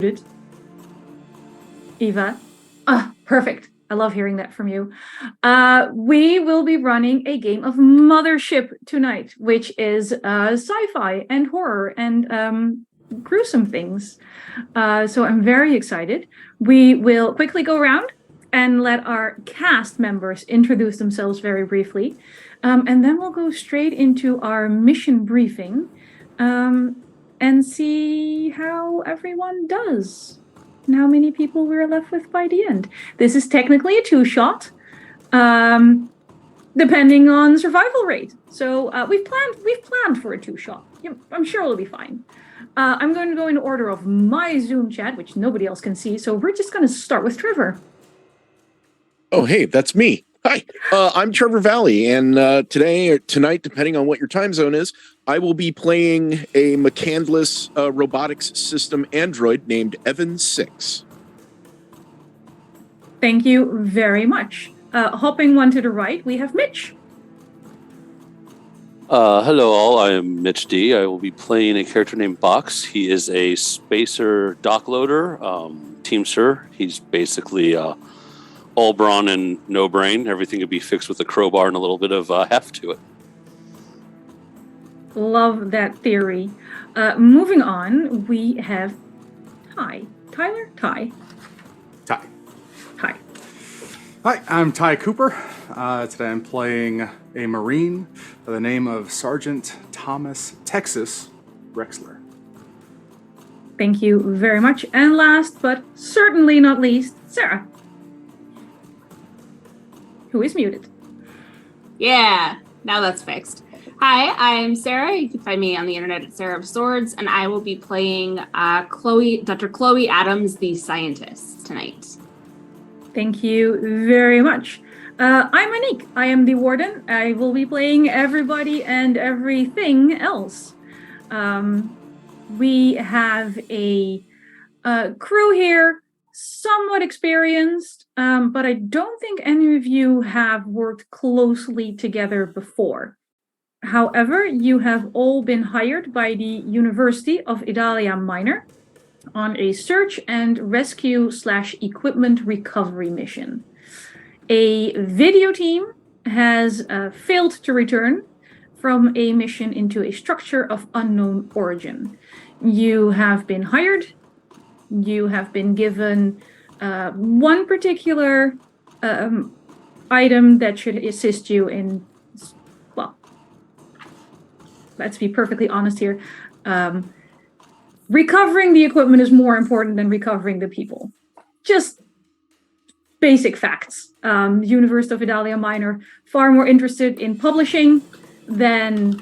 unmuted. Eva. Perfect. I love hearing that from you. We will be running a game of Mothership tonight, which is sci-fi and horror and gruesome things. So I'm very excited. We will quickly go around and let our cast members introduce themselves very briefly. And then we'll go straight into our mission briefing and see how everyone does. And how many people we're left with by the end. This is technically a 2-shot, depending on survival rate. So we've planned for a 2-shot. I'm sure it'll be fine. I'm going to go in order of my Zoom chat, which nobody else can see. So we're just going to start with Trevor. Oh, hey, that's me. Hi, I'm Trevor Valley, and tonight, depending on what your time zone is, I will be playing a McCandless robotics system android named Evan 6. Thank you very much. Hopping one to the right, we have Mitch. Hello all, I am Mitch D. I will be playing a character named Box. He is a spacer dock loader, teamster. He's basically all brawn and no brain. Everything could be fixed with a crowbar and a little bit of heft to it. Love that theory. Moving on, we have Ty. Tyler? Ty. Ty. Ty. Hi, I'm Ty Cooper. Today I'm playing a Marine by the name of Sergeant Thomas Texas Rexler. Thank you very much. And last, but certainly not least, Sara. Who is muted. Yeah, now that's fixed. Hi, I'm Sara. You can find me on the internet at Sara of Swords, and I will be playing Dr. Chloe Adams, the scientist, tonight. Thank you very much. I'm Anniek. I am the warden. I will be playing everybody and everything else. We have a crew here, somewhat experienced, but I don't think any of you have worked closely together before. However, you have all been hired by the University of Idalia Minor on a search and rescue/equipment recovery mission. A video team has failed to return from a mission into a structure of unknown origin. You have been hired. You have been given one particular item that should assist you in, well, let's be perfectly honest here. Recovering the equipment is more important than recovering the people. Just basic facts. University of Idalia Minor, far more interested in publishing than,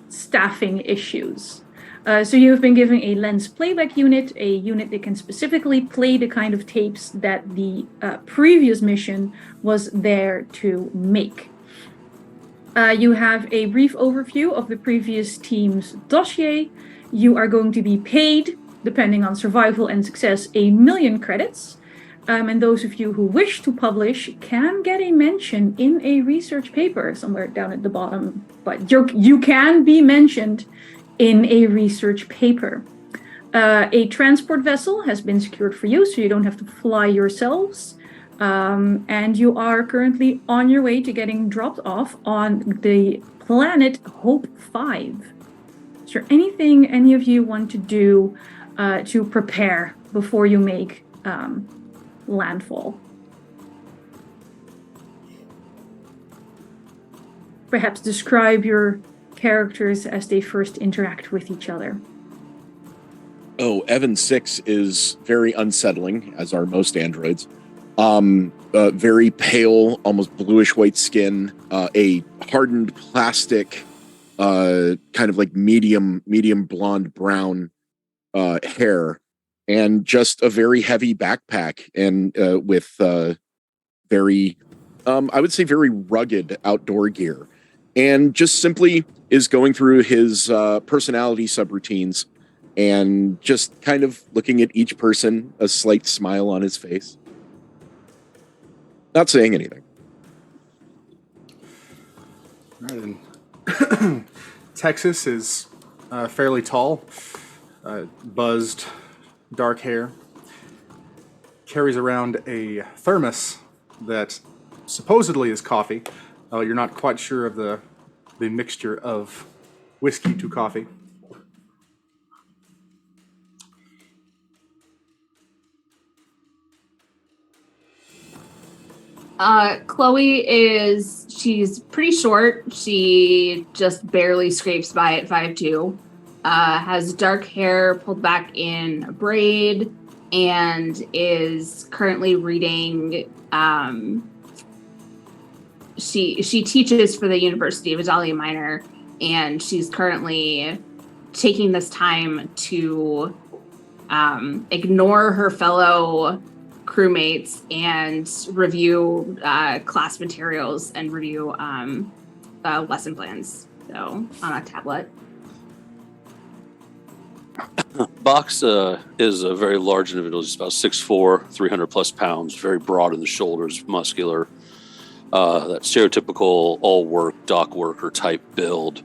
staffing issues. So you've been given a lens playback unit, a unit that can specifically play the kind of tapes that the previous mission was there to make. You have a brief overview of the previous team's dossier. You are going to be paid, depending on survival and success, 1 million credits. And those of you who wish to publish can get a mention in a research paper somewhere down at the bottom. But you can be mentioned in a research paper. A transport vessel has been secured for you, so you don't have to fly yourselves. And you are currently on your way to getting dropped off on the planet Hope 5. Is there anything any of you want to do to prepare before you make landfall? Perhaps describe your characters as they first interact with each other. Oh, Evan 6 is very unsettling, as are most androids. Very pale, almost bluish-white skin, a hardened plastic, kind of like medium blonde brown hair, and just a very heavy backpack, and with very, I would say, very rugged outdoor gear, and just simply is going through his personality subroutines and just kind of looking at each person, a slight smile on his face. Not saying anything. All right, then. Texas is fairly tall, buzzed dark hair, carries around a thermos that supposedly is coffee. You're not quite sure of the mixture of whiskey to coffee. Chloe she's pretty short. She just barely scrapes by at 5'2". Has dark hair pulled back in a braid and is currently reading. She teaches for the University of Adalia Minor, and she's currently taking this time to ignore her fellow crewmates and review class materials and review lesson plans. So on a tablet. Box is a very large individual. He's about 6'4", 300 plus pounds, very broad in the shoulders, muscular. That stereotypical dock worker type build.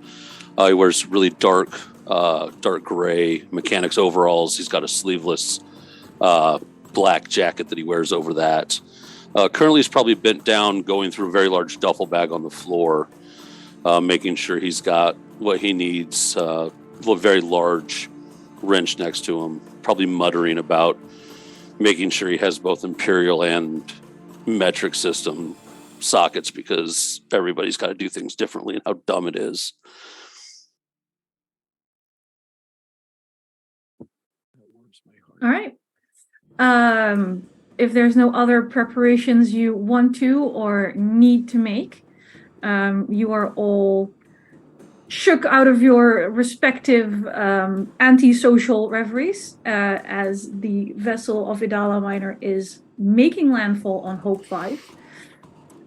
He wears really dark gray mechanics overalls. He's got a sleeveless black jacket that he wears over that. Currently, he's probably bent down, going through a very large duffel bag on the floor, making sure he's got what he needs. A very large wrench next to him, probably muttering about making sure he has both imperial and metric system sockets, because everybody's got to do things differently and how dumb it is. All right. If there's no other preparations you want to or need to make, you are all shook out of your respective antisocial reveries as the vessel of Idala Minor is making landfall on Hope 5.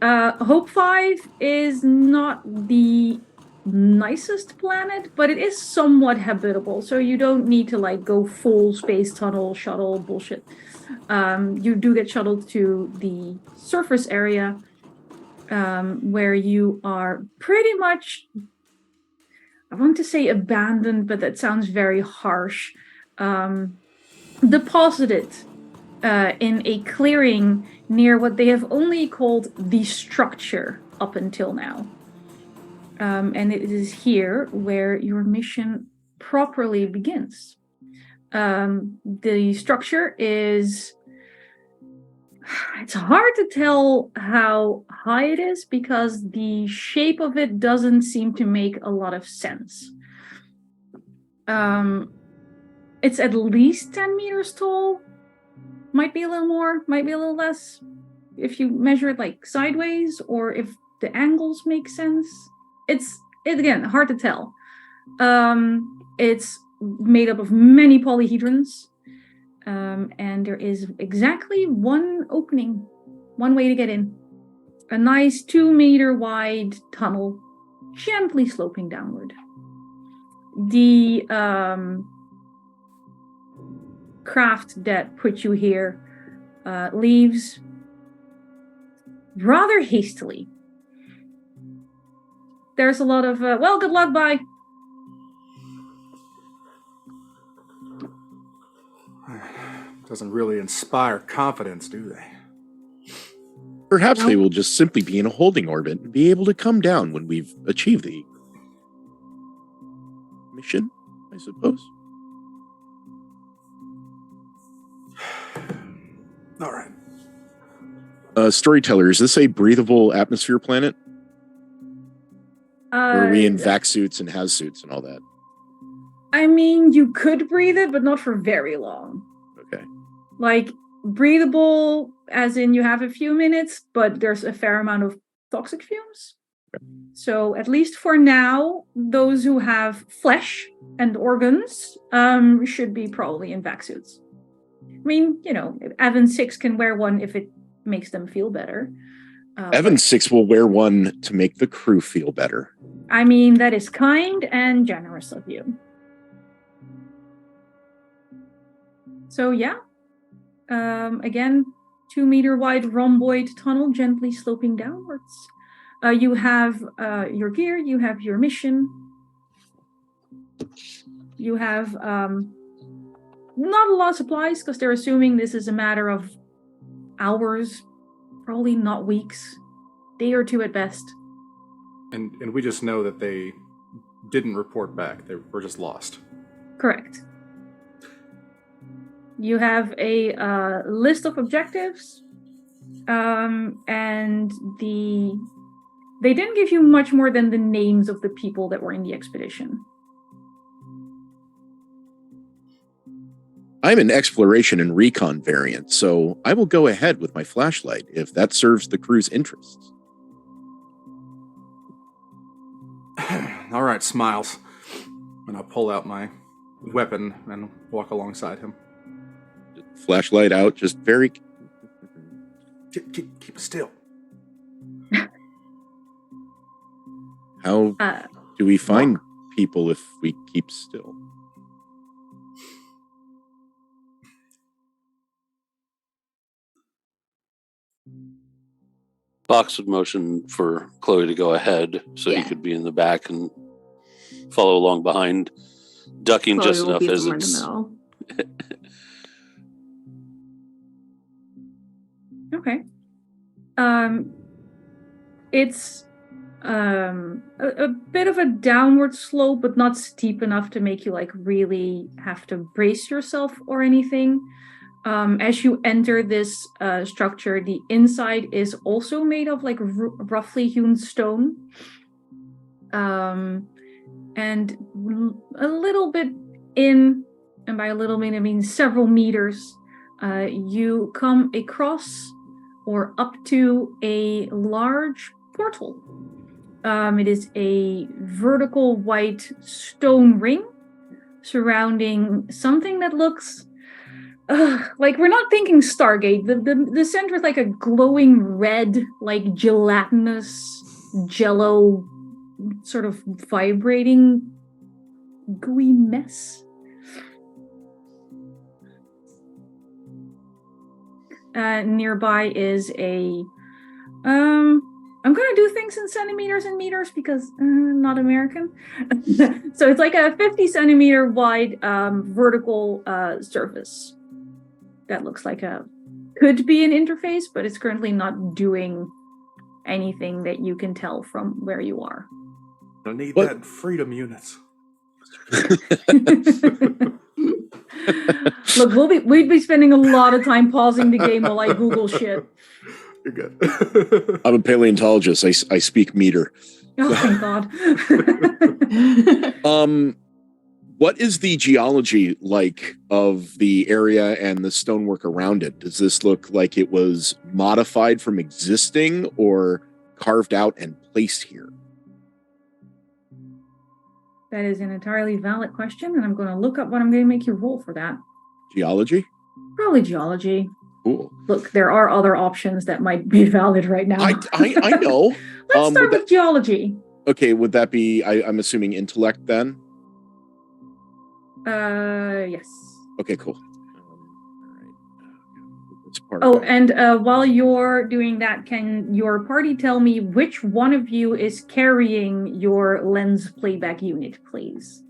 Hope 5 is not the nicest planet, but it is somewhat habitable, so you don't need to like go full space tunnel shuttle bullshit. You do get shuttled to the surface area where you are pretty much, I want to say abandoned, but that sounds very harsh, deposited in a clearing near what they have only called the structure up until now. And it is here where your mission properly begins. The structure is... It's hard to tell how high it is because the shape of it doesn't seem to make a lot of sense. It's at least 10 meters tall. Might be a little more, might be a little less. If you measure it like sideways or if the angles make sense. It's again, hard to tell. It's made up of many polyhedrons. And there is exactly one opening, one way to get in. A nice 2-meter wide tunnel, gently sloping downward. The craft that put you here leaves rather hastily. There's a lot of, well, good luck, bye. Doesn't really inspire confidence, do they? Perhaps they will just simply be in a holding orbit and be able to come down when we've achieved the mission, I suppose. All right. Storyteller, is this a breathable atmosphere planet? Or are we in vac suits and has suits and all that? I mean, you could breathe it, but not for very long. Okay. Like, breathable, as in you have a few minutes, but there's a fair amount of toxic fumes. Okay. So, at least for now, those who have flesh and organs should be probably in vac suits. I mean, you know, Evan 6 can wear one if it makes them feel better. Evan 6 will wear one to make the crew feel better. I mean, that is kind and generous of you. So, yeah. Again, 2-meter wide rhomboid tunnel gently sloping downwards. You have your gear, you have your mission. You have not a lot of supplies because they're assuming this is a matter of hours, probably not weeks, day or two at best. And we just know that they didn't report back. They were just lost. Correct. You have a list of objectives, and they didn't give you much more than the names of the people that were in the expedition. I'm an exploration and recon variant, so I will go ahead with my flashlight if that serves the crew's interests. All right, Smiles. And I'll pull out my weapon and walk alongside him. Flashlight out, just very... Keep still. How do we find people if we keep still? Box would motion for Chloe to go ahead so he could be in the back and follow along behind, ducking Chloe just will enough be as somewhere in the it's... middle. Okay. It's a bit of a downward slope, but not steep enough to make you like really have to brace yourself or anything. As you enter this structure, the inside is also made of like roughly hewn stone. And a little bit in, and by a little bit I mean several meters, you come across or up to a large portal. It is a vertical white stone ring surrounding something that looks like we're not thinking Stargate. The center is like a glowing red, like gelatinous jello, sort of vibrating gooey mess. Nearby is a I'm gonna do things in centimeters and meters because I'm not American. So it's like a 50 centimeter wide vertical surface that looks like could be an interface, but it's currently not doing anything that you can tell from where you are. I need that freedom units. Look, we'd be spending a lot of time pausing the game while I Google shit. You're good. I'm a paleontologist. I speak meter. Oh, thank God. What is the geology like of the area and the stonework around it? Does this look like it was modified from existing or carved out and placed here? That is an entirely valid question, and I'm going to look up what I'm going to make you roll for that. Geology? Probably geology. Cool. Look, there are other options that might be valid right now. I know. Let's start with geology. Okay, would that be, I'm assuming intellect then? Yes. Okay, cool. And while you're doing that, can your party tell me which one of you is carrying your lens playback unit, please?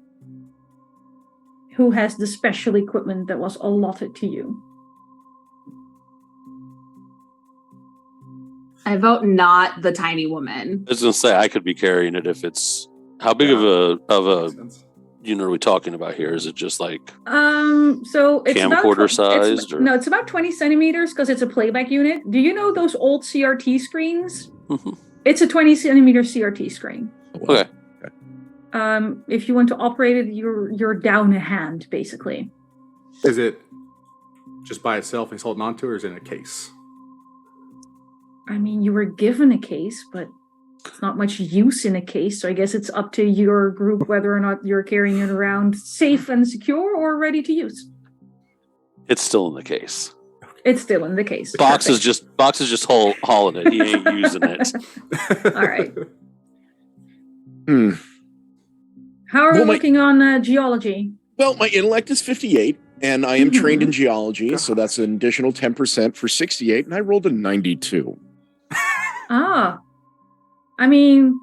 Who has the special equipment that was allotted to you? I vote not the tiny woman. I was gonna say I could be carrying it if it's how big of a unit are we talking about here? Is it just like so it's camcorder sized? No, it's about 20 centimeters because it's a playback unit. Do you know those old CRT screens? It's a 20 centimeter CRT screen. Okay. If you want to operate it, you're down a hand, basically. Is it just by itself he's holding on to, or is it in a case? I mean, you were given a case, but it's not much use in a case, so I guess it's up to your group whether or not you're carrying it around safe and secure or ready to use. It's still in the case. It's still in the case. Box is just hauling it. He ain't using it. All right. How are we looking on geology? Well, my intellect is 58, and I am trained in geology, so that's an additional 10% for 68, and I rolled a 92. Ah. I mean,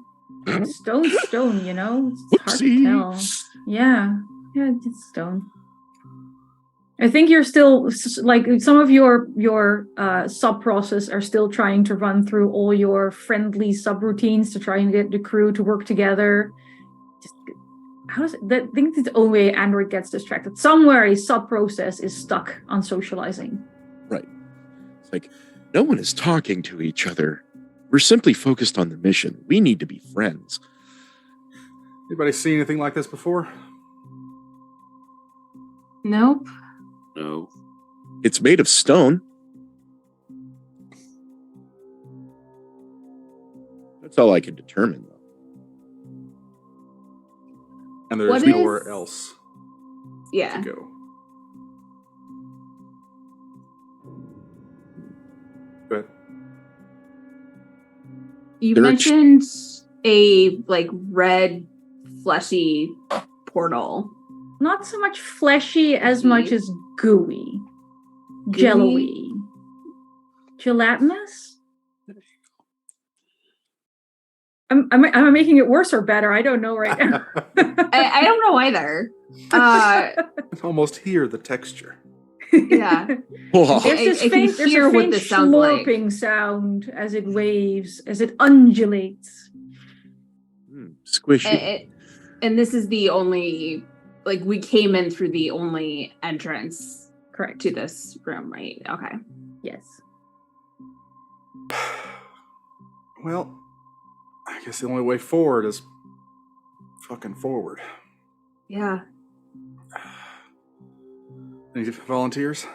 stone's stone, you know? It's hard to tell. Yeah, it's stone. I think you're still like some of your sub process are still trying to run through all your friendly subroutines to try and get the crew to work together. Just how is it? I think it's the only way Android gets distracted. Somewhere a sub process is stuck on socializing. Right. It's like no one is talking to each other. We're simply focused on the mission. We need to be friends. Anybody seen anything like this before? Nope. No. It's made of stone. That's all I can determine, though. And there's What nowhere is- else Yeah. to go. Go ahead. You There are mentioned a like red fleshy portal. Not so much fleshy as much as gooey. Jello-y. Gelatinous? Am I making it worse or better? I don't know right now. I don't know either. I can almost hear the texture. Yeah. Whoa. There's this I can faint, there's hear a what faint this sounds like. slurping sound as it waves, as it undulates. Squishy. And this is the only, like, we came in through the only entrance Correct. to this room, right? Okay. Yes. Well, I guess the only way forward is fucking forward. Yeah. Any volunteers?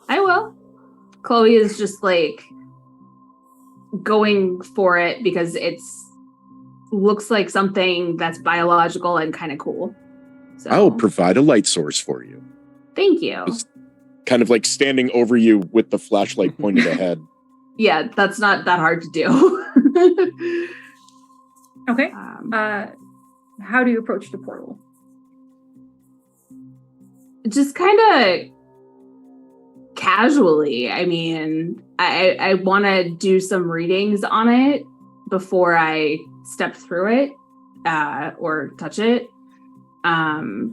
I will. Chloe is just like going for it because it's looks like something that's biological and kind of cool. So I'll provide a light source for you. thank you. Just kind of like standing over you with the flashlight pointed ahead. Yeah, that's not that hard to do. Okay. Um, How do you approach the portal? just kind of casually. I mean, I want to do some readings on it before I step through it or touch it,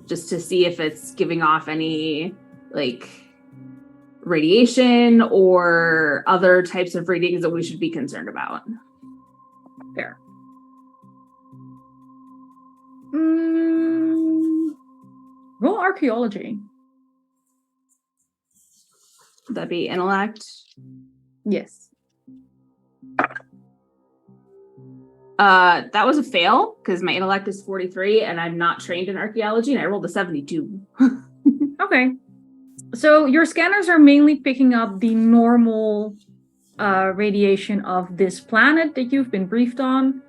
just to see if it's giving off any like radiation or other types of readings that we should be concerned about. Fair. Roll archaeology. Would that be intellect? Yes. That was a fail because my intellect is 43 and I'm not trained in archaeology and I rolled a 72. Okay. So your scanners are mainly picking up the normal radiation of this planet that you've been briefed on.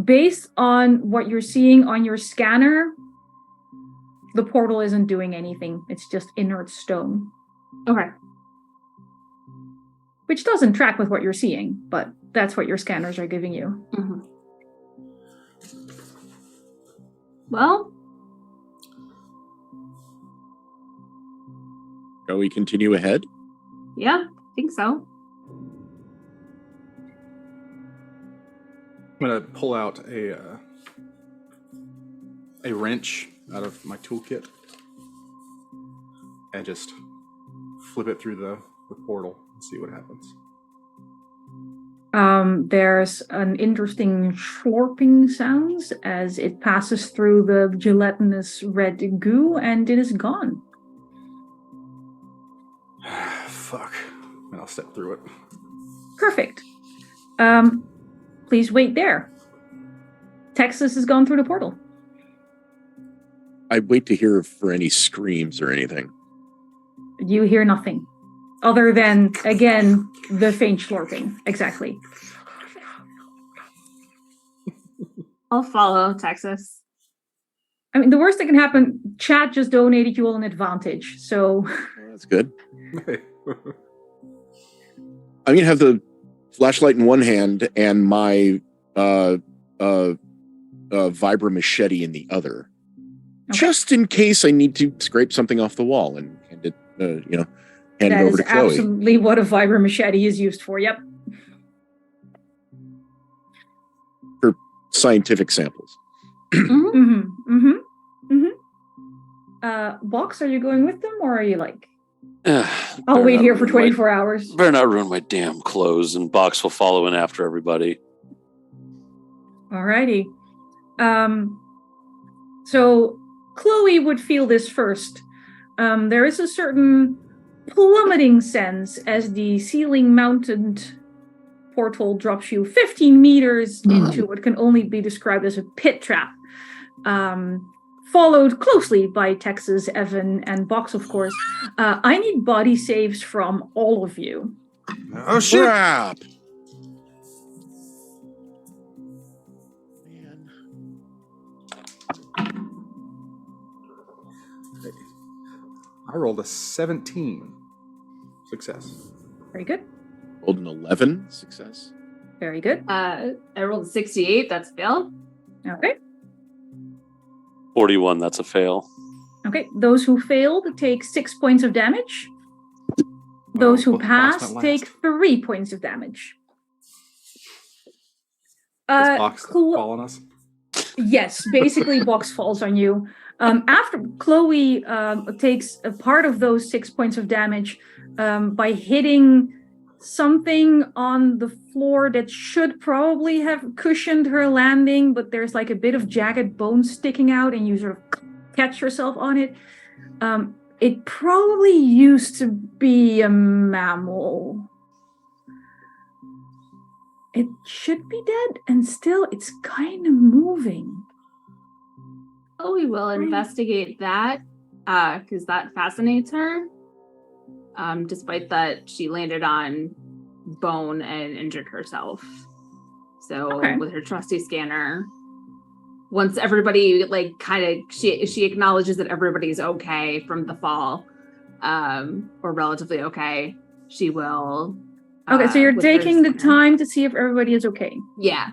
Based on what you're seeing on your scanner, the portal isn't doing anything. It's just inert stone. Okay. Which doesn't track with what you're seeing, but that's what your scanners are giving you. Mm-hmm. Well, Shall we continue ahead? yeah, I think so. I'm gonna pull out a wrench out of my toolkit and just flip it through the portal and see what happens. There's an interesting slurping sounds as it passes through the gelatinous red goo, and it is gone. Fuck. And I'll step through it. Perfect. Please wait there. Texas has gone through the portal. I wait to hear for any screams or anything. You hear nothing. Other than, again, the faint slurping. Exactly. I'll follow Texas. I mean, the worst that can happen, chat just donated you all an advantage, so... Well, that's good. I'm going to have the flashlight in one hand and my vibra machete in the other. Okay. Just in case I need to scrape something off the wall and hand it, hand it That over is to Chloe. absolutely what a vibra machete is used for, yep. For scientific samples. Mm-hmm. Mm-hmm. Mm-hmm. Box, are you going with them, or are you like, I'll I'll wait here for 24 hours? Better not ruin my damn clothes, and Box will follow in after everybody. Alrighty. So Chloe would feel this first. There is a certain plummeting sense as the ceiling-mounted portal drops you 15 meters into what can only be described as a pit trap. Followed closely by Texas, Evan, and Box, of course. I need body saves from all of you. Oh, shit! Crap! Man. I rolled a 17. Success. Very good. Rolled an 11. Success. Very good. I rolled a 68. That's a fail. Okay. 41, that's a fail. Okay. Those who failed take 6 points of damage. Those who pass take 3 points of damage. Does Box fall on us? Yes, basically Box falls on you. After Chloe takes a part of those 6 points of damage by hitting something on the floor that should probably have cushioned her landing, but there's like a bit of jagged bone sticking out and you sort of catch yourself on it. It probably used to be a mammal. It should be dead, and still it's kind of moving. Oh, we will investigate that because that fascinates her. Despite that, she landed on bone and injured herself. So with her trusty scanner, once everybody she acknowledges that everybody's okay from the fall, or relatively okay, she will. Okay, so you're taking the time to see if everybody is okay. Yeah.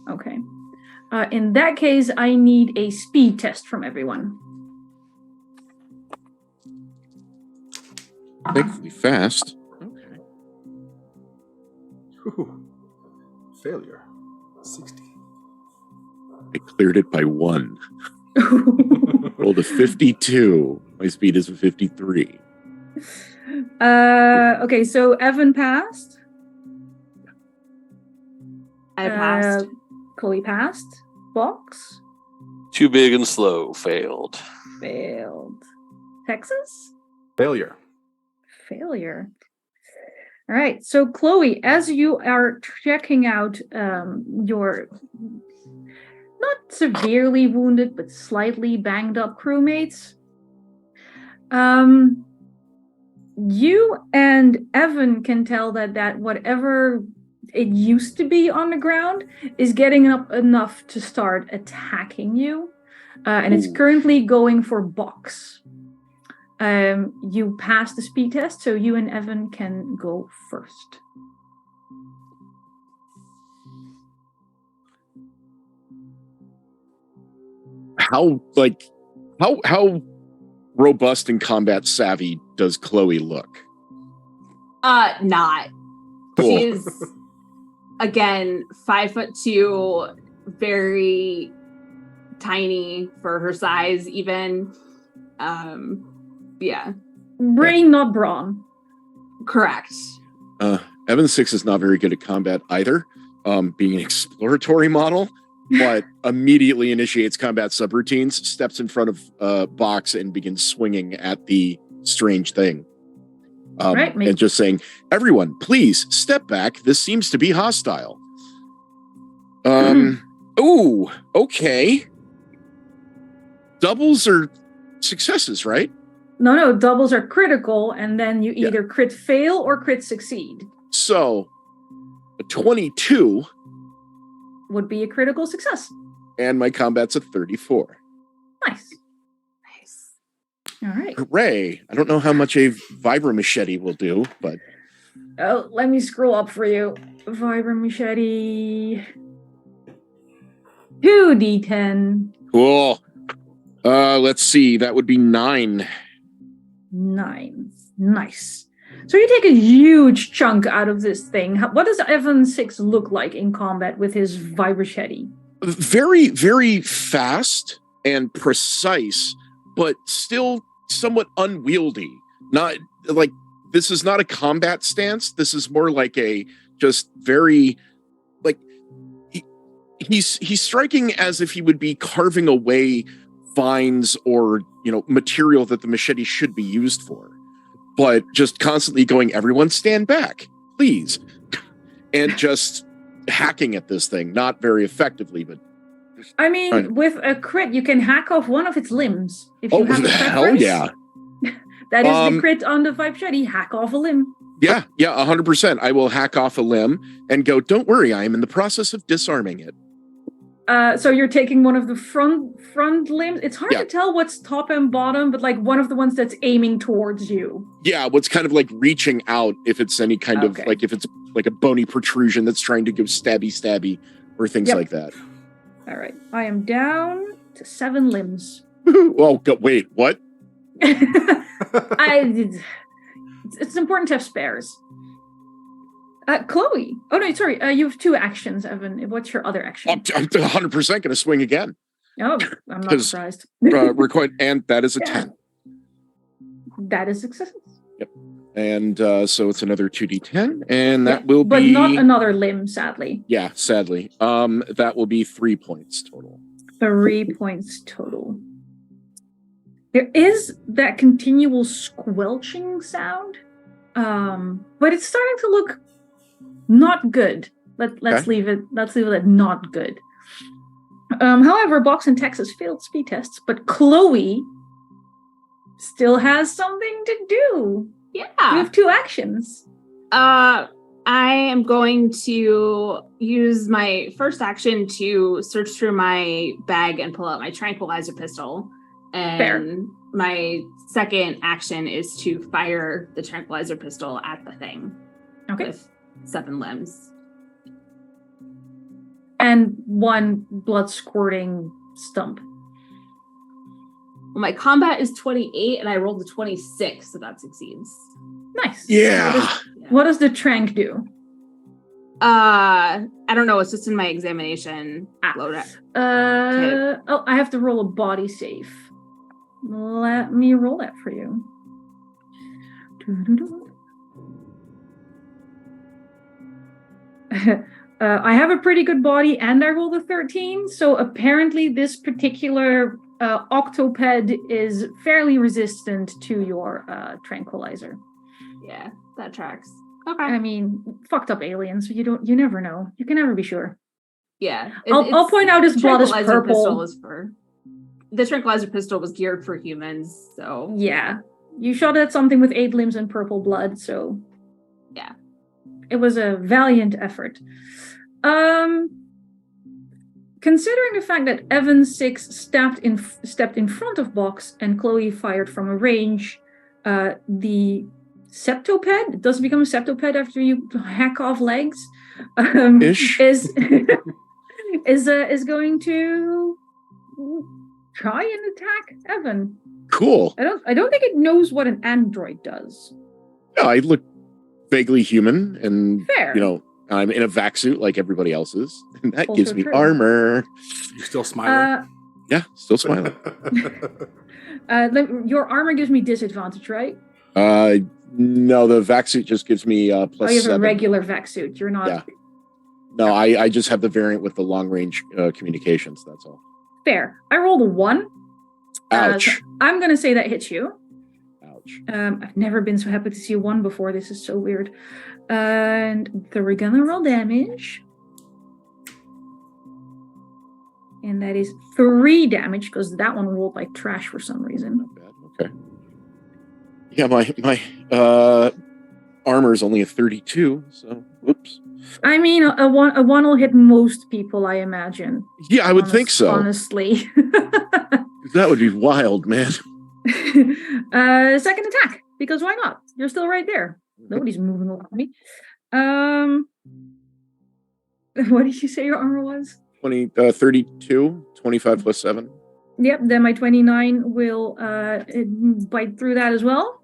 Okay. In that case, I need a speed test from everyone. Thankfully fast. Okay. Ooh. Failure. 60. I cleared it by 1. Rolled a 52. My speed is a 53. Okay, so Evan passed. I passed. Chloe passed. Box? Too big and slow, failed. Failed. Texas? Failure. Failure. All right, so Chloe, as you are checking out your not severely wounded, but slightly banged up crewmates, you and Evan can tell that whatever it used to be on the ground is getting up enough to start attacking you. And it's currently going for Box. You passed the speed test, so you and Evan can go first. How robust and combat savvy does Chloe look? Not. Cool. She's again 5'2", very tiny for her size, even. Yeah. Brain, not brawn. Correct. Evan 6 is not very good at combat either, being an exploratory model, but immediately initiates combat subroutines, steps in front of Box and begins swinging at the strange thing. And just saying, everyone, please step back. This seems to be hostile. Ooh, okay. Doubles are successes, right? No, doubles are critical, and then you either crit fail or crit succeed. So, a 22 would be a critical success. And my combat's a 34. Nice. All right. Hooray. I don't know how much a vibra machete will do, but... Oh, let me scroll up for you. Vibra machete. 2d10. Cool. Let's see. That would be 9. 9. Nice. So you take a huge chunk out of this thing. What does Evan 6 look like in combat with his vibra machete? Very, very fast and precise, but still somewhat unwieldy. Not like this is not a combat stance. This is more like a just very like he's striking as if he would be carving away vines or material that the machete should be used for, but just constantly going, everyone stand back, please, and just hacking at this thing, not very effectively, but I mean, with a crit, you can hack off one of its limbs. If you have a hell preference. yeah. That is the crit on the Vibesheti, hack off a limb. Yeah, 100%. I will hack off a limb and go, don't worry, I am in the process of disarming it. So you're taking one of the front limbs. It's hard to tell what's top and bottom, but like one of the ones that's aiming towards you. Yeah, what's kind of like reaching out, if it's any kind of like, if it's like a bony protrusion that's trying to go stabby or things like that. All right, I am down to 7 limbs. Oh, wait, what? It's important to have spares. Chloe. Oh no, sorry. You have 2 actions, Evan. What's your other action? I'm 100% going to swing again. Oh, I'm not surprised. And that is a 10. That is success. Yep. And so it's another 2d10, and that will be... But not another limb, sadly. Yeah, sadly. That will be 3 points total. 3 points total. There is that continual squelching sound, but it's starting to look not good. Let's leave it at not good. However, Box and Texas failed speed tests, but Chloe still has something to do. Yeah. You have 2 actions. I am going to use my first action to search through my bag and pull out my tranquilizer pistol. And Fair. My second action is to fire the tranquilizer pistol at the thing. Okay. With 7 limbs. And 1 blood squirting stump. Well, my combat is 28 and I rolled a 26, so that succeeds. Nice. Yeah. What does the trank do? I don't know. It's just in my examination loadout. Oh, I have to roll a body save. Let me roll that for you. I have a pretty good body and I rolled a 13, so apparently this particular octoped is fairly resistant to your tranquilizer. Yeah, that tracks. Okay. I mean, fucked up aliens. You never know. You can never be sure. Yeah. I'll point out his blood is purple. The tranquilizer pistol was geared for humans, so... Yeah. You shot at something with 8 limbs and purple blood, so... Yeah. It was a valiant effort. Considering the fact that Evan 6 stepped in front of Box and Chloe fired from a range, the septoped, it does become a septoped after you hack off legs, is going to try and attack Evan. Cool. I don't think it knows what an android does. No, I look vaguely human, and fair. I'm in a vac suit like everybody else is, and that Also gives me true. armor. You still smiling? Yeah, still smiling. Your armor gives me disadvantage, right? No, the vac suit just gives me plus 7. You have a regular vac suit. You're not. Yeah. No, I just have the variant with the long range communications. That's all. Fair. I rolled a 1. Ouch. So I'm gonna say that hits you. Ouch. I've never been so happy to see a 1 before. This is so weird. And we're gonna roll damage. And that is 3 damage, because that one rolled like trash for some reason. Not bad. Okay. Yeah, my armor is only a 32, so whoops. I mean, a one will hit most people, I imagine. Yeah, I would think so. Honestly. That would be wild, man. Second attack, because why not? You're still right there. Nobody's moving around me. What did you say your armor was? 32, 25 plus 7. Yep, then my 29 will bite through that as well.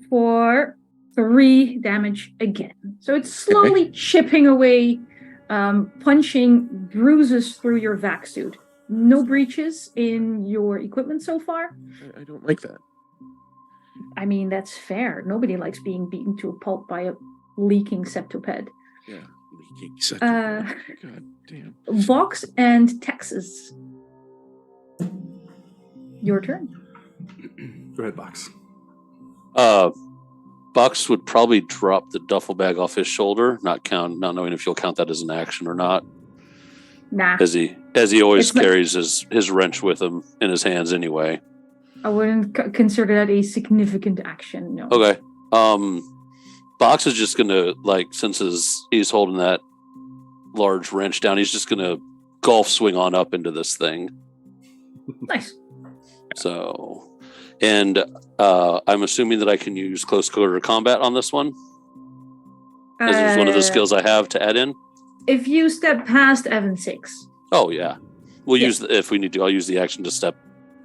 For 3 damage again. So it's slowly chipping away, punching bruises through your vac suit. No breaches in your equipment so far. I don't like that. I mean, that's fair. Nobody likes being beaten to a pulp by a leaking septoped. Yeah, leaking septoped. God damn. Vox and Texas. Your turn. Go ahead, Box. Bucks would probably drop the duffel bag off his shoulder, not knowing if you'll count that as an action or not. Nah. As he always It's not- carries his wrench with him in his hands anyway. I wouldn't consider that a significant action, no. Okay. Box is just gonna, like, since he's holding that large wrench down, he's just gonna golf swing on up into this thing. Nice. So, and I'm assuming that I can use close quarter combat on this one, as it's one of the skills I have to add in. If you step past Evan 6. Oh yeah, we'll Yeah. use if we need to. I'll use the action to step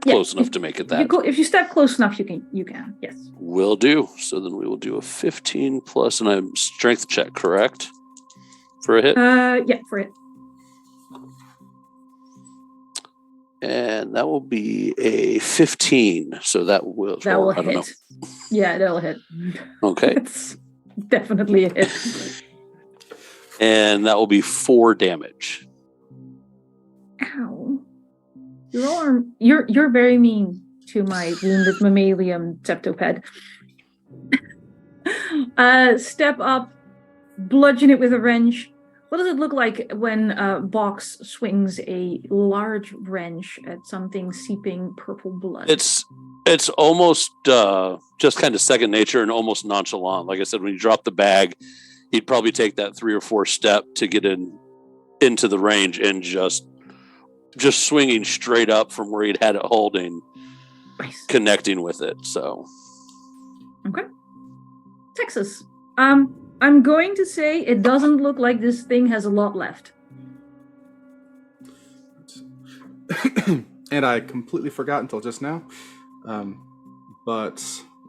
close enough to make it that. If you step close enough, you can. Yes. Will do. So then we will do a 15 plus, and I'm strength check, correct? For a hit? Yeah, for it. And that will be a 15. So that will That will I don't hit. Yeah, that'll hit. know. Okay. It's definitely a hit. And that will be 4 damage. Ow. You're very mean to my wounded mammalian septoped. Step up, bludgeon it with a wrench. What does it look like when Box swings a large wrench at something seeping purple blood? It's almost just kind of second nature and almost nonchalant. Like I said, when you drop the bag, he'd probably take that 3 or 4 step to get into the range and just swinging straight up from where he'd had it holding, Nice. connecting with it. So Okay. Texas. I'm going to say it doesn't look like this thing has a lot left. And I completely forgot until just now. But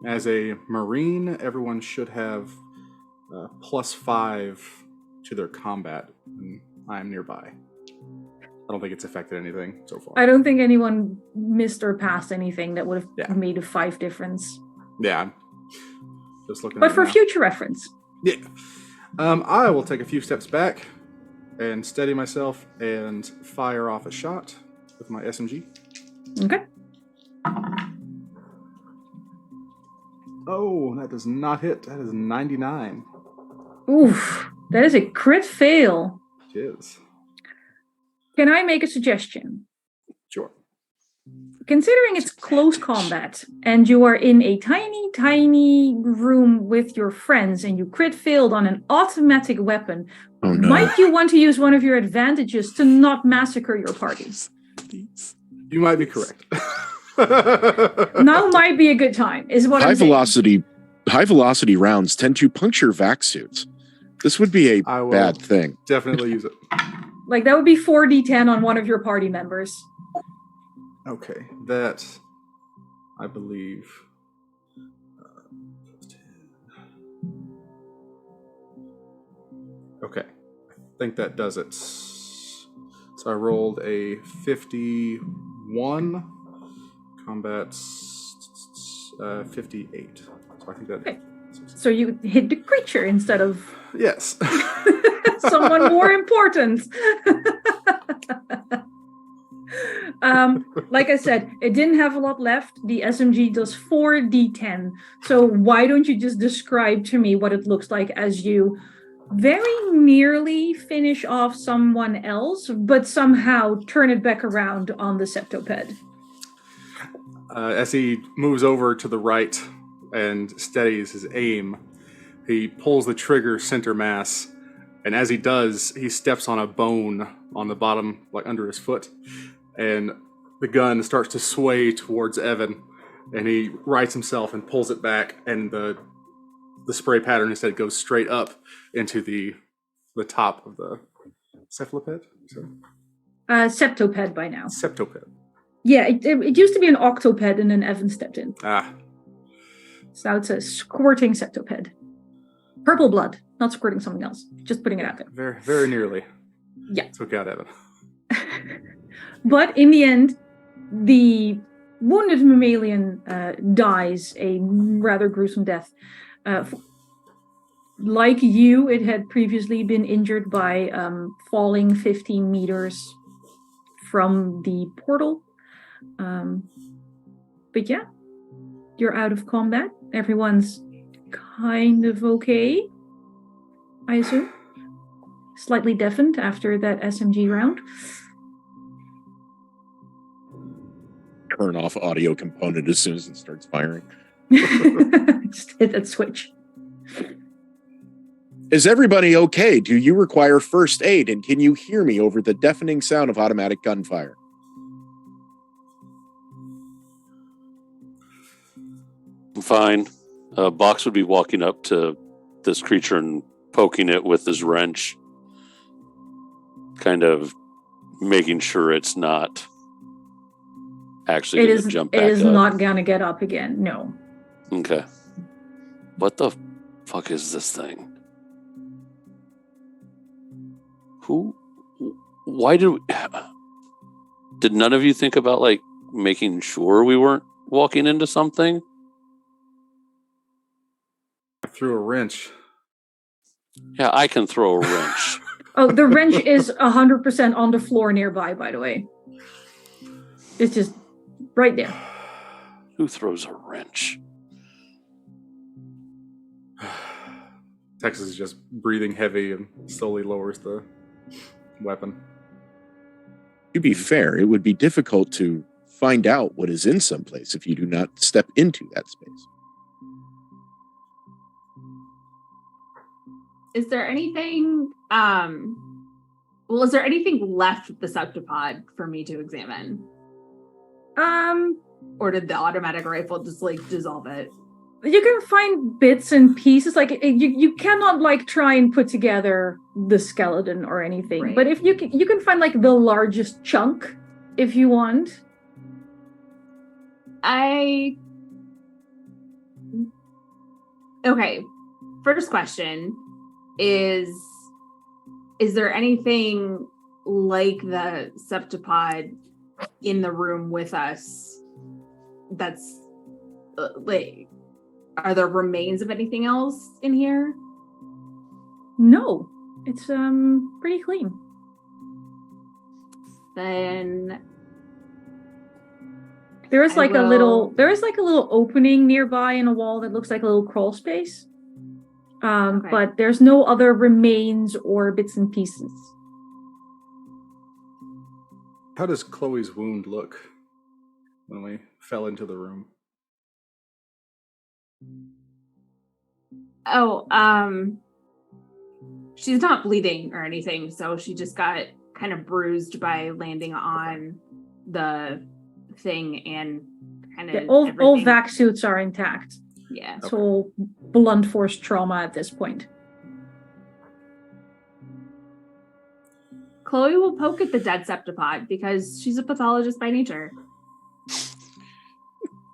as a Marine, everyone should have +5 to their combat. And I'm nearby. I don't think it's affected anything so far. I don't think anyone missed or passed anything that would have Yeah. made a 5 difference. Yeah, I'm just looking. But at it for now. future reference. Yeah. I will take a few steps back and steady myself and fire off a shot with my SMG. Okay. Oh, that does not hit. That is 99. Oof. That is a crit fail. It is. Can I make a suggestion? Sure. Considering it's close combat and you are in a tiny, tiny room with your friends and you crit failed on an automatic weapon, Oh no. might you want to use one of your advantages to not massacre your parties? Please. You might be correct. Now might be a good time, is what High I'm saying. velocity rounds tend to puncture vac suits. This would be a I will bad thing. definitely use it. Like, that would be 4d10 on one of your party members. Okay, that I believe. Okay, I think that does it. So I rolled a 51, combat 58. So I think that. Okay. So you hit the creature instead of Yes. someone more important. Like I said, it didn't have a lot left. The SMG does 4d10. So why don't you just describe to me what it looks like as you very nearly finish off someone else, but somehow turn it back around on the septoped? As he moves over to the right and steadies his aim, he pulls the trigger center mass, and as he does, he steps on a bone on the bottom, like under his foot, and the gun starts to sway towards Evan, and he rights himself and pulls it back, and the spray pattern instead goes straight up into the top of the cephaloped? Septoped by now. Septoped. Yeah, it used to be an octoped and then Evan stepped in. Ah, So now it's a squirting septoped. Purple blood, not squirting something else. Just putting it out there. very, very nearly. Yeah. Took out Evan. But in the end, the wounded mammalian dies a rather gruesome death. Like you, it had previously been injured by falling 15 meters from the portal. But yeah, you're out of combat. Everyone's kind of okay, I assume. Slightly deafened after that SMG round. Turn off audio component as soon as it starts firing. Just hit that switch. Is everybody okay? Do you require first aid? And can you hear me over the deafening sound of automatic gunfire? I'm fine. Box would be walking up to this creature and poking it with his wrench, kind of making sure it's not actually going to jump back up. It is not going to get up again, no. Okay. What the fuck is this thing? Why did none of you think about, like, making sure we weren't walking into something? I threw a wrench. Yeah, I can throw a wrench. Oh, the wrench is 100% on the floor nearby, by the way. It's just right there. Who throws a wrench? Texas is just breathing heavy and slowly lowers the weapon. To be fair, it would be difficult to find out what is in someplace if you do not step into that space. Is there anything is there anything left with the septipod for me to examine? Or did the automatic rifle just like dissolve it? You can find bits and pieces. Like you cannot like try and put together the skeleton or anything. Right. But if you can find like the largest chunk if you want. Okay. First question is there anything like the septipod in the room with us that's like, are there remains of anything else in here? No, it's pretty clean. Then there is like a little opening nearby in a wall that looks like a little crawl space. Okay. But there's no other remains or bits and pieces. How does Chloe's wound look when we fell into the room? She's not bleeding or anything, so she just got kind of bruised by landing on the thing and kind of all vac suits are intact. Yeah. It's all blunt force trauma at this point. Chloe will poke at the dead septipod because she's a pathologist by nature.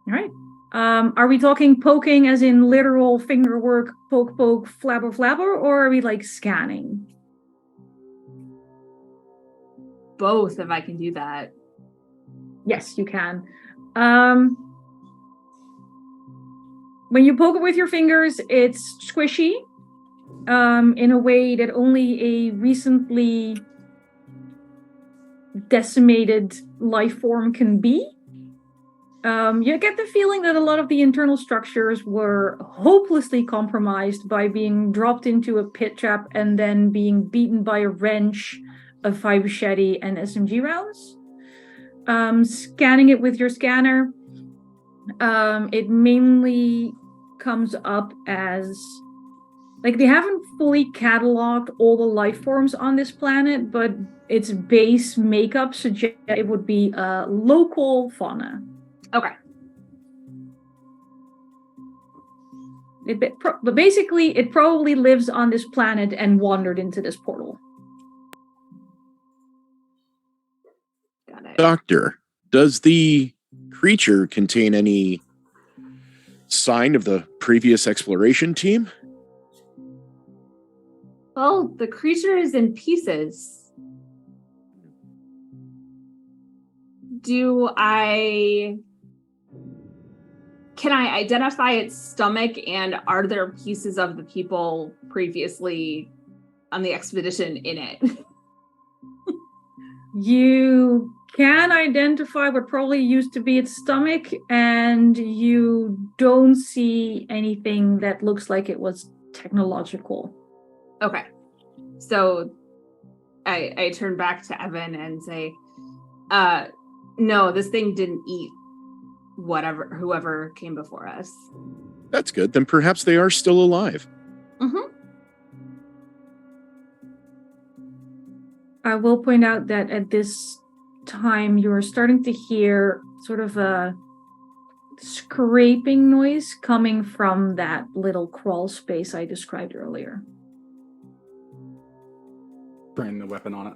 All right. Are we talking poking as in literal finger work, poke, flabber, or are we like scanning? Both, if I can do that. Yes, you can. When you poke it with your fingers, it's squishy in a way that only a recently decimated life form can be. You get the feeling that a lot of the internal structures were hopelessly compromised by being dropped into a pit trap and then being beaten by a wrench, a 5 machete, and SMG rounds. Scanning it with your scanner, it mainly comes up as like they haven't fully cataloged all the life forms on this planet, but its base makeup suggests it would be a local fauna. Okay. But basically, it probably lives on this planet and wandered into this portal. Got it. Doctor, does the creature contain any sign of the previous exploration team? Well, the creature is in pieces. Can I identify its stomach, and are there pieces of the people previously on the expedition in it? You can identify what probably used to be its stomach, and you don't see anything that looks like it was technological. Okay. So I turn back to Evan and say, no, this thing didn't eat whoever came before us. That's good. Then perhaps they are still alive. Mm-hmm. I will point out that at this time you're starting to hear sort of a scraping noise coming from that little crawl space I described earlier. Turning the weapon on it.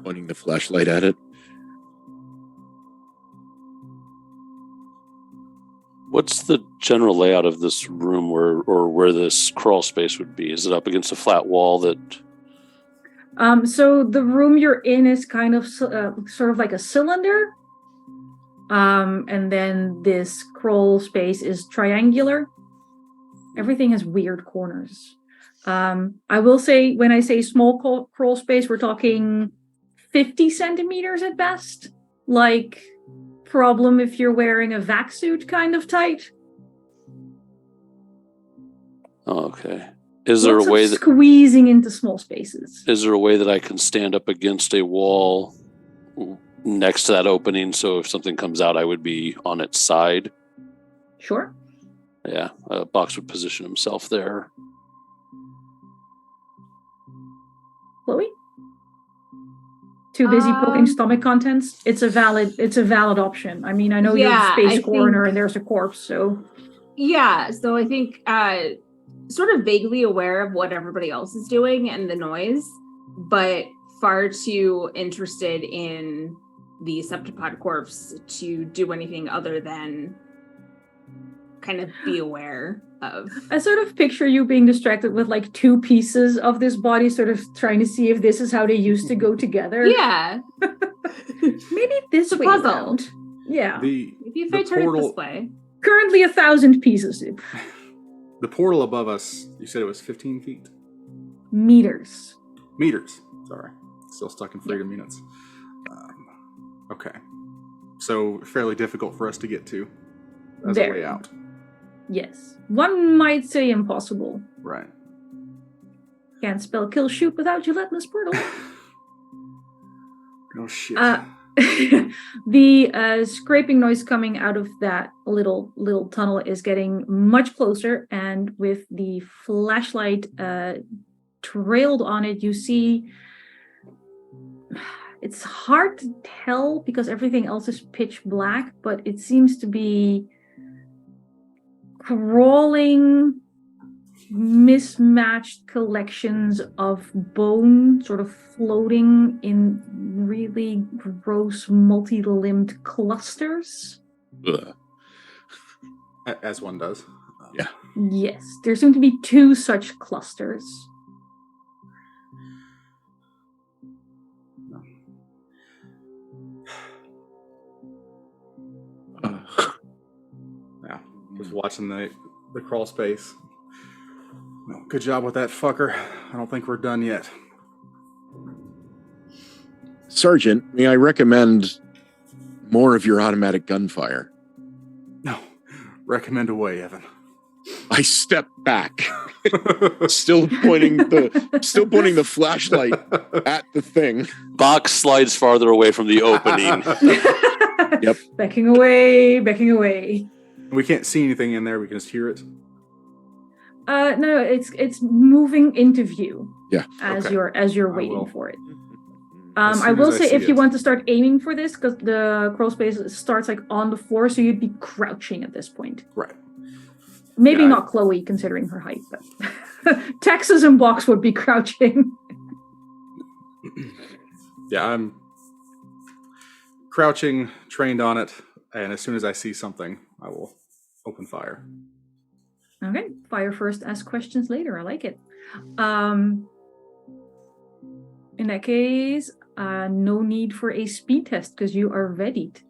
Pointing the flashlight at it. What's the general layout of this room where this crawl space would be? Is it up against a flat wall that... So the room you're in is kind of sort of like a cylinder. And then this crawl space is triangular. Everything has weird corners. I will say, when I say small crawl space, we're talking 50 centimeters at best. Like, problem if you're wearing a vac suit kind of tight. Okay. Is there a Lots way of that squeezing into small spaces? Is there a way that I can stand up against a wall next to that opening, so if something comes out, I would be on its side? Sure. Yeah, Box would position himself there. Chloe? Too busy poking stomach contents? It's a valid option. I mean, I know you're a space coroner and there's a corpse, so... Yeah, so I think sort of vaguely aware of what everybody else is doing and the noise, but far too interested in the septipod corpse to do anything other than kind of be aware of. I sort of picture you being distracted with like two pieces of this body, sort of trying to see if this is how they used to go together. Yeah. Maybe this The way puzzle. around. Yeah. Maybe if I turn it this way. Currently 1,000 pieces. The portal above us, you said it was 15 feet? Meters. Meters. Sorry. Still stuck in freedom units. Okay. So fairly difficult for us to get to as a way out. Yes. One might say impossible. Right. Can't spell kill shoot without gelatinous portal. No shit. The scraping noise coming out of that little tunnel is getting much closer, and with the flashlight trailed on it, you see it's hard to tell because everything else is pitch black, but it seems to be crawling, mismatched collections of bone sort of floating in really gross multi-limbed clusters. Ugh. As one does. Yeah. Yes, there seem to be two such clusters. Yeah, just watching the crawl space. No, good job with that fucker. I don't think we're done yet. Sergeant, may I recommend more of your automatic gunfire? No, recommend away, Evan. I step back, still pointing the flashlight at the thing. Box slides farther away from the opening. Yep. Backing away. We can't see anything in there. We can just hear it. No, it's moving into view. Yeah. As you're waiting for it. As I soon will as I say see if you it. want to start aiming for this, because the crawl space starts like on the floor, so you'd be crouching at this point. Right. Maybe Yeah, not Chloe, considering her height, but Texas and Box would be crouching. Yeah, I'm crouching, trained on it, and as soon as I see something, I will open fire. Okay, fire first, ask questions later. I like it. In that case, no need for a speed test because you are readied.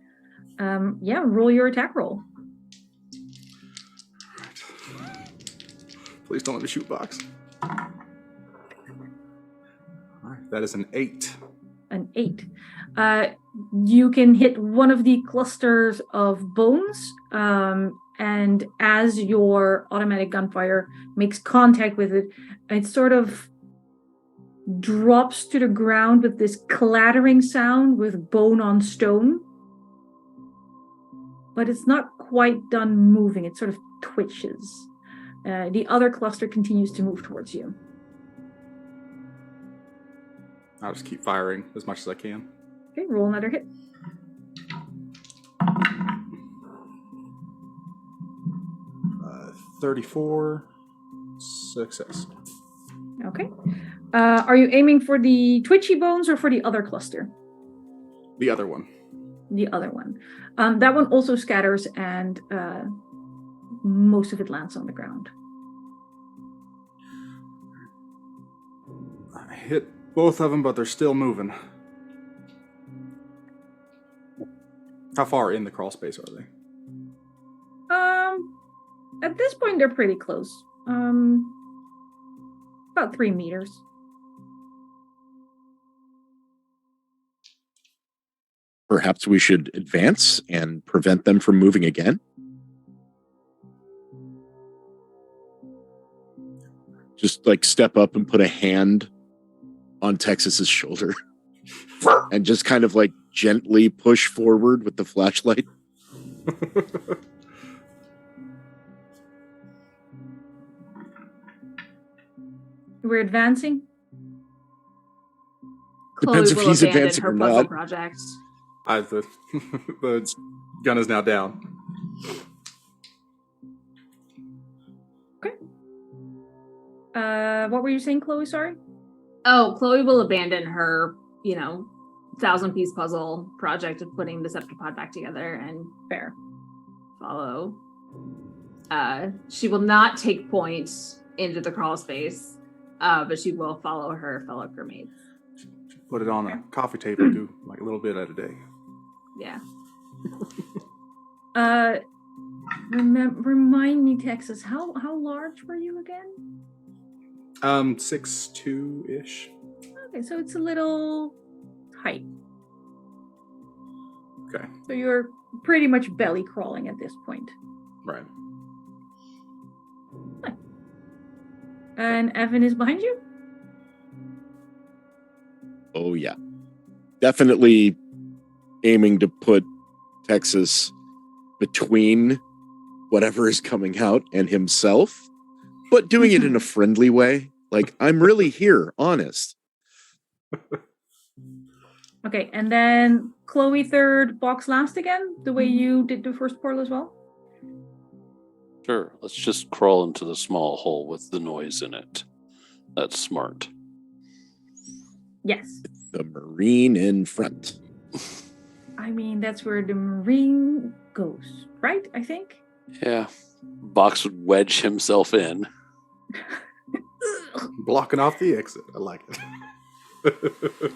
Roll your attack roll. Please don't let me shoot box. All right, that is an 8. An 8. You can hit one of the clusters of bones, and as your automatic gunfire makes contact with it, it sort of drops to the ground with this clattering sound with bone on stone. But it's not quite done moving. It sort of twitches. The other cluster continues to move towards you. I'll just keep firing as much as I can. Okay, roll another hit. Uh, 34 success. Okay. Are you aiming for the twitchy bones or for the other cluster? The other one. The other one. That one also scatters and most of it lands on the ground. I hit both of them, but they're still moving. How far in the crawl space are they? At this point, they're pretty close. About 3 meters. Perhaps we should advance and prevent them from moving again? Just like step up and put a hand on Texas's shoulder and just kind of like gently push forward with the flashlight. We're advancing. Depends if will he's abandon advancing her or puzzle not. project. The gun is now down. Okay. What were you saying, Chloe? Sorry? Oh, Chloe will abandon her, 1,000-piece puzzle project of putting the Septipod back together and Fair. follow. She will not take point into the crawl space, but she will follow her fellow crewmates. Put it on a coffee table and do like a little bit at a day. Yeah. Remind me, Texas, how large were you again? 6'2" Okay, so it's a little height. Okay. So you're pretty much belly crawling at this point. Right. And Evan is behind you? Oh, yeah. Definitely aiming to put Texas between whatever is coming out and himself, but doing it in a friendly way. Like, I'm really here, honest. Okay, and then Chloe third, Box last again, the way you did the first portal as well? Sure. Let's just crawl into the small hole with the noise in it. That's smart. Yes. The Marine in front. I mean, that's where the Marine goes, right? I think? Yeah. Box would wedge himself in. Blocking off the exit. I like it.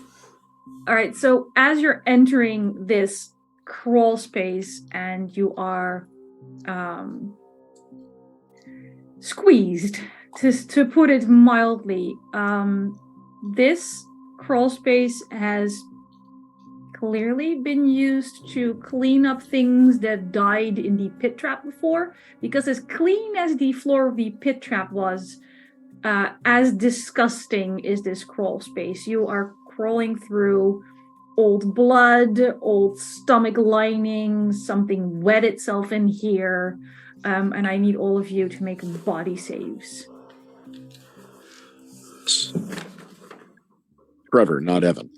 All right, so as you're entering this crawl space and you are squeezed, to put it mildly, this crawl space has clearly been used to clean up things that died in the pit trap before, because as clean as the floor of the pit trap was, as disgusting is this crawl space. You are crawling through old blood, old stomach lining, something wet itself in here, and I need all of you to make body saves. Trevor, not Evan.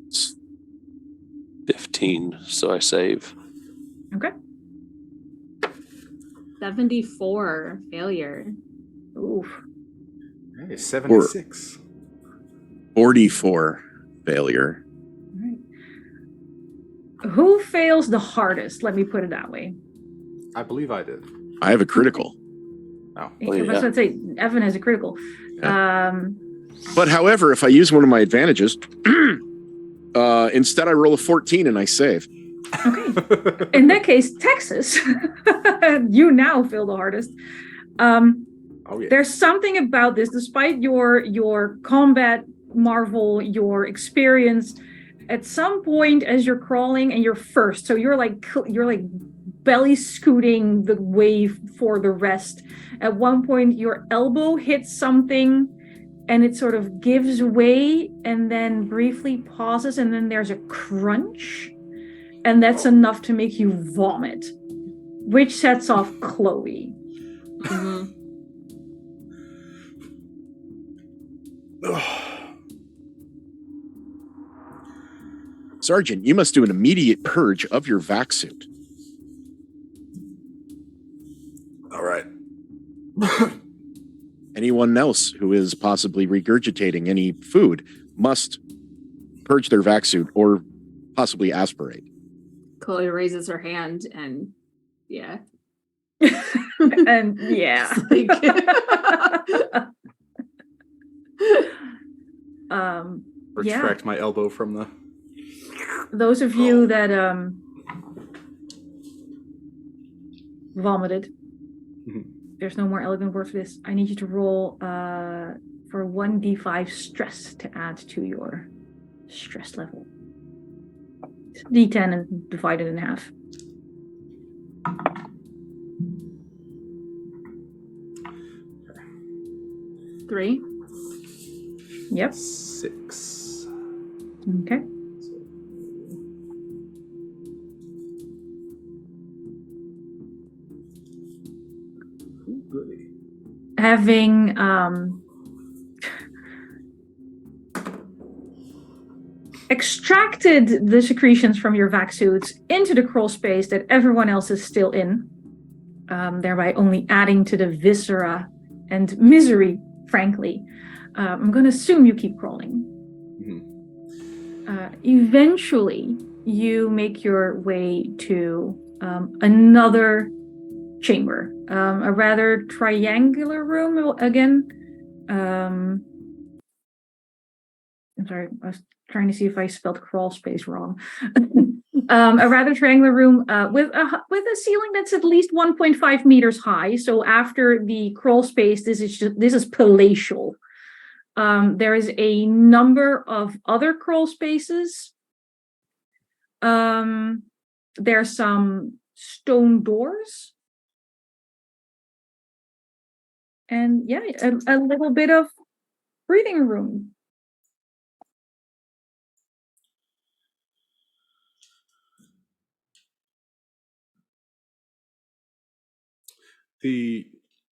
It's 15, so I save. Okay. 74 failure. Oof. Hey, 76. 44 failure. All right. Who fails the hardest? Let me put it that way. I believe I did. I have a critical. Oh. Oh, I was yeah. going to say Evan has a critical. Yeah. But however, if I use one of my advantages, instead I roll a 14 and I save. Okay. In that case, Texas, you now feel the hardest. Oh, yeah. There's something about this, despite your combat marvel, your experience. At some point, as you're crawling and you're first, so you're like belly scooting the way for the rest. At one point, your elbow hits something, and it sort of gives way, and then briefly pauses, and then there's a crunch, and that's enough to make you vomit, which sets off Chloe. Mhm. Sergeant, you must do an immediate purge of your vac suit. All right. Anyone else who is possibly regurgitating any food must purge their vac suit or possibly aspirate. Chloe raises her hand and yeah. And yeah. Retract my elbow from the... Those of you that vomited, there's no more elegant word for this. I need you to roll for 1d5 stress to add to your stress level. D10 and divide it in half. Three. Yep. 6. Okay. Goody. Having extracted the secretions from your vac suits into the crawl space that everyone else is still in, thereby only adding to the viscera and misery, frankly, I'm going to assume you keep crawling. Eventually, you make your way to another chamber, a rather triangular room again. I'm sorry, I was trying to see if I spelled crawl space wrong. A rather triangular room with a ceiling that's at least 1.5 meters high. So after the crawl space, this is palatial. There is a number of other crawl spaces. There's some stone doors. And yeah, a little bit of breathing room. The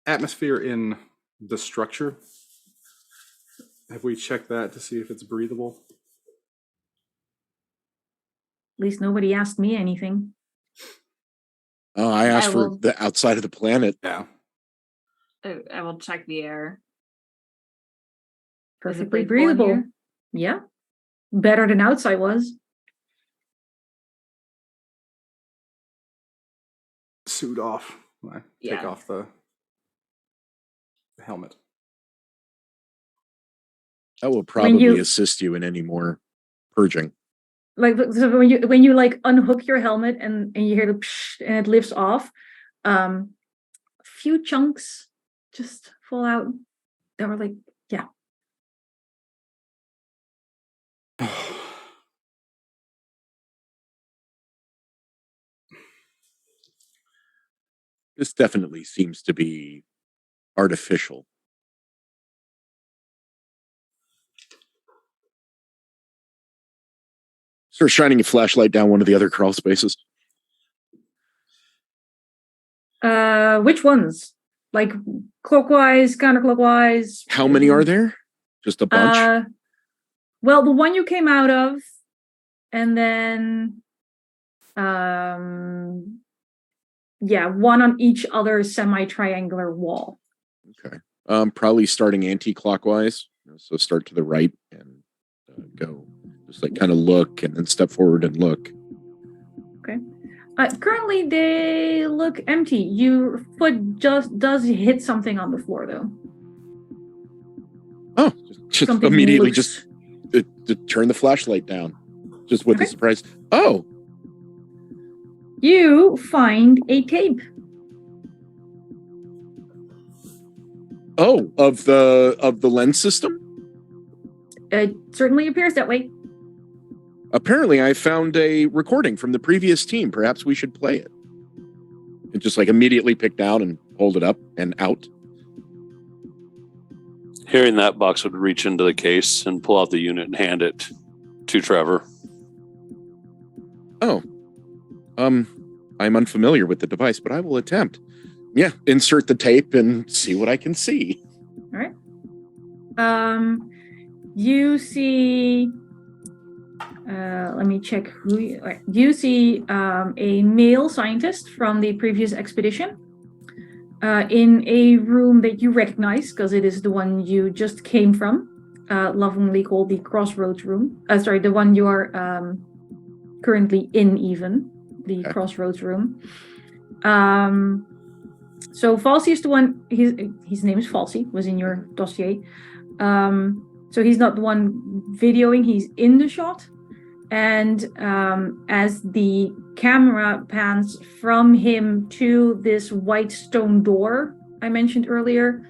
atmosphere in the structure, have we checked that to see if it's breathable? At least nobody asked me anything. Oh, I asked for will- the outside of the planet. Yeah. I will check the air. Is it Perfectly breathable in breathable. here? Yeah. Better than outside was. Suit off. I take Yeah. off the helmet. That will probably you- assist you in any more purging. Like, so when you like unhook your helmet and you hear the psh and it lifts off, a few chunks just fall out. That were like, yeah. This definitely seems to be artificial. Start shining a flashlight down one of the other crawl spaces. Which ones? Like clockwise, counterclockwise? How many are there? Just a bunch? Well, the one you came out of, and then yeah, one on each other semi-triangular wall. Okay. Probably starting anti-clockwise. So start to the right and go. Just like kind of look and then step forward and look. Okay. Currently, they look empty. Your foot just does hit something on the floor, though. Oh, just Just something immediately loose. to turn the flashlight down. Just with Okay. a surprise. Oh, You find a tape. oh, of the lens system? It certainly appears that way. Apparently I found a recording from the previous team. Perhaps we should play it. It just like immediately picked out and hold it up and out. Hearing that, Box would reach into the case and pull out the unit and hand it to Trevor. Oh. I'm unfamiliar with the device, but I will attempt. Yeah, insert the tape and see what I can see. All right. You see. Let me check who you. All right. You see a male scientist from the previous expedition in a room that you recognize because it is the one you just came from, lovingly called the Crossroads room. The one you are currently in, even the Okay. Crossroads room. So Falsey is the one. His name is Falsey. Was in your dossier. So he's not the one videoing. He's in the shot, and as the camera pans from him to this white stone door I mentioned earlier,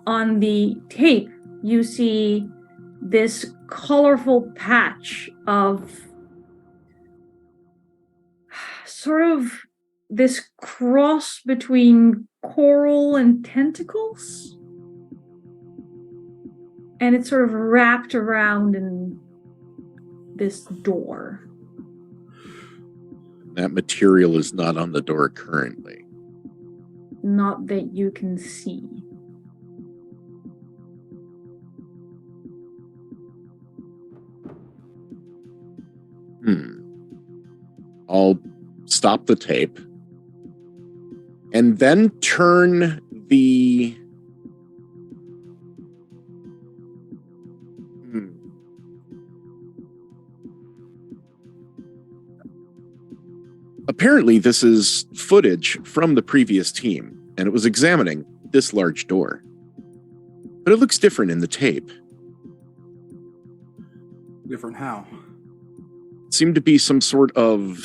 on the tape you see this colorful patch of sort of this cross between coral and tentacles. And it's sort of wrapped around in this door. That material is not on the door currently. Not that you can see. I'll stop the tape and then turn the Apparently this is footage from the previous team, and it was examining this large door. But it looks different in the tape. Different how? It seemed to be some sort of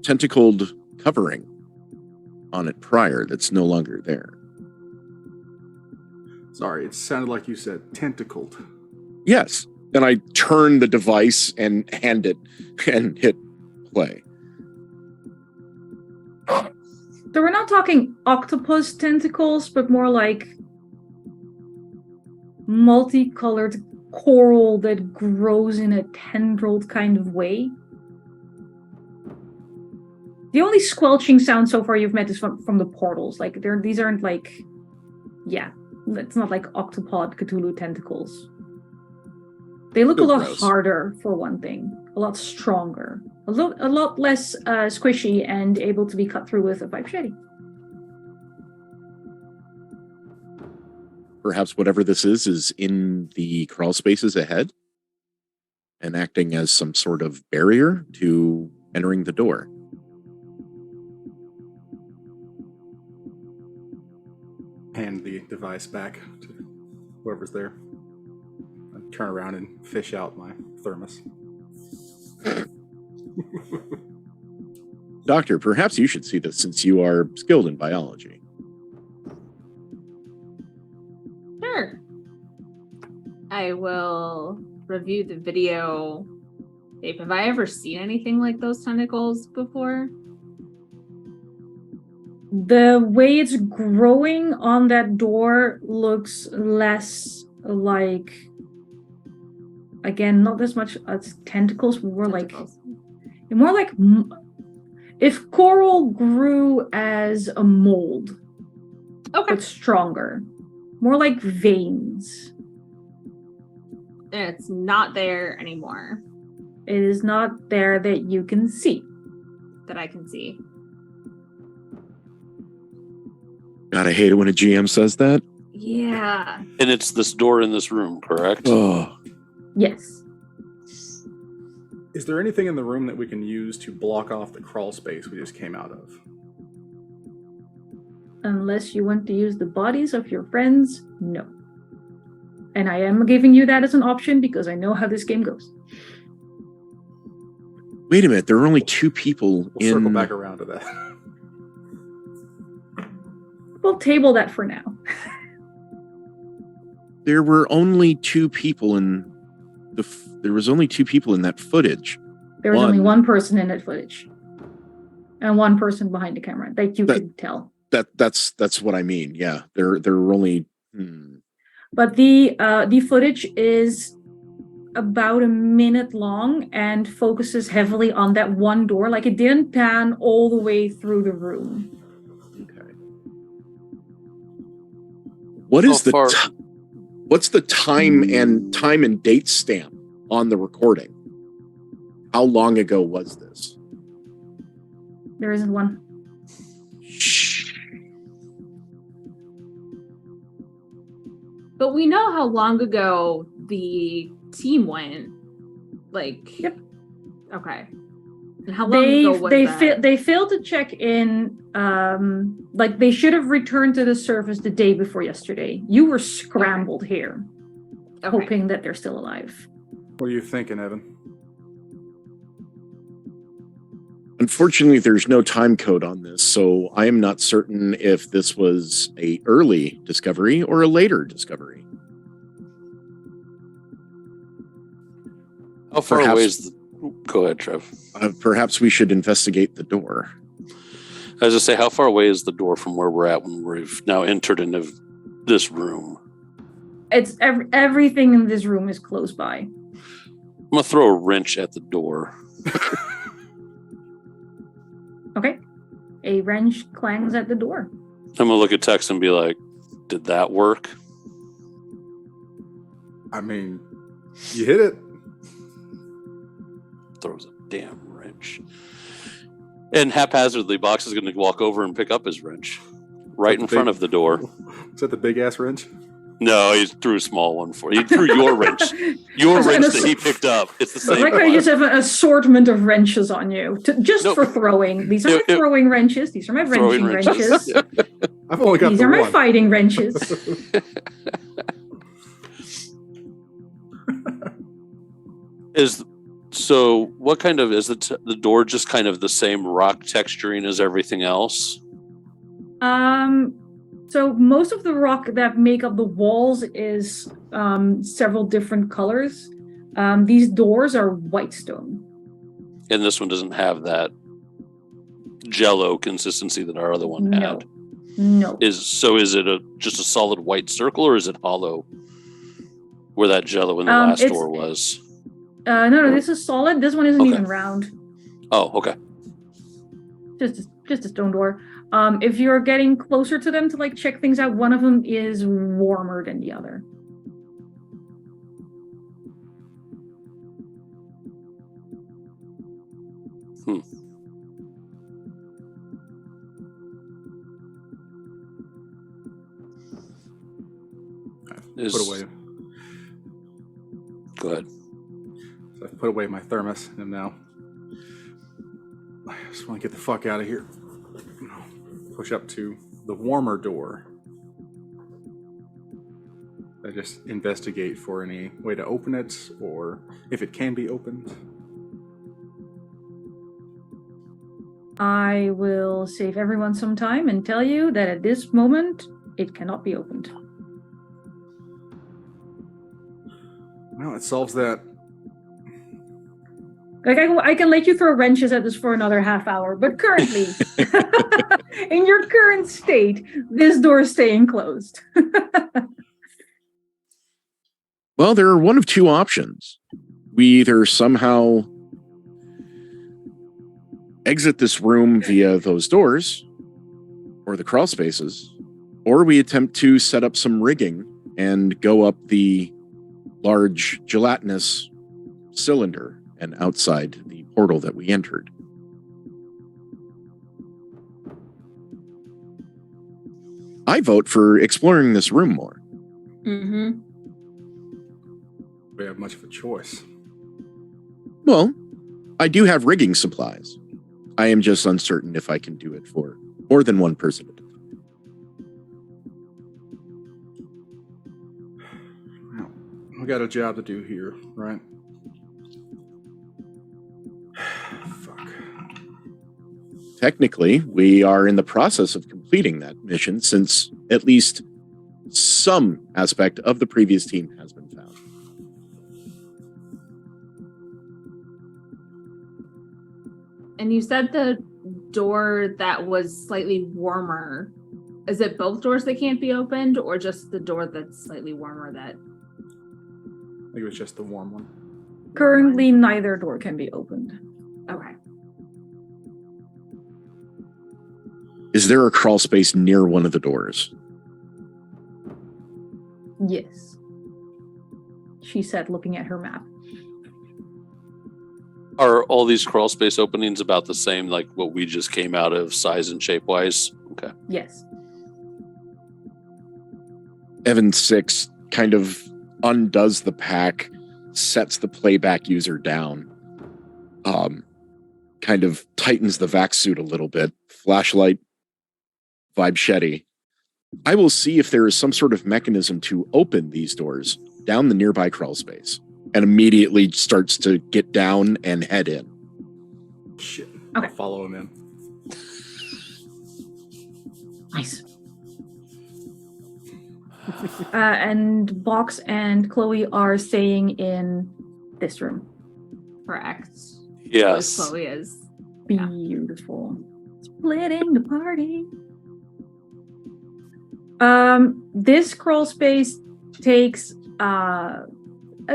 tentacled covering on it prior that's no longer there. Sorry, it sounded like you said tentacled. Yes. And I turn the device and hand it and hit play. So we're not talking octopus tentacles, but more like multicolored coral that grows in a tendrilled kind of way. The only squelching sound so far you've met is from the portals. Like these aren't like, yeah, it's not like octopod Cthulhu tentacles. They look Still a lot gross. harder, for one thing, a lot stronger, a lot less squishy and able to be cut through with a pipe shetty. Perhaps whatever this is in the crawl spaces ahead and acting as some sort of barrier to entering the door. Hand the device back to whoever's there. I turn around and fish out my thermos. Doctor, perhaps you should see this since you are skilled in biology. Sure. I will review the video tape. Have I ever seen anything like those tentacles before? The way it's growing on that door looks less like, again, not as much as tentacles, more like if coral grew as a mold, Okay. but stronger, more like veins. And it's not there anymore It is not there that you can see. that I can see. God, I hate it when a GM says that. Yeah. And it's this door in this room, correct? Oh, Yes. Is there anything in the room that we can use to block off the crawl space we just came out of? Unless you want to use the bodies of your friends, no. And I am giving you that as an option because I know how this game goes. Wait a minute, there are only 2 people We'll circle back around to that. We'll table that for now. There were only 2 people in there was only 2 people in that footage. There was only one person in that footage. And one person behind the camera that you could tell. That's what I mean. Yeah. There were only But the footage is about a minute long and focuses heavily on that one door. Like it didn't pan all the way through the room. Okay. What's the time and date stamp on the recording? How long ago was this? There isn't one. But we know how long ago the team went. Like, yep. Okay. And how long ago was that? They failed to check in. Like they should have returned to the surface the day before yesterday. You were scrambled here, hoping that they're still alive. What are you thinking, Evan? Unfortunately, there's no time code on this, so I am not certain if this was a early discovery or a later discovery. How far away is Go ahead, Trev. Perhaps we should investigate the door. I was going to say, how far away is the door from where we're at when we've now entered into this room? It's everything in this room is close by. I'm going to throw a wrench at the door. Okay. A wrench clangs at the door. I'm going to look at Tex and be like, did that work? I mean, you hit it. Throws a damn wrench. And haphazardly, Box is going to walk over and pick up his wrench right in front of the door. Is that the big ass wrench? No, he threw a small one for you. He threw your wrench. Your wrench that he picked up. It's the same. Like I just have an assortment of wrenches on you, for throwing. These are my throwing wrenches. These are my wrenching wrenches. I've only got these are my fighting wrenches. So what kind of is the door? Just kind of the same rock texturing as everything else? So most of the rock that make up the walls is several different colors. These doors are white stone. And this one doesn't have that jello consistency that our other one had. No. Is it just a solid white circle, or is it hollow where that jello in the last door was? No, this is solid. This one isn't even round. Oh, okay. Just a stone door. If you're getting closer to them to like check things out, one of them is warmer than the other. Put away. Go ahead. So I put away my thermos, and now I just want to get the fuck out of here. Push up to the warmer door. I just investigate for any way to open it, or if it can be opened. I will save everyone some time and tell you that at this moment, it cannot be opened. Well, it solves that. Like I can let you throw wrenches at this for another half hour, but currently, in your current state, this door is staying closed. Well, there are one of two options. We either somehow exit this room via those doors or the crawl spaces, or we attempt to set up some rigging and go up the large gelatinous cylinder and outside the portal that we entered. I vote for exploring this room more. Mm-hmm. We have much of a choice. Well, I do have rigging supplies. I am just uncertain if I can do it for more than one person at a time. Well, We got a job to do here, right? Fuck. Technically, we are in the process of completing that mission since at least some aspect of the previous team has been found. And you said the door that was slightly warmer. Is it both doors that can't be opened, or just the door that's slightly warmer that... I think it was just the warm one. Currently, neither door can be opened. Okay. Is there a crawl space near one of the doors? Yes. She said, looking at her map. Are all these crawl space openings about the same, like what we just came out of, size and shape wise? Okay. Yes. Evan 6 kind of undoes the pack, sets the playback user down, kind of tightens the vac suit a little bit, flashlight, vibe shetty. I will see if there is some sort of mechanism to open these doors down the nearby crawl space, and immediately starts to get down and head in. Shit. Okay. I'll follow him in. Nice. And Box and Chloe are staying in this room. Correct. Yes. Chloe is. Beautiful. Splitting the party. This crawl space takes a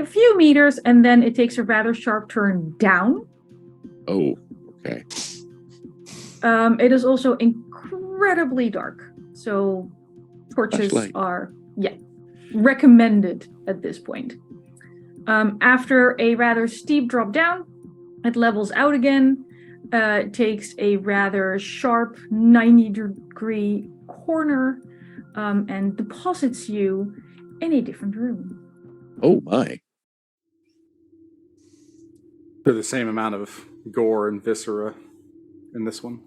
few meters, and then it takes a rather sharp turn down. Oh, okay. It is also incredibly dark, so torches Flashlight. are recommended at this point. After a rather steep drop down, it levels out again. It takes a rather sharp 90-degree corner and deposits you in a different room. Oh my. They're the same amount of gore and viscera in this one.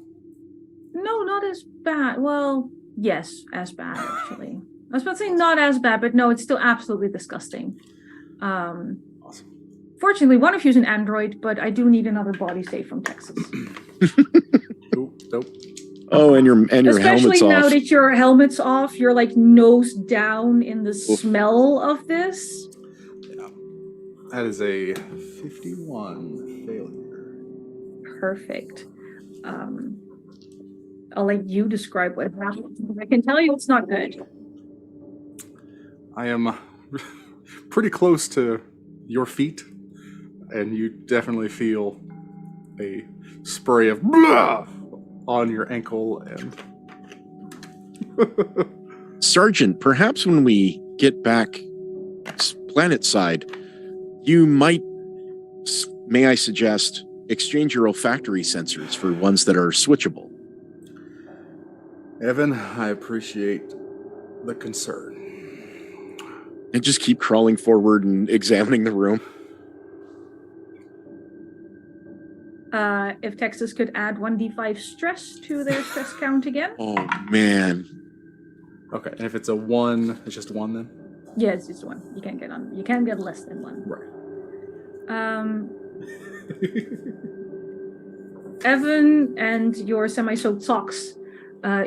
No, not as bad. Well, yes, as bad, actually. I was about to say not as bad, but no, it's still absolutely disgusting. Awesome. Fortunately, one of you is an android, but I do need another body save from Texas. Nope. Oh, and your Especially helmet's now off. that your helmet's off, you're like nose down in the smell of this. Yeah. That is a 51 failure. Perfect. I'll let you describe what happened. I can tell you it's not good. I am pretty close to your feet, and you definitely feel a spray of blah on your ankle. And Sergeant, perhaps when we get back planet side, you might, may I suggest, exchange your olfactory sensors for ones that are switchable. Evan, I appreciate the concern. And just keep crawling forward and examining the room. If Texas could add 1d5 stress to their stress count again. Oh, man. Okay, and if it's a 1, it's just 1 then? Yes, it's one. You can't get on. You can't get less than one. Right. Evan and your semi-soaked socks.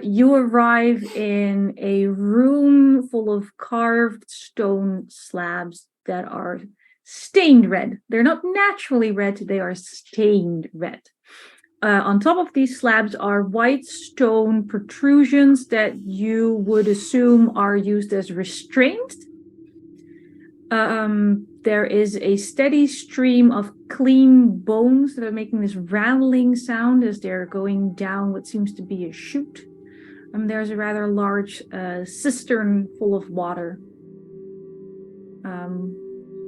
You arrive in a room full of carved stone slabs that are stained red. They're not naturally red, they are stained red. On top of these slabs are white stone protrusions that you would assume are used as restraint. There is a steady stream of clean bones that are making this rattling sound as they're going down what seems to be a chute. There's a rather large cistern full of water.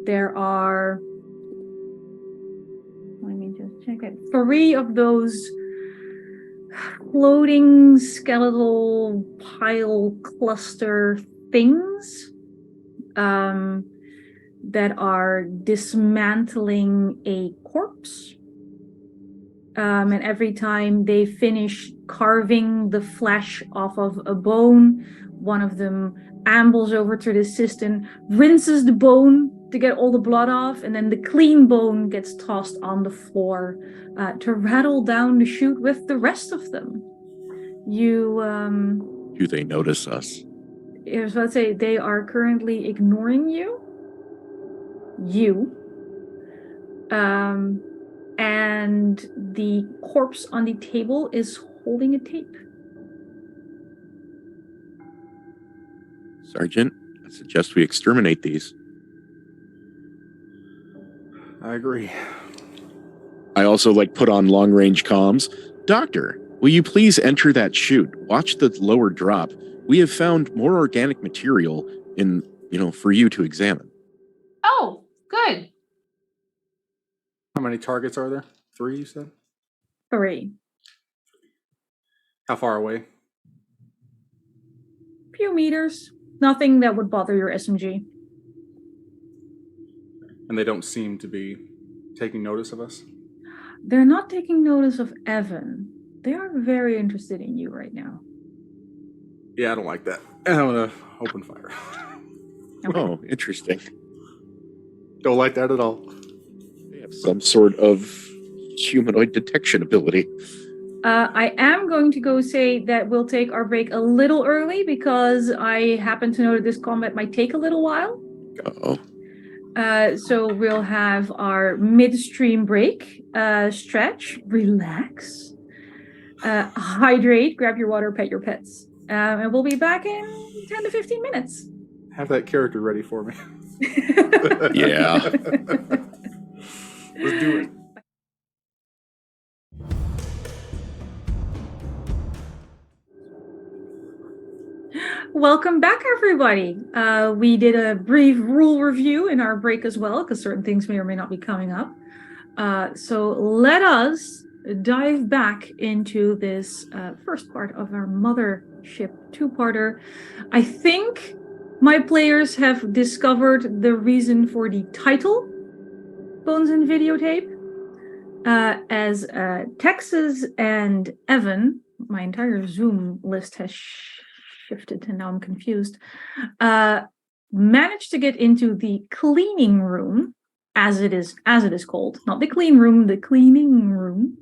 There are, let me just check it, 3 of those floating skeletal pile cluster things that are dismantling a corpse. And every time they finish carving the flesh off of a bone, one of them ambles over to the cistern, rinses the bone to get all the blood off, and then the clean bone gets tossed on the floor to rattle down the chute with the rest of them. Do they notice us? I was about to say, they are currently ignoring you. And the corpse on the table is holding a tape. Sergeant, I suggest we exterminate these. I agree. I also put on long-range comms. Doctor, will you please enter that chute? Watch the lower drop. We have found more organic material for you to examine. Oh, good. How many targets are there? 3, you said? 3. How far away? Few meters. Nothing that would bother your SMG. And they don't seem to be taking notice of us? They're not taking notice of Evan. They are very interested in you right now. Yeah, I don't like that. And I'm going to open fire. Okay. Oh, interesting. Don't like that at all. They have some sort of humanoid detection ability. I am going to go say that we'll take our break a little early because I happen to know that this combat might take a little while. Uh-oh. So we'll have our midstream break, stretch, relax, hydrate, grab your water, pet your pets. And we'll be back in 10 to 15 minutes. Have that character ready for me. Yeah. Let's do it. Welcome back, everybody. We did a brief rule review in our break as well, because certain things may or may not be coming up. So let us dive back into this first part of our Mothership 2-parter. I think my players have discovered the reason for the title, Bones and Videotape, as Texas and Evan, my entire Zoom list has shifted and now I'm confused, managed to get into the cleaning room, as it is called, not the clean room, the cleaning room,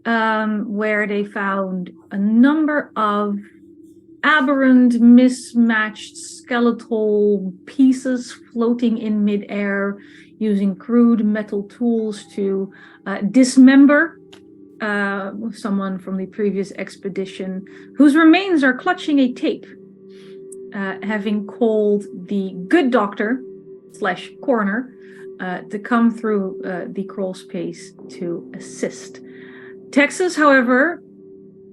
where they found a number of aberrant, mismatched skeletal pieces floating in midair, using crude metal tools to dismember someone from the previous expedition, whose remains are clutching a tape, having called the good doctor / coroner to come through the crawl space to assist. Texas, however,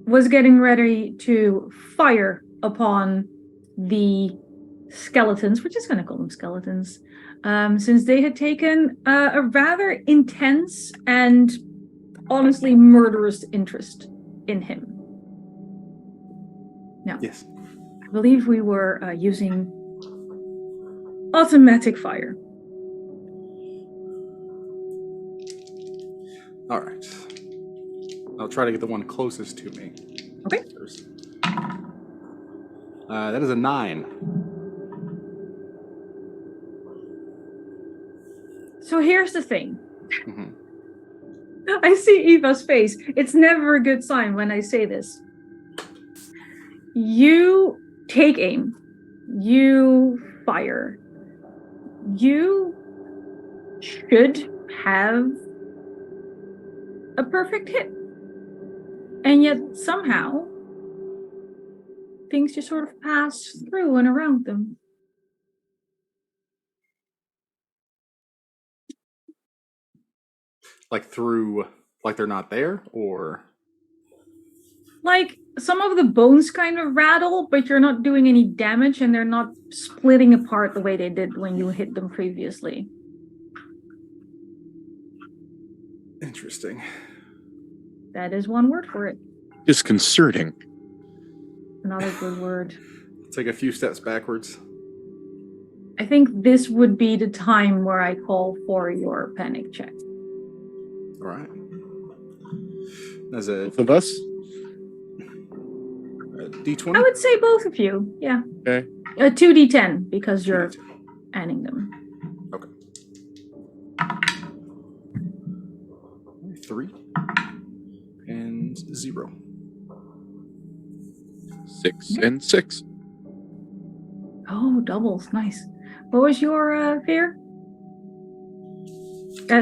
was getting ready to fire upon the skeletons, we're just going to call them skeletons, since they had taken a rather intense and honestly murderous interest in him. Now, yes, I believe we were using automatic fire. All right. I'll try to get the one closest to me. Okay. First. That is a 9. So here's the thing. Mm-hmm. I see Eva's face. It's never a good sign when I say this. You take aim. You fire. You should have a perfect hit. And yet somehow things just sort of pass through and around them. Like they're not there, or Like some of the bones kind of rattle, but you're not doing any damage and they're not splitting apart the way they did when you hit them previously. interesting. That is one word for it. Disconcerting. Another good word. Take a few steps backwards. I think this would be the time where I call for your panic check. All right. As a Both of us? D20? I would say both of you, yeah. Okay. 2d10 because you're adding them. Okay. 3 and 0. 6 and 6. Oh, doubles. Nice. What was your fear?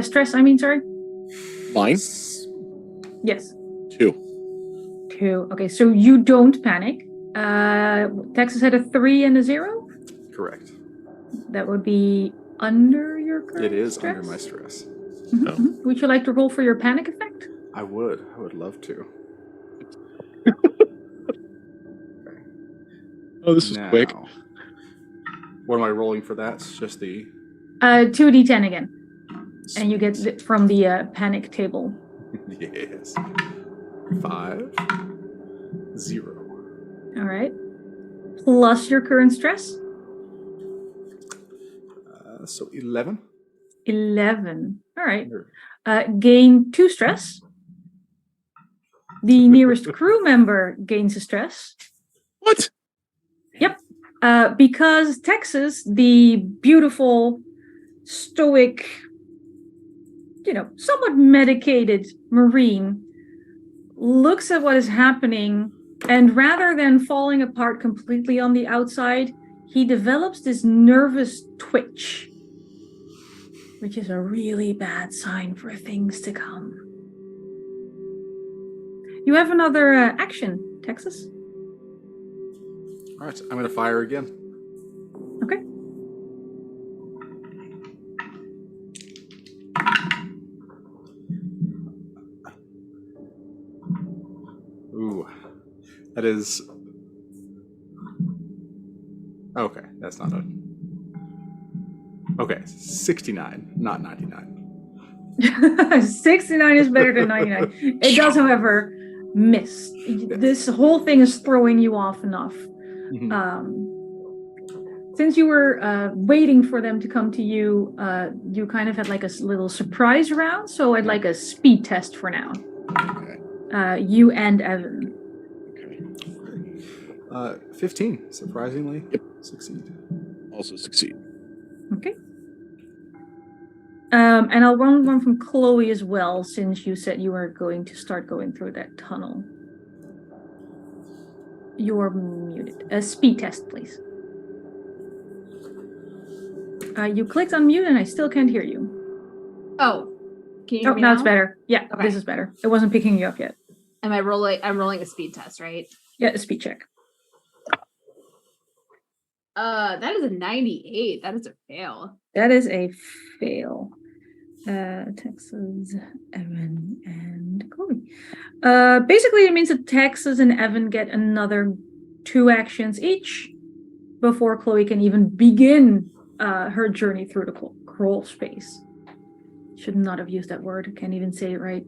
Stress, I mean, sorry. Mine? Yes. 2. 2. Okay, so you don't panic. Texas had a 3 and a 0? Correct. That would be under your current It is stress? under my stress. Mhm, Oh. mhm. Would you like to roll for your panic effect? I would love to. Oh, this is quick. What am I rolling for that? It's just the 2d10 again. And you get Sweet. it from the panic table. Yes. 5, 0. All right. Plus your current stress? So 11. 11. All right. Gain 2 stress. The nearest crew member gains a stress. What? Yep. Because Texas, the beautiful, stoic, somewhat medicated Marine, looks at what is happening, and rather than falling apart completely on the outside, he develops this nervous twitch, which is a really bad sign for things to come. You have another action, Texas. All right, I'm going to fire again. Okay. Ooh, that is... Okay, that's not a... Okay, 69, not 99. 69 is better than 99. It does, however, miss. This whole thing is throwing you off enough. Mm-hmm. Since you were waiting for them to come to you, you kind of had like a little surprise round, so I'd like a speed test for now. Okay. You and Evan. Okay. 15, surprisingly. Yep. Succeed. Also succeed. Okay. And I'll run one from Chloe as well, since you said you were going to start going through that tunnel. You're muted. A speed test, please. You clicked on mute and I still can't hear you. Oh, can you hear me now now? It's better. Yeah, Okay. This is better. It wasn't picking you up yet. Am I rolling? I'm rolling a speed test, right? Yeah, a speed check. That is a 98. That is a fail. That is a fail. Texas, Evan, and Chloe. Basically, it means that Texas and Evan get another 2 actions each before Chloe can even begin her journey through the crawl space. Should not have used that word. Can't even say it right.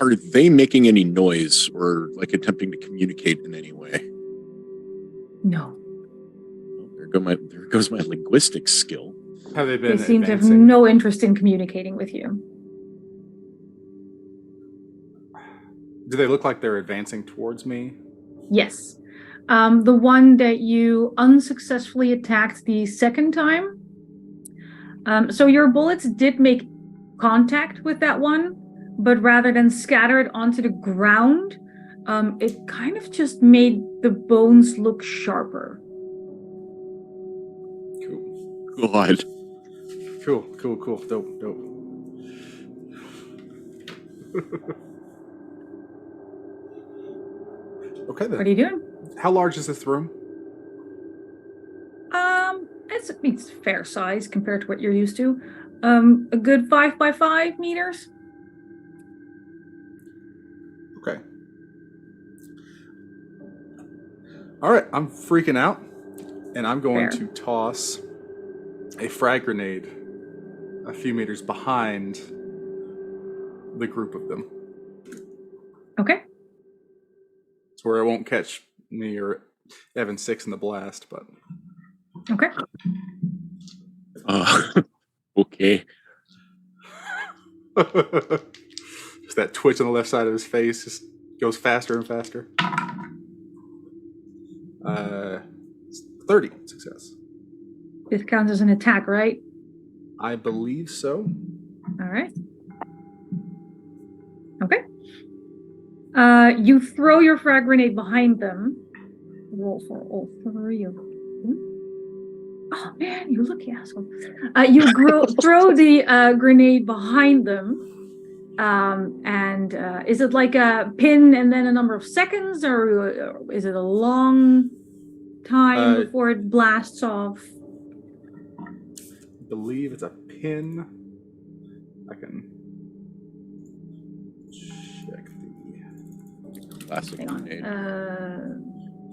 Are they making any noise or like attempting to communicate in any way? No. There goes my linguistics skill. Have they been They seem to have advancing? no interest in communicating with you. Do they look like they're advancing towards me? Yes. The one that you unsuccessfully attacked the second time. So your bullets did make contact with that one, but rather than scatter it onto the ground, it kind of just made the bones look sharper. Cool. God. Cool. Dope. Okay then. What are you doing? How large is this room? It's fair size compared to what you're used to. A good 5 by 5 meters. Okay. All right, I'm freaking out, and I'm going to toss a frag grenade a few meters behind the group of them. Okay. It's where it won't catch me or Evan 6 in the blast, but... Okay. Okay. Just that twitch on the left side of his face just goes faster and faster. 30 success. This counts as an attack, right? I believe so. All right. Okay. You throw your frag grenade behind them. Roll for all three of them. Oh man, you lucky asshole. You throw the grenade behind them. And is it like a pin and then a number of seconds, or is it a long time before it blasts off? I believe it's a pin. I can check the Classic Hang on. grenade.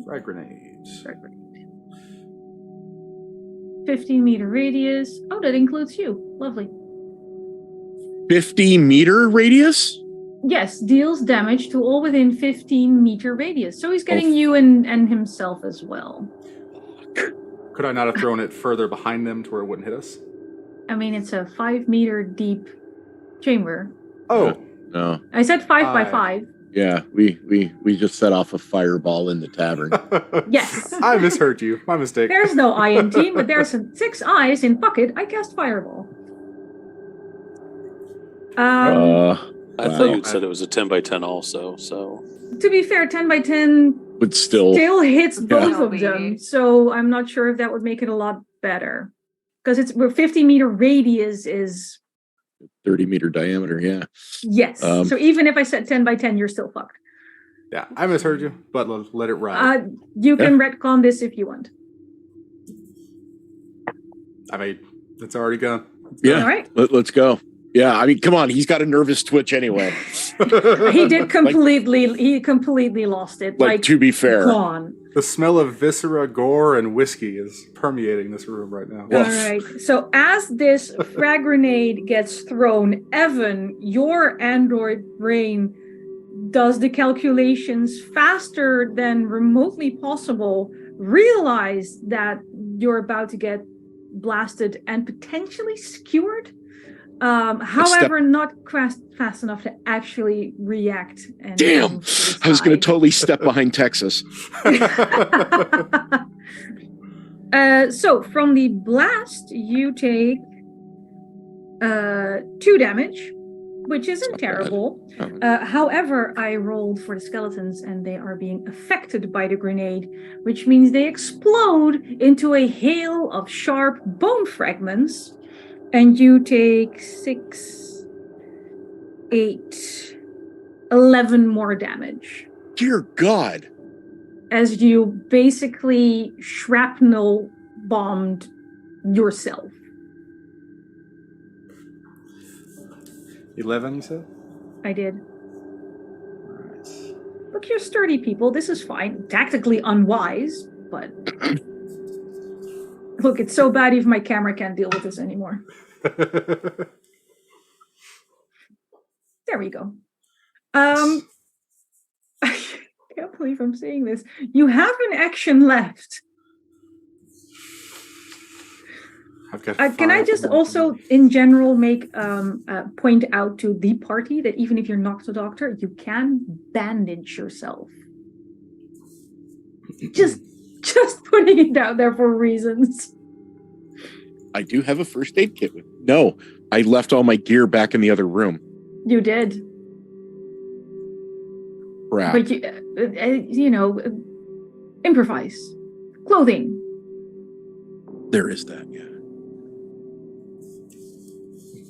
frag grenades. 15-meter radius. Oh, that includes you. Lovely. 50-meter radius? Yes, deals damage to all within 15-meter radius. So he's getting you and himself as well. Could I not have thrown it further behind them to where it wouldn't hit us? I mean, it's a 5-meter deep chamber. Oh. No. I said 5 by 5. Yeah, we just set off a fireball in the tavern. Yes. I misheard you. My mistake. There's no eye in team, but there's 6 eyes in bucket. I cast fireball. I thought you said it was a 10 by 10 also, so. To be fair, 10 by 10 but still hits both of Maybe. them. So I'm not sure if that would make it a lot better. Because it's 50-meter radius is 30-meter diameter, yeah. yes. So even if I said 10 by 10, you're still fucked. Yeah, I misheard you, but let it ride. You can retcon this if you want. I mean, it's already gone. Yeah. All right. Let's go. Yeah, I mean, come on. He's got a nervous twitch anyway. He did completely. He completely lost it. Like to be fair, gone. The smell of viscera, gore, and whiskey is permeating this room right now. All right. So as this frag grenade gets thrown, Evan, your android brain does the calculations faster than remotely possible. Realize that you're about to get blasted and potentially skewered. However, not fast enough to actually react. And damn, I was going to totally step behind Texas. So from the blast, you take 2 damage, which isn't terrible. However, I rolled for the skeletons and they are being affected by the grenade, which means they explode into a hail of sharp bone fragments. And you take 6, 8, 11 more damage. Dear God. As you basically shrapnel bombed yourself. 11, you said? I did. Right. Look, you're sturdy people. This is fine. Tactically unwise, but... Look, it's so bad even my camera can't deal with this anymore. There we go. I can't believe I'm saying this. You have an action left. Can I just also, in general, make point out to the party that even if you're not a doctor, you can bandage yourself. Just putting it out there for reasons. I do have a first aid kit with me. No, I left all my gear back in the other room. You did. Crap. But improvise. Clothing. There is that, yeah.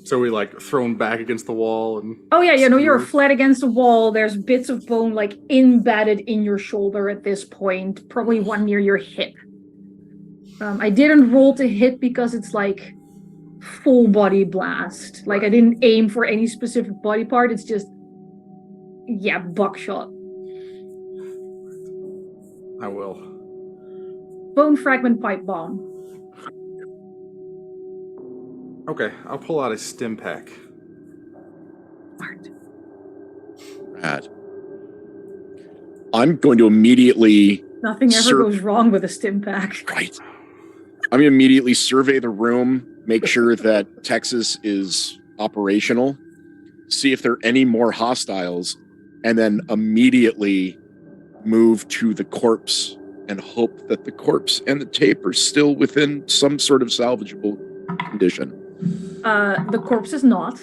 So we thrown back against the wall and... Oh yeah, you're flat against the wall. There's bits of bone embedded in your shoulder at this point. Probably one near your hip. I didn't roll to hit because it's full body blast. I didn't aim for any specific body part. It's just, buckshot. I will. Bone fragment pipe bomb. Okay, I'll pull out a stim pack. Smart. Rad. I'm going to immediately... Nothing ever goes wrong with a stim pack. Right. I'm going to immediately survey the room, make sure that Texas is operational, see if there are any more hostiles, and then immediately move to the corpse and hope that the corpse and the tape are still within some sort of salvageable condition. The corpse is not.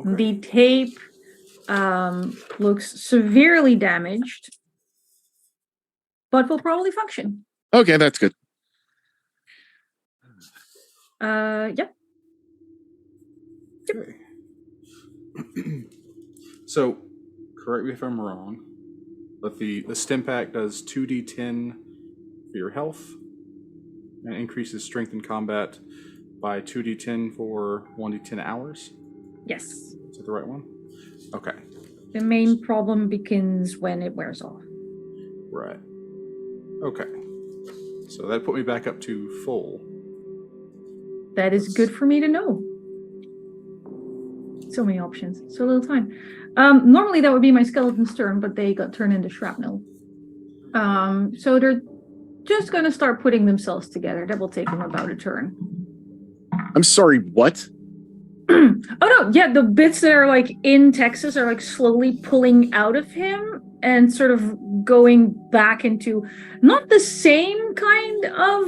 Okay. The tape looks severely damaged, but will probably function. Okay, that's good. Yep. Okay. So, correct me if I'm wrong, but the stim pack does 2d10 for your health and increases strength in combat by 2d10 for 1d10 hours. Yes. Is that the right one? Okay. The main problem begins when it wears off. Right. Okay. So that put me back up to full. That is good for me to know. So many options, so little time. Normally that would be my skeleton's turn, but they got turned into shrapnel. So they're just gonna start putting themselves together. That will take them about a turn. I'm sorry, what? Oh no, yeah, the bits that are like in Texas are like slowly pulling out of him and sort of going back into not the same kind of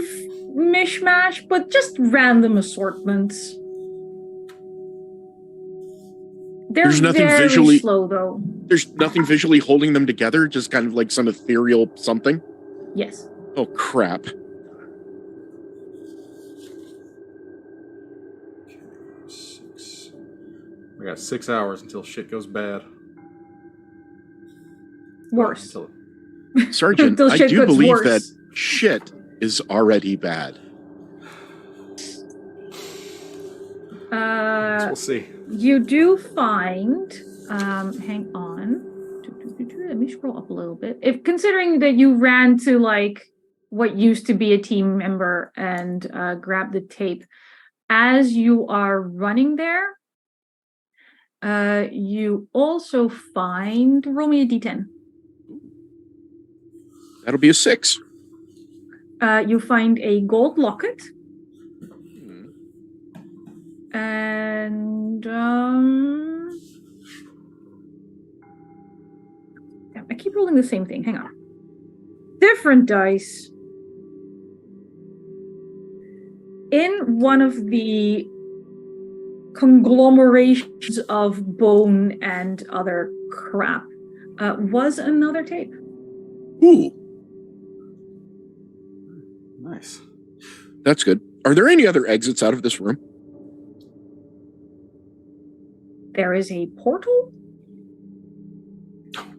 mishmash, but just random assortments. They're There's nothing very visually- slow though. There's nothing visually holding them together, just kind of like some ethereal something? Yes. Oh, crap. Okay, 6. We got 6 hours until shit goes bad. Worse. Well, Sergeant, Until I shit do gets believe worse. that shit is already bad. we'll see. You do find, hang on. Let me scroll up a little bit. If considering that you ran to like what used to be a team member and grabbed the tape, as you are running there, you also find, roll me a d10. That'll be a 6. You find a gold locket. And I keep rolling the same thing. Hang on. Different dice. In one of the conglomerations of bone and other crap was another tape. Ooh, Nice. that's good. Are there any other exits out of this room? There is a portal?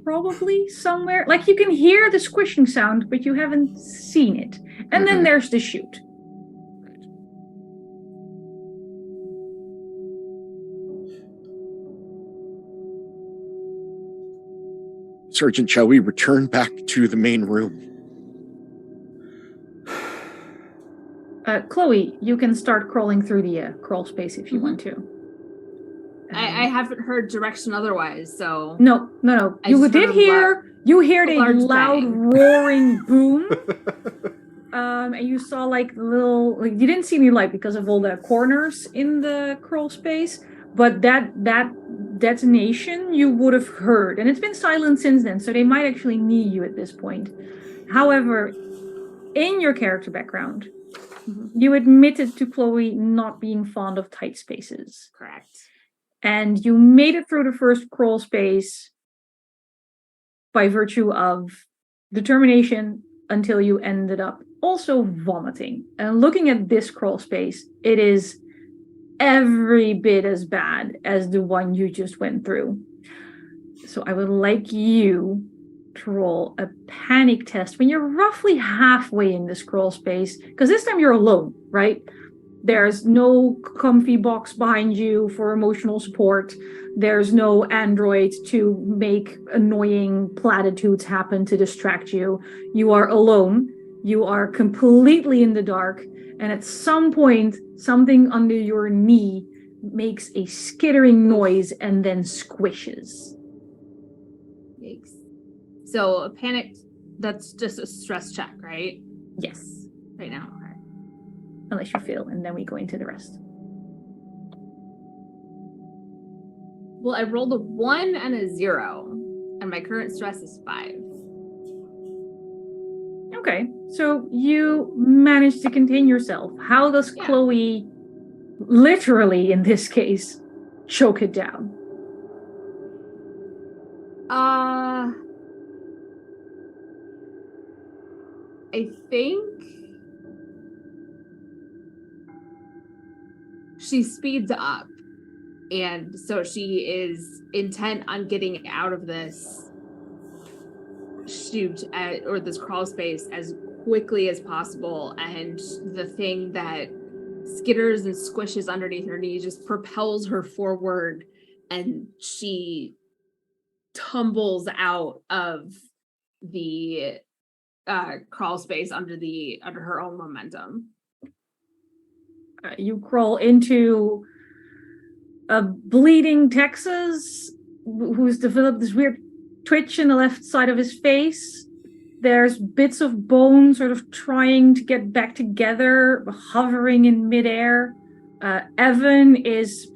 Probably somewhere. Like you can hear the squishing sound, but you haven't seen it. And then there's the chute. Sergeant, shall we return back to the main room? Chloe, you can start crawling through the crawl space if you want to. I haven't heard direction otherwise, so No. I You just did heard you heard a a large loud bang. roaring boom. And you saw like little, like you didn't see any light because of all the corners in the crawl space, but that detonation you would have heard, and it's been silent since then, so they might actually need you at this point. However, in your character background, you admitted to Chloe not being fond of tight spaces. correct. And you made it through the first crawl space by virtue of determination until you ended up also vomiting. And looking at this crawl space, it is every bit as bad as the one you just went through. So I would like you to roll a panic test when you're roughly halfway in this crawl space, because this time you're alone, right? There's no comfy box behind you for emotional support. There's no android to make annoying platitudes happen to distract you. You are alone. You are completely in the dark. And at some point, something under your knee makes a skittering noise and then squishes. Yikes. So a panic, that's just a stress check, right? Yes, Right now. Okay. unless you fail, and then we go into the rest. Well, I rolled a 1 and a 0, and my current stress is 5. Okay, so you managed to contain yourself. How does Yeah. Chloe, literally in this case, choke it down? I think she speeds up, and so she is intent on getting out of this or this crawl space as quickly as possible, and the thing that skitters and squishes underneath her knee just propels her forward, and she tumbles out of the crawl space under her own momentum. You crawl into a bleeding Texas who's developed this weird twitch in the left side of his face. There's bits of bone sort of trying to get back together, hovering in midair. Evan is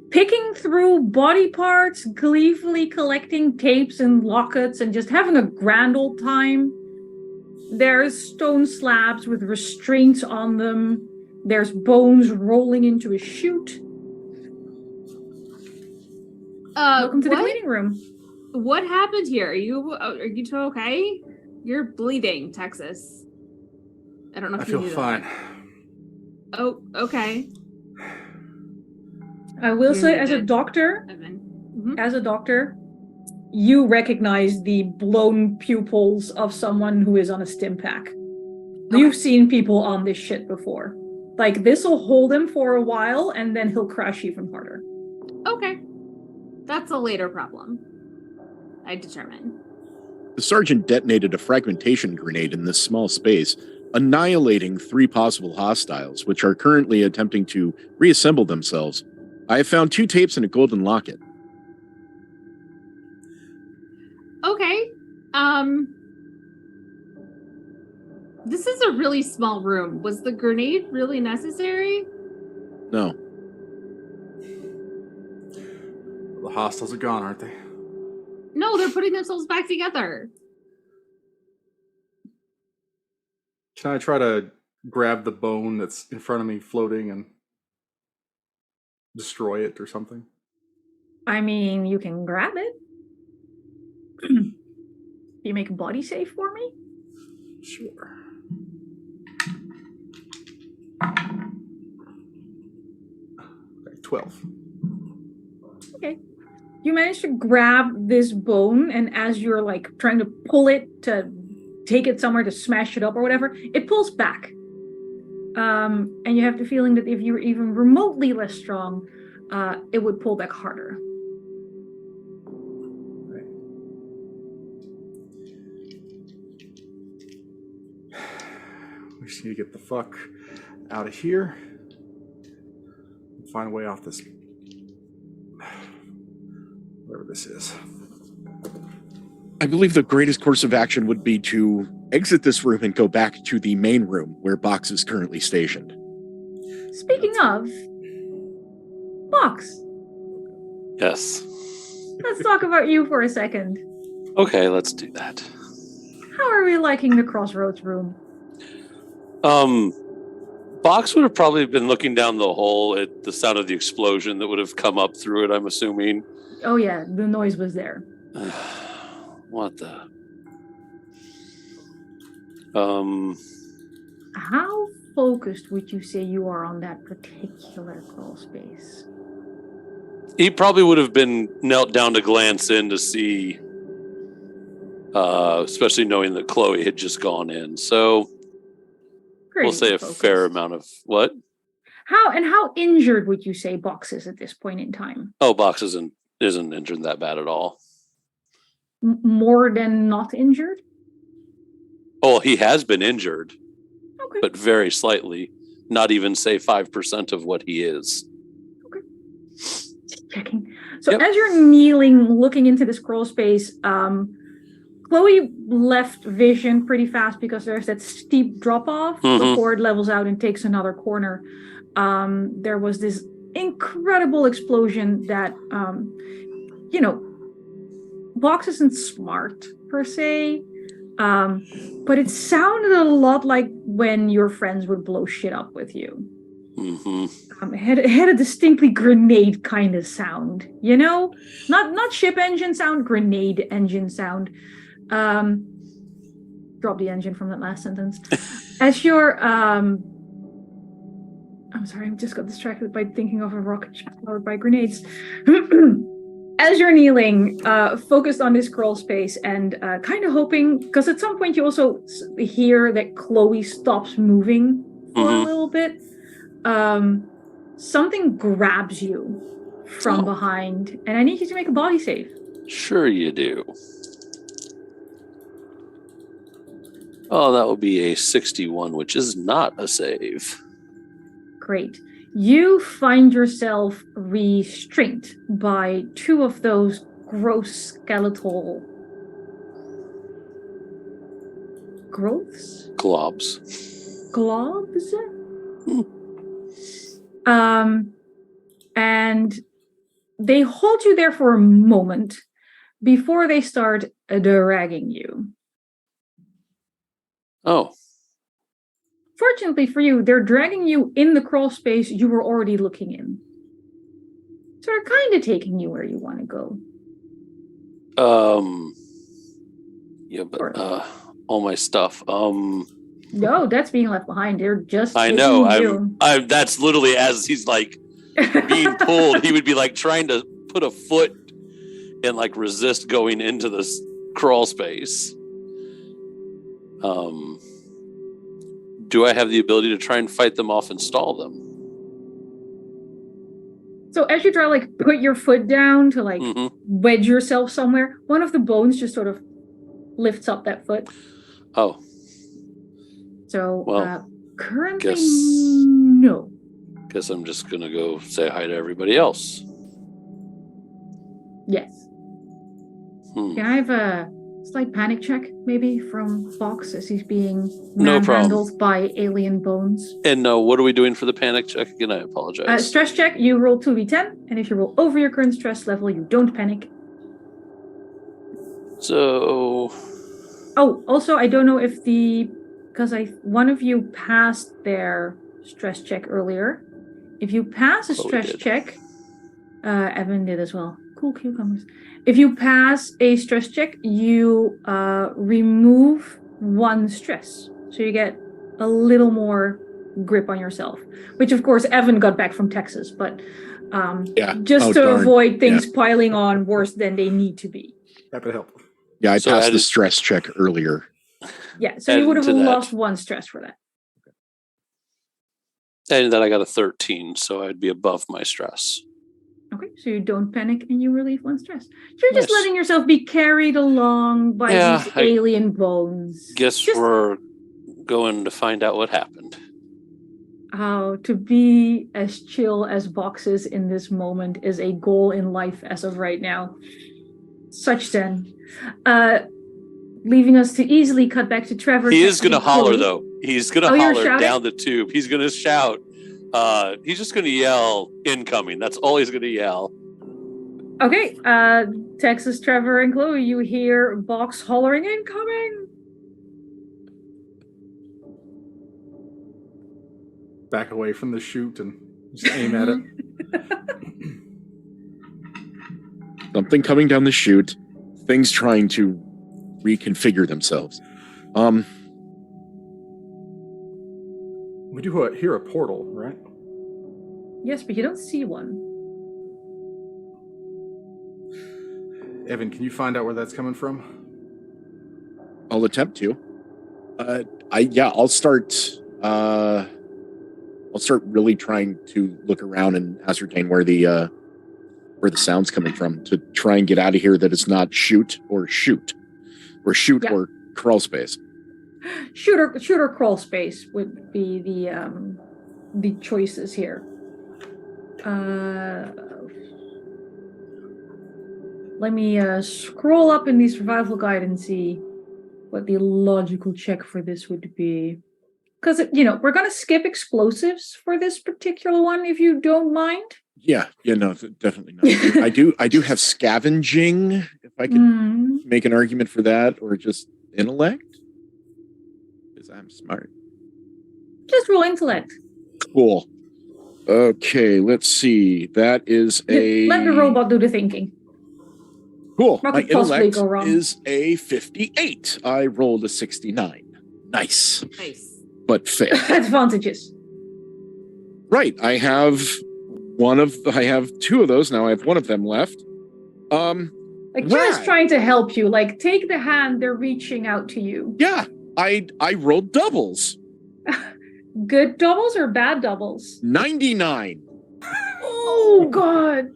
picking through body parts, gleefully collecting tapes and lockets and just having a grand old time. There's stone slabs with restraints on them. There's bones rolling into a chute. Welcome to the cleaning room. What happened here? Are you two okay? You're bleeding, Texas. I don't know if I feel fine. Oh, okay. I will say, as a doctor, you recognize the blown pupils of someone who is on a stim pack. Okay. You've seen people on this shit before. Like, this will hold him for a while, and then he'll crash even harder. Okay. That's a later problem, I determine. The sergeant detonated a fragmentation grenade in this small space, annihilating 3 possible hostiles, which are currently attempting to reassemble themselves. I have found 2 tapes and a golden locket. Okay. This is a really small room. Was the grenade really necessary? No. The hostiles are gone, aren't they? No, they're putting themselves back together. Can I try to grab the bone that's in front of me floating and destroy it or something? I mean, you can grab it. You make a body save for me? Sure. Okay, 12. Okay. You manage to grab this bone, and as you're like trying to pull it to take it somewhere to smash it up or whatever, it pulls back. And you have the feeling that if you were even remotely less strong, it would pull back harder. Right. We just need to get the fuck out of here and find a way off this. Whatever this is. I believe the greatest course of action would be to exit this room and go back to the main room where Box is currently stationed. Speaking of, Box. Yes. Let's talk about you for a second. Okay, let's do that. How are we liking the Crossroads room? Box would have probably been looking down the hole at the sound of the explosion that would have come up through it, I'm assuming. Oh yeah, the noise was there. What the? How focused would you say you are on that particular crawl space? He probably would have been knelt down to glance in to see, especially knowing that Chloe had just gone in. So we'll say focused. A fair amount of what? How injured would you say Box is at this point in time? Oh, Box isn't injured that bad at all. More than not injured? Oh, he has been injured, okay, but very slightly. Not even say 5% of what he is. Okay. Checking. So as you're kneeling, looking into this crawl space, Chloe left vision pretty fast because there's that steep drop off before it levels out and takes another corner. There was this incredible explosion that, Box isn't smart per se, but it sounded a lot like when your friends would blow shit up with you. Mm-hmm. It had a distinctly grenade kind of sound, you know? Not ship engine sound, grenade engine sound. Drop the engine from that last sentence. As you're I'm sorry, I just got distracted by thinking of a rocket powered by grenades. As you're kneeling, focused on this crawl space and kind of hoping, because at some point you also hear that Chloe stops moving for a little bit. Something grabs you from behind, and I need you to make a body save. Sure you do. Oh, that will be a 61, which is not a save. Great. You find yourself restrained by two of those gross skeletal growths? Globs. Globs? And they hold you there for a moment before they start dragging you. Oh. Fortunately for you, they're dragging you in the crawl space you were already looking in. So they're kind of taking you where you want to go. Yeah, but all my stuff. No, that's being left behind. They're just I taking know. you. That's literally as he's like being pulled. He would be like trying to put a foot and like resist going into this crawl space. Do I have the ability to try and fight them off and stall them? So as you try to like put your foot down to like wedge yourself somewhere, one of the bones just sort of lifts up that foot. Oh. So currently guess, no. Guess I'm just gonna go say hi to everybody else. Yes. Can I have a slight panic check, maybe, from Fox as he's being manhandled by alien bones? And what are we doing for the panic check again? I apologize. Stress check, you roll 2d10, and if you roll over your current stress level, you don't panic. So... Oh, also, I don't know if because one of you passed their stress check earlier. If you pass a stress check, Evan did as well. Cool cucumbers. If you pass a stress check, you remove one stress. So you get a little more grip on yourself. Which, of course, Evan got back from Texas. But avoid things piling on worse than they need to be. That would help. Yeah, I passed the stress check earlier. Yeah, so you would have lost one stress for that. And then I got a 13, so I'd be above my stress. Okay, so you don't panic and you relieve one stress. You're just letting yourself be carried along by these alien bones. Guess we're going to find out what happened. How to be as chill as boxes in this moment is a goal in life as of right now. Such then. Leaving us to easily cut back to Trevor. He is going to holler, though. He's going to holler down the tube. He's going to shout. He's just going to yell, incoming. That's all he's going to yell. Okay. Texas, Trevor, and Chloe, you hear Box hollering, incoming. Back away from the chute and just aim at it. Something coming down the chute. Things trying to reconfigure themselves. We do hear a portal, right? Yes, but you don't see one. Evan, can you find out where that's coming from? I'll attempt to. I'll start. I'll start really trying to look around and ascertain where the sound's coming from to try and get out of here. That it's not shoot or crawl space. Shoot or crawl space would be the choices here. Let me scroll up in the survival guide and see what the logical check for this would be. Because, we're going to skip explosives for this particular one, if you don't mind. Yeah, no, definitely not. I do have scavenging, if I could make an argument for that, or just intellect, because I'm smart. Just roll intellect. Cool. Okay, let's see. That is a... Let the robot do the thinking. Cool. What My could possibly intellect go wrong? is a 58. I rolled a 69. Nice. Nice. But fail. Advantages. Right. I have two of those now. I have one of them left. Like just trying to help you. Like take the hand, they're reaching out to you. Yeah. I rolled doubles. Good doubles or bad doubles? 99. Oh god.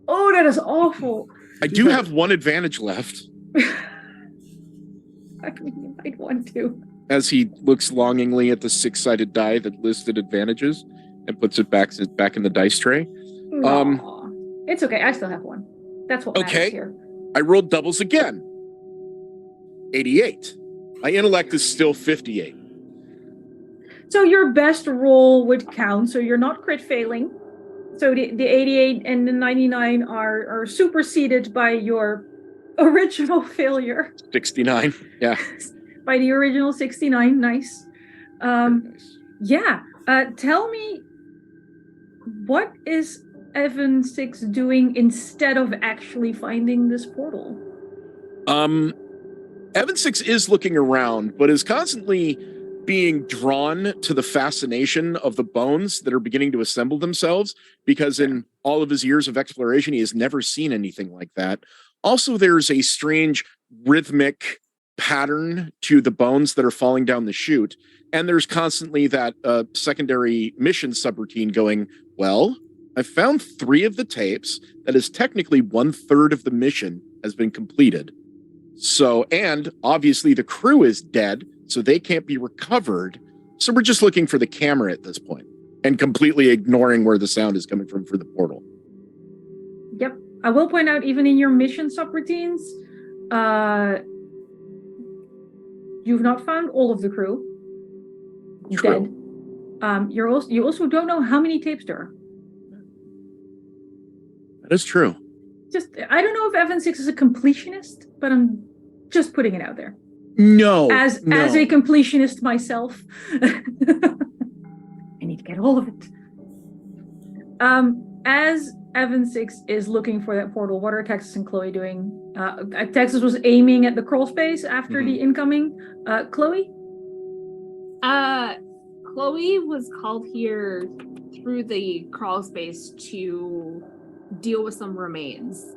Oh, that is awful. I do have one advantage left. I mean, you might want to. As he looks longingly at the 6-sided die that listed advantages and puts it back in the dice tray. Aw. It's okay. I still have one. That's what matters here. I rolled doubles again. 88. My intellect is still 58. So your best roll would count. So you're not crit failing. So the 88 and the 99 are superseded by your original failure. 69. Yeah. By the original 69. Nice. Nice. Yeah. Tell me, what is Evan 6 doing instead of actually finding this portal? Evan 6 is looking around, but is constantly being drawn to the fascination of the bones that are beginning to assemble themselves, because in all of his years of exploration, he has never seen anything like that. Also, there's a strange rhythmic pattern to the bones that are falling down the chute. And there's constantly that secondary mission subroutine going, well, I found 3 of the tapes. That is technically 1/3 of the mission has been completed. So, and obviously the crew is dead, so they can't be recovered. So we're just looking for the camera at this point and completely ignoring where the sound is coming from for the portal. Yep. I will point out, even in your mission subroutines, you've not found all of the crew. True. Dead. You also don't know how many tapes there are. That is true. I don't know if Evan 6 is a completionist, but I'm just putting it out there. No. As a completionist myself, I need to get all of it. As Evan 6 is looking for that portal, what are Texas and Chloe doing? Texas was aiming at the crawl space after the incoming. Chloe? Chloe was called here through the crawl space to deal with some remains,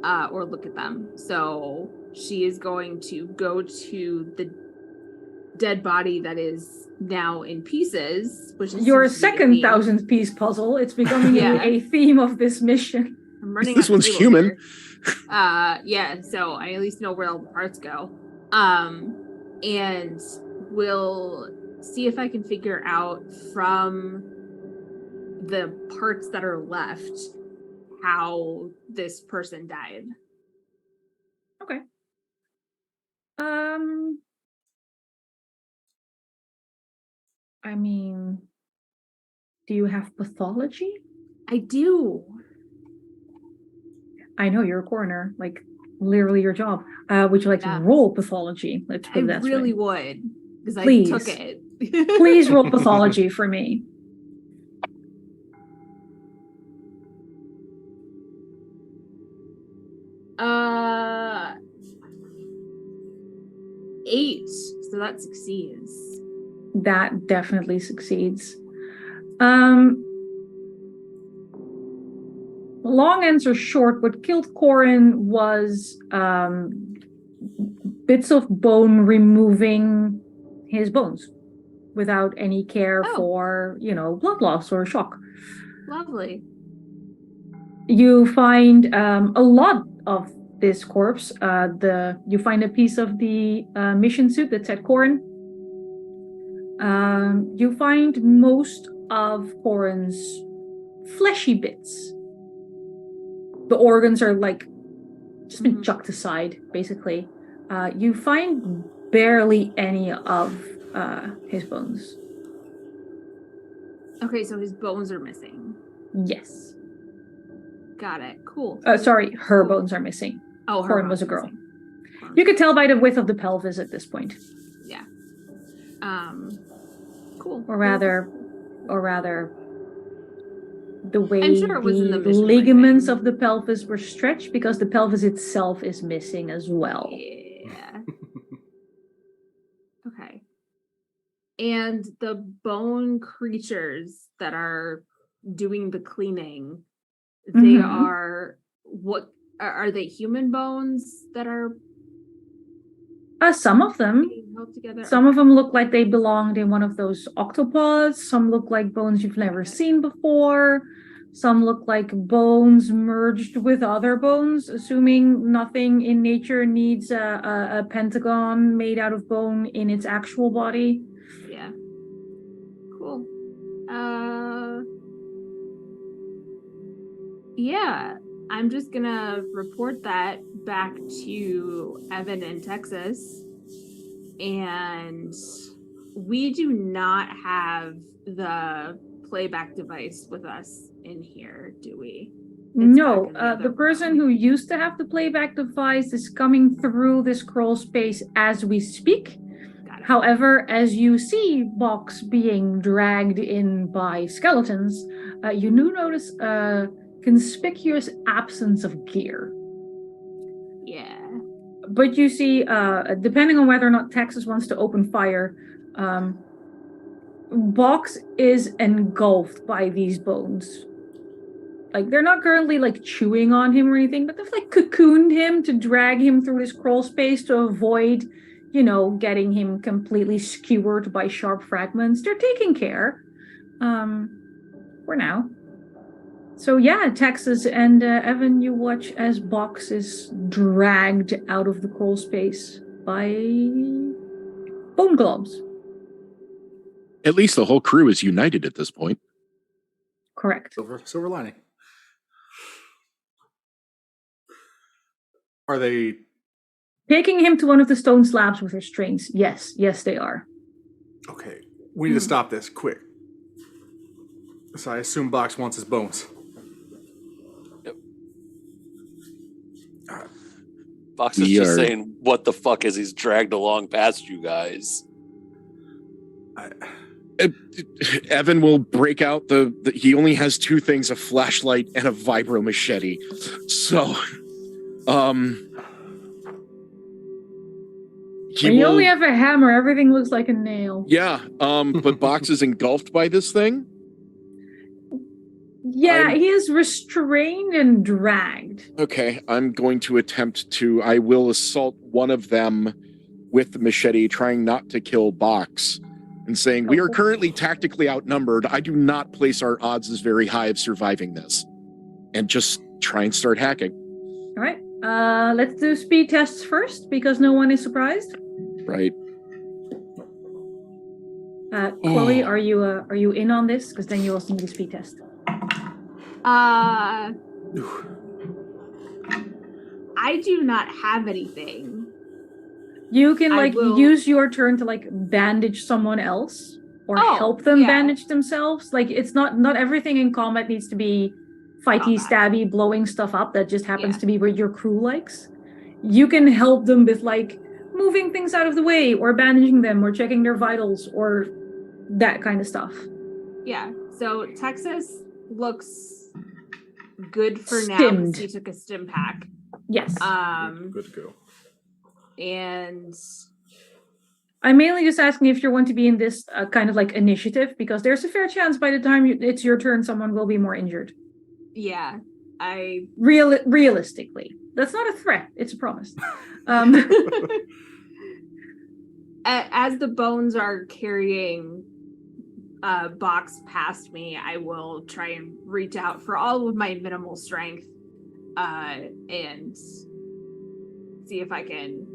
or look at them. So she is going to go to the dead body that is now in pieces, which is your second 1,000-piece puzzle. It's becoming a theme of this mission. I'm running this one's human. Yeah, so I at least know where all the parts go. And we'll see if I can figure out from the parts that are left how this person died. Okay. I mean, do you have pathology? I do. I know, you're a coroner, like literally your job. Would you like to roll pathology? Let's put it that way. I really would, because I took it. Please roll pathology for me. Eight, so that succeeds. That definitely succeeds. Long answer short, what killed Corin was bits of bone removing his bones without any care for, blood loss or shock. Lovely. You find a lot of this corpse. You find a piece of the mission suit that said Corin. You find most of Corin's fleshy bits. The organs are just been chucked aside, basically. You find barely any of his bones. Okay, so his bones are missing. Yes. Got it. Cool. Sorry, her bones are missing. Oh, Corin was a girl. You could tell by the width of the pelvis at this point. Yeah. Cool. Or rather, the way I'm sure it was in the mission ligaments briefing. of the pelvis were stretched because the pelvis itself is missing as well. Yeah. Okay. And the bone creatures that are doing the cleaning, they Mhm. are what are they human bones that are Some of them. being held together? Some of them look like they belonged in one of those octopods. Some look like bones you've never Okay. seen before. Some look like bones merged with other bones, assuming nothing in nature needs a pentagon made out of bone in its actual body. Yeah. Cool. Yeah, I'm just gonna report that back to Evan in Texas. And we do not have the playback device with us in here, do we? It's back No, in the other the person room. who used to have the playback device is coming through this crawl space as we speak. Got it. However, as you see Box being dragged in by skeletons, you do notice a conspicuous absence of gear. Yeah. But you see, depending on whether or not Texas wants to open fire, Box is engulfed by these bones. Like, they're not currently like chewing on him or anything, but they've like cocooned him to drag him through this crawl space to avoid, getting him completely skewered by sharp fragments. They're taking care, for now. So yeah, Texas and Evan, you watch as Box is dragged out of the crawl space by bone globs. At least the whole crew is united at this point. Correct. Silver lining. Are they Taking him to one of the stone slabs with their strings. Yes, they are. okay? We need to stop this quick. So I assume Box wants his bones. Yep. Box is just saying, "What the fuck?" as he's dragged along past you guys. Evan will break out he only has two things, a flashlight and a vibro machete. So, When you only have a hammer, everything looks like a nail. Yeah, but Box is engulfed by this thing? Yeah, he is restrained and dragged. Okay, I'm going to I will assault one of them with the machete, trying not to kill Box, and saying, we are currently tactically outnumbered. I do not place our odds as very high of surviving this. And just try and start hacking. All right, let's do speed tests first, because no one is surprised. Right. Chloe, are you in on this? Because then you also need a speed test. I do not have anything. You can use your turn to bandage someone else or help them bandage themselves. Like, it's not everything in combat needs to be fighty, stabby, blowing stuff up. That just happens to be what your crew likes. You can help them with moving things out of the way or bandaging them or checking their vitals or that kind of stuff. Yeah. So Texas looks good for now because he took a stim pack. Yes. Good to go. And I'm mainly just asking if you want to be in this kind of initiative, because there's a fair chance by the time it's your turn, someone will be more injured. Yeah, realistically, that's not a threat; it's a promise. As the bones are carrying Box past me, I will try and reach out for all of my minimal strength and see if I can,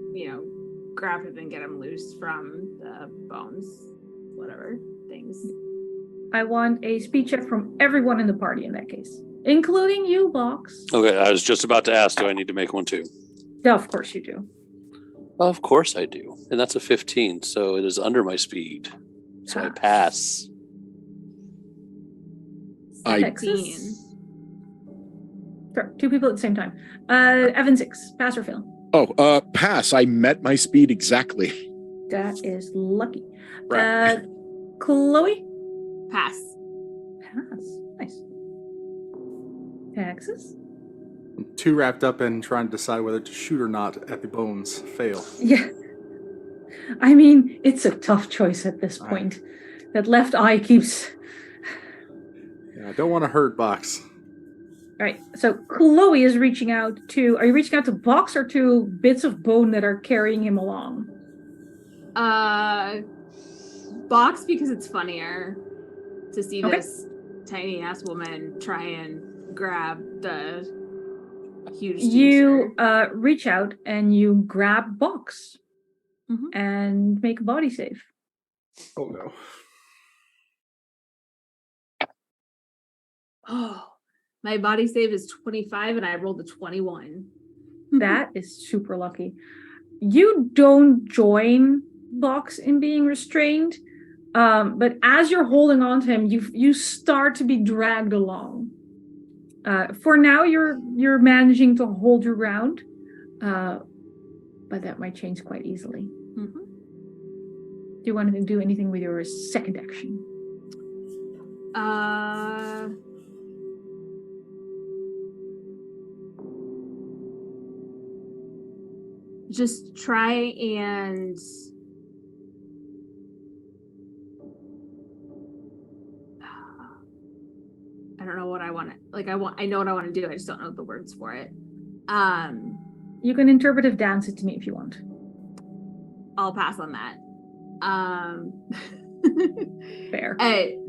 grab him and get him loose from the bones, whatever things. I want a speed check from everyone in the party in that case, including you, Box. Okay, I was just about to ask, do I need to make one too? Yeah, of course you do. Of course I do. And that's a 15, so it is under my speed. So I pass. 16. Sorry, two people at the same time. Evan 6, pass or fail? Oh, pass. I met my speed exactly. That is lucky. Right. Chloe? Pass. Pass. Nice. Texas? I'm too wrapped up in trying to decide whether to shoot or not at the bones fail. Yeah. I mean, it's a tough choice at this point. That left eye keeps... Yeah, I don't want to hurt Box. All right, so Chloe is reaching out to... Are you reaching out to Box or to bits of bone that are carrying him along? Box, because it's funnier to see this tiny-ass woman try and grab the huge You reach out and you grab Box and make a body save. Oh, no. Oh, my body save is 25 and I rolled a 21. That is super lucky. You don't join Box in being restrained, but as you're holding on to him, you start to be dragged along. For now, you're managing to hold your ground, but that might change quite easily. Do you want to do anything with your second action? Just try and I don't know what I want to I know what I want to do. I just don't know the words for it. You can interpretive dance it to me if you want. I'll pass on that. Fair.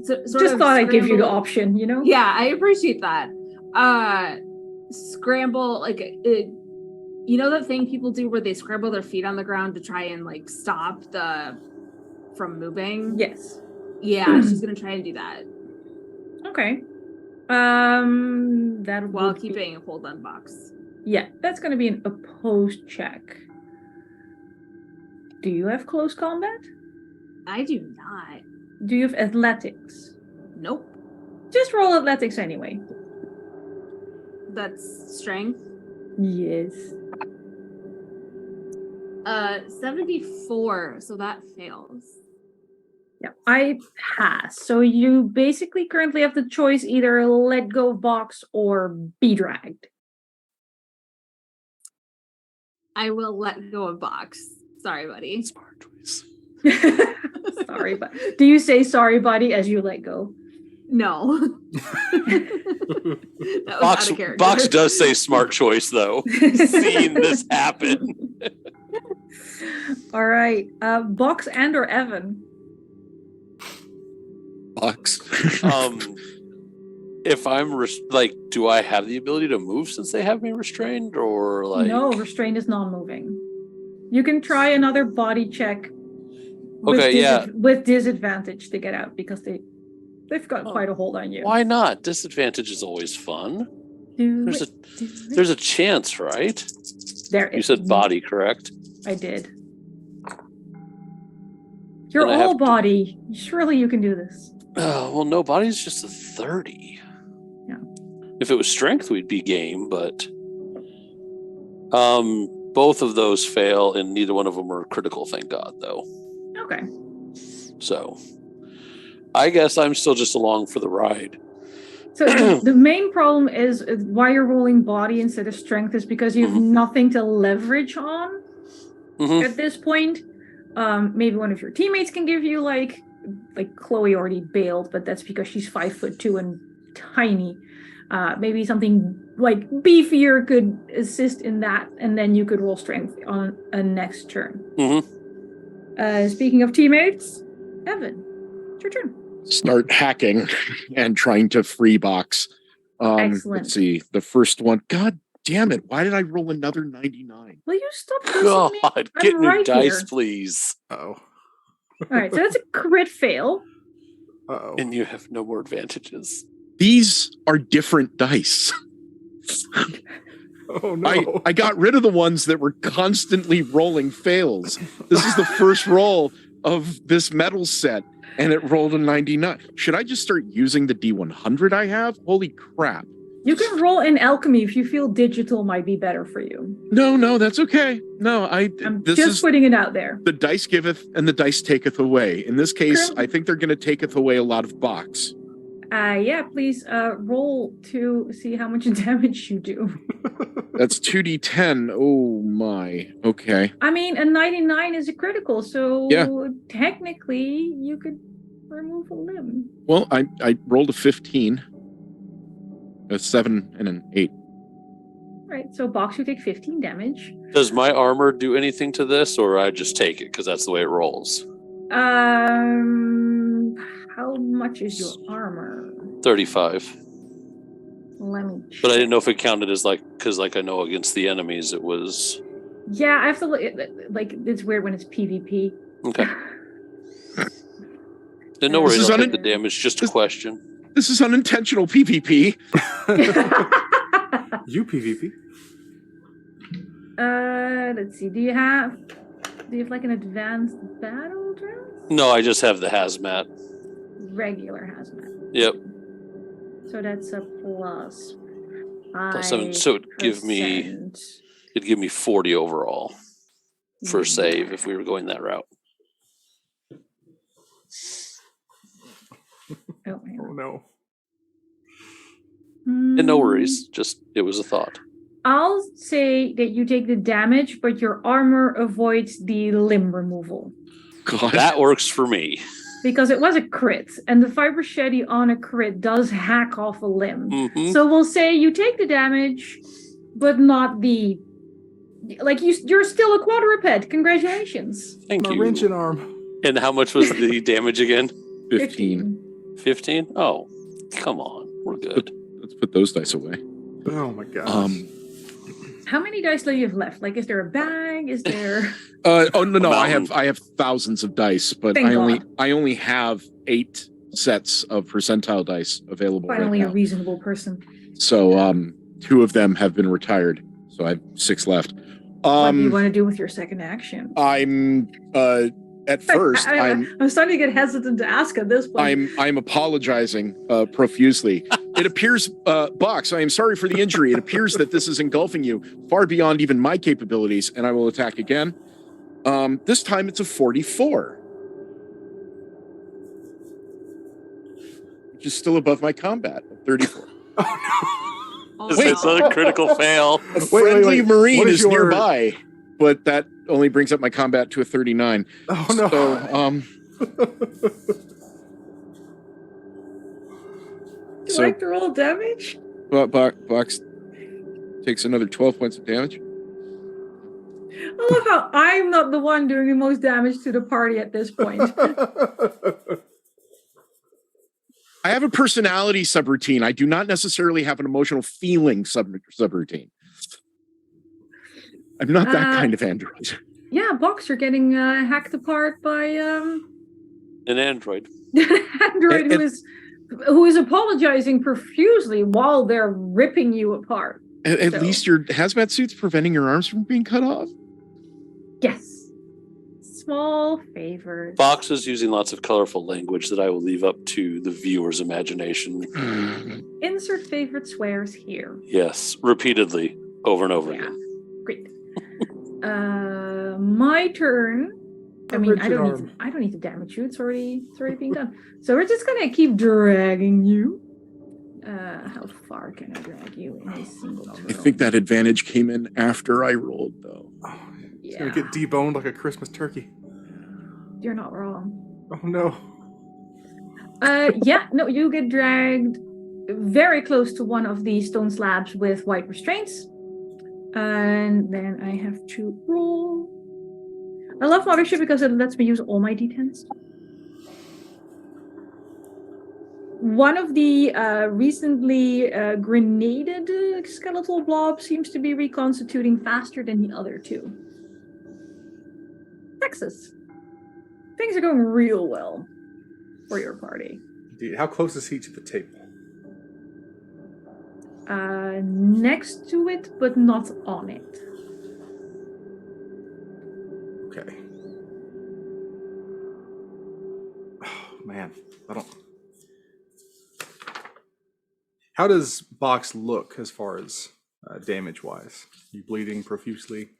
Just thought I'd give you the option, you know? Yeah, I appreciate that. Scramble, you know that thing people do where they scramble their feet on the ground to try and stop from moving? Yes. Yeah, she's gonna try and do that. Okay. That while keeping a hold on Box. Yeah, that's gonna be an opposed check. Do you have close combat? I do not. Do you have athletics? Nope. Just roll athletics anyway. That's strength? Yes. 74, so that fails. Yeah, I pass. So you basically currently have the choice either let go of Box or be dragged. I will let go of Box. Sorry, buddy. Smart choice. Sorry, but do you say sorry, buddy, as you let go? No. That was out of character. Box does say smart choice, though. Seeing this happen. All right. Box and or Evan? Box. If I'm do I have the ability to move since they have me restrained, or No, restrained is non-moving. You can try another body check. With disadvantage to get out because they've got quite a hold on you. Why not? Disadvantage is always fun. There's a chance, right? You said body, correct? I did. You're all body. Surely you can do this. Well, no, body's just a 30. Yeah. If it was strength, we'd be game, but both of those fail, and neither one of them are critical, thank God, though. Okay. So, I guess I'm still just along for the ride. So the main problem is why you're rolling body instead of strength is because you have nothing to leverage on at this point. Maybe one of your teammates can give you like Chloe already bailed, but that's because she's 5'2" and tiny. Maybe something like beefier could assist in that, and then you could roll strength on a next turn. Speaking of teammates, Evan, it's your turn. Start hacking and trying to free Box. Excellent. Let's see. The first one. God damn it. Why did I roll another 99? Will you stop dissing me? God, get new right dice, here. please. Uh-oh. All right, so that's a crit fail. Uh-oh. And you have no more advantages. These are different dice. Oh, no. I got rid of the ones that were constantly rolling fails. This is the first roll of this metal set, and it rolled a 99. Should I just start using the D100 I have? Holy crap. You can roll in alchemy if you feel digital might be better for you. No, that's okay. No, I'm this just is putting it out there. the dice giveth and the dice taketh away. In this case, I think they're going to taketh away a lot of Box. Yeah, please roll to see how much damage you do. That's 2d10. Oh my. Okay. I mean, a 99 is a critical, so Yeah. technically you could remove a limb. Well, I rolled a 15, a 7, and an 8. Right, so Box, you take 15 damage. Does my armor do anything to this, or I just take it because that's the way it rolls? How much is your armor? 35. Let me check. But I didn't know if it counted as because I know against the enemies it was. Yeah, I have to look. It's weird when it's PvP. Okay. Then no worries, I'll take the damage. Just a question. This is unintentional PvP. You PvP. Let's see. Do you have like an advanced battle dress? No, I just have the hazmat. Regular hazmat. Yep. So that's a plus 7, so it'd give me 40 overall for save if we were going that route. Oh no. And no worries, just it was a thought. I'll say that you take the damage, but your armor avoids the limb removal. God. That works for me. Because it was a crit, and the fiber shetty on a crit does hack off a limb. Mm-hmm. So we'll say you take the damage, but not the... Like, you're still a quadruped. Congratulations. Thank you. My wrenching arm. And how much was the damage again? 15. 15? Oh, come on. We're good. Let's put those dice away. Oh my gosh. How many dice do you have left? Like, is there a bag? Is there... No. I have thousands of dice, but Thank I only have 8 sets of percentile dice available. Finally, right a now. reasonable person. So 2 of them have been retired. So I have 6 left. What do you want to do with your second action? I'm at first I'm starting to get hesitant to ask at this point. I'm apologizing profusely. It appears, Box, I am sorry for the injury. It appears that this is engulfing you far beyond even my capabilities, and I will attack again. This time it's a 44. Which is still above my combat of 34. It's not a critical fail. A friendly Marine is your... nearby, but that only brings up my combat to a 39. Oh no. So, like to roll damage? Box takes another 12 points of damage. I love how I'm not the one doing the most damage to the party at this point. I have a personality subroutine. I do not necessarily have an emotional feeling subroutine. I'm not that kind of android. Yeah, Box, you're getting hacked apart by an android. android who is apologizing profusely while they're ripping you apart. At least your hazmat suit's preventing your arms from being cut off. Yes. Small favors. Box is using lots of colorful language that I will leave up to the viewer's imagination. Insert favorite swears here. Yes, repeatedly, over and over again. Great. My turn. I mean, I don't need to damage you. It's already being done. So we're just gonna keep dragging you. How far can I drag you in a single turn? I think that advantage came in after I rolled, though. It's gonna get deboned like a Christmas turkey. You're not wrong. Oh no. You get dragged very close to one of the stone slabs with white restraints. And then I have to roll. I love Mothership because it lets me use all my d10s. One of the recently grenaded skeletal blobs seems to be reconstituting faster than the other two. Texas. Things are going real well for your party. Indeed. How close is he to the table? Next to it, but not on it. Okay. Oh, man. How does Box look as far as damage-wise? You bleeding profusely?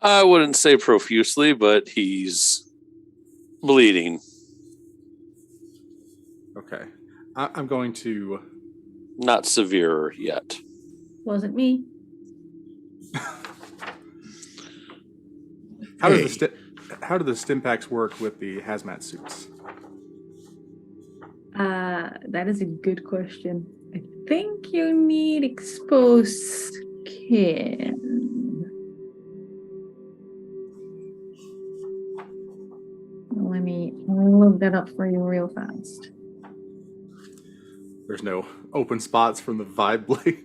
I wouldn't say profusely, but he's bleeding. Okay. I'm going to. Not severe yet. Wasn't me. How do the stim packs work with the hazmat suits? That is a good question. I think you need exposed skin. Let me look that up for you real fast. There's no open spots from the vibe blade.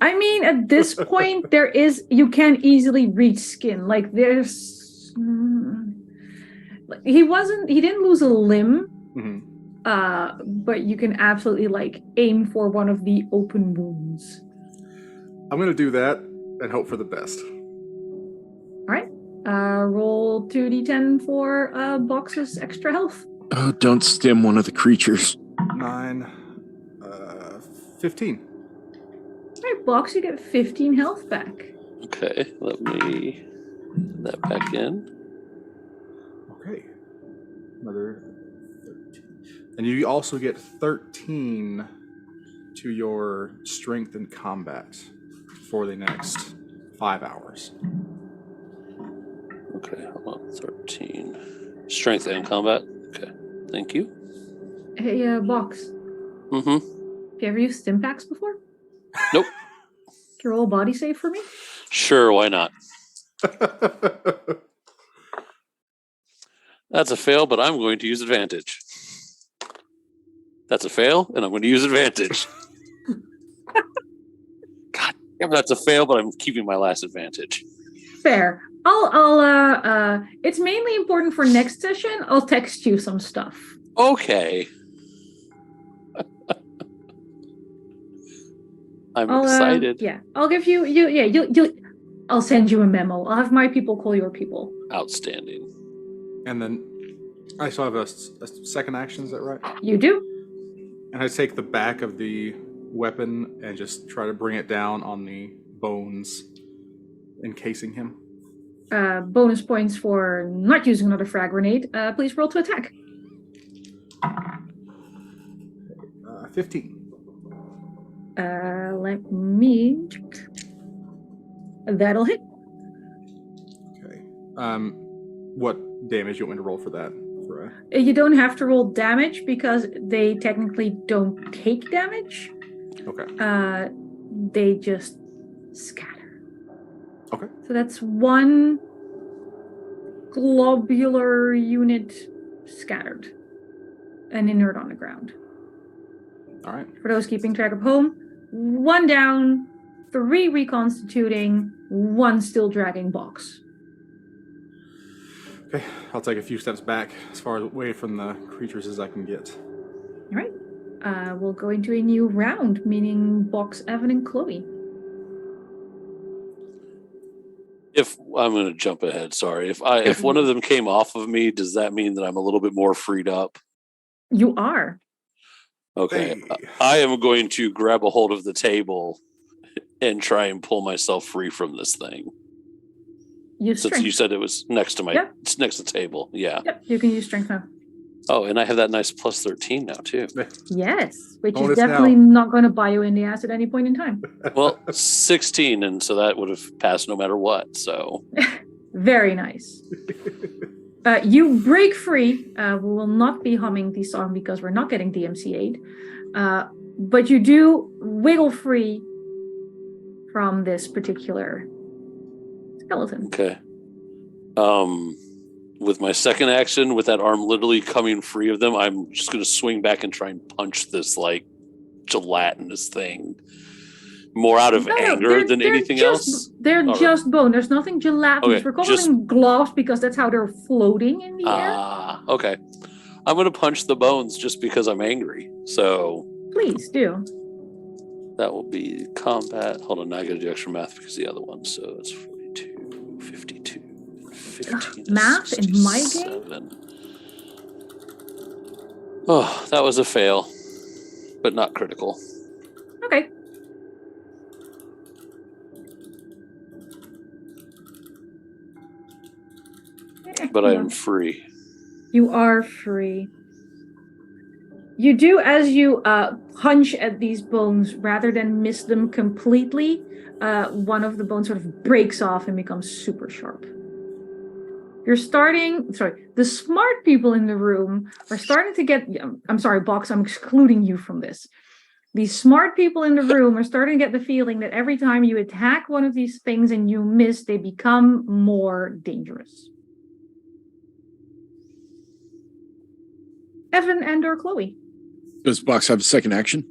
I mean, at this point, you can easily reach skin. Like, there's... he didn't lose a limb, but you can absolutely, like, aim for one of the open wounds. I'm going to do that and hope for the best. All right. Roll 2d10 for Box's extra health. Oh, don't stim one of the creatures. 9, 15. All right, Box, you get 15 health back. Okay, let me put that back in. Okay. Another 13. And you also get 13 to your strength and combat for the next 5 hours. Okay, hold on. 13. Strength and combat. Okay, thank you. Hey, Box. Mm-hmm. Have you ever used stim packs before? Nope. Can you roll a body save for me? Sure, why not? That's a fail, but I'm going to use advantage. That's a fail, and I'm going to use advantage. God damn, that's a fail, but I'm keeping my last advantage. Fair. It's mainly important for next session. I'll text you some stuff. Okay. I'm excited. Yeah, I'll give you. I'll send you a memo. I'll have my people call your people. Outstanding. And then I still have a second action, is that right? You do. And I take the back of the weapon and just try to bring it down on the bones, encasing him. Bonus points for not using another frag grenade. Please roll to attack. 15. Let me check. That'll hit. Okay. What damage you want me to roll for that? You don't have to roll damage because they technically don't take damage. Okay. They just scatter. Okay. So that's one globular unit scattered and inert on the ground. All right. For those keeping track of home, 1 down, 3 reconstituting, 1 still dragging Box. Okay, I'll take a few steps back as far away from the creatures as I can get. All right. We'll go into a new round, meaning Box, Evan, and Chloe. If I'm going to jump ahead, sorry. If one of them came off of me, does that mean that I'm a little bit more freed up? You are. Okay. Hey. I am going to grab a hold of the and try and pull myself free from this thing. Use Since strength. you said it was next to Yep. it's next to the table. Yeah. Yep, you can use strength now. Oh, and I have that nice plus 13 now too. Yes, which Bonus is definitely now. not going to buy you in the ass at any point in time. Well, 16, and so that would have passed no matter what. So Very nice. You break free. We will not be humming the song because we're not getting DMCA'd. But you do wiggle free from this particular skeleton. okay. With my second action, with that arm literally coming free of them, I'm just going to swing back and try and punch this like gelatinous thing. More out of anger than anything else. They're just bone. There's nothing gelatinous. Okay, We're calling them gloves because that's how they're floating in the air. Okay. I'm going to punch the bones just because I'm angry. So Please do. that will be combat. Hold on, now I got to do extra math because the other one. So it's 42, 52, 15. Math in my game? 67. Oh, that was a fail, but not critical. Okay. But I am free. You are free. You do, as you punch at these bones, rather than miss them completely, one of the bones sort of breaks off and becomes super sharp. The smart people in the room are starting to get, I'm sorry, Box, I'm excluding you from this. These smart people in the room are starting to get the feeling that every time you attack one of these things and you miss, they become more dangerous. Evan and/or Chloe. Does Box have a second action?